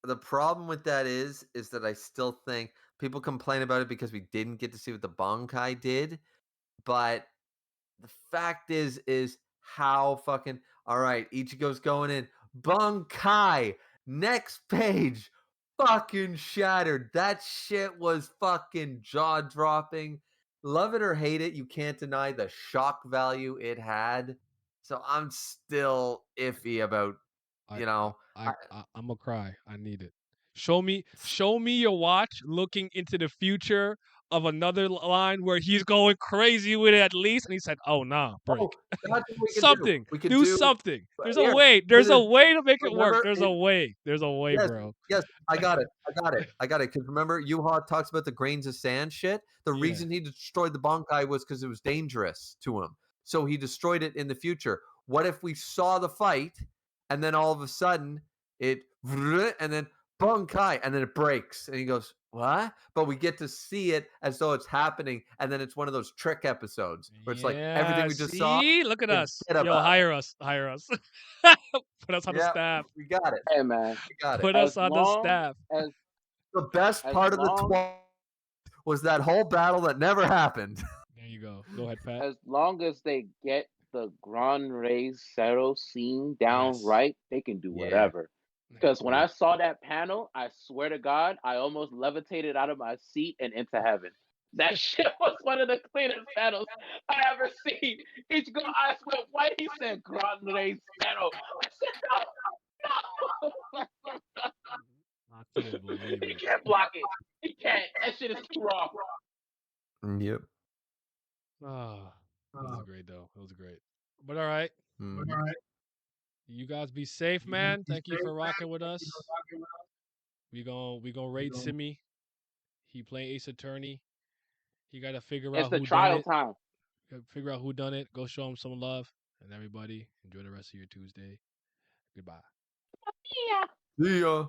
the problem with that is that I still think people complain about it because we didn't get to see what the Bankai did, but the fact is how fucking all right. Ichigo's going in. Bankai. Next page. Fucking shattered. That shit was fucking jaw dropping. Love it or hate it, you can't deny the shock value it had. So I'm still iffy about, I you I know, I, I'm gonna cry. I need it. Show me your watch looking into the future of another line where he's going crazy with it at least, and he said, "Oh nah, oh, break that's what we can do. something, We could do do something." There's a here. way. Here There's a way to make it work. remember There's a way. There's a way, Yes, bro. yes, I got it. I got it. I got it. Because remember, Yuha talks about the grains of sand shit. The Yeah. reason he destroyed the Bankai was because it was dangerous to him. So he destroyed it in the future. What if we saw the fight and then all of a sudden it and then Bankai and then it breaks and he goes, what? But we get to see it as though it's happening, and then it's one of those trick episodes where it's like everything Yeah. we just saw, See, look at us. forget Yo, about it. hire us. Hire us. Put us on the Yeah, staff. we got it. Hey man, We got it. Put us as on the long staff. The best as part of the long 12 was that whole battle that never happened. There you go. Go ahead, Pat. as long as they get the Grand Reyes Zero scene down Yes. right, they can do Yeah. whatever. Because when Yeah. I saw that panel, I swear to God, I almost levitated out of my seat and into heaven. That shit was one of the cleanest panels I ever seen. Each go eyes went white. He said Grand Reyes Zero. I said no, I couldn't no. believe He it. can't block it. He can't. That shit is too raw. Yep. Ah, it was great though. It was great. But all right, Mhm. you guys be safe, man. Thank you for rocking with us. We gonna raid Simi. He playing Ace Attorney. He got to figure It's out the who done trial it. time. Figure out who done it. Go show him some love. And everybody enjoy the rest of your Tuesday. Goodbye. Yeah. See ya.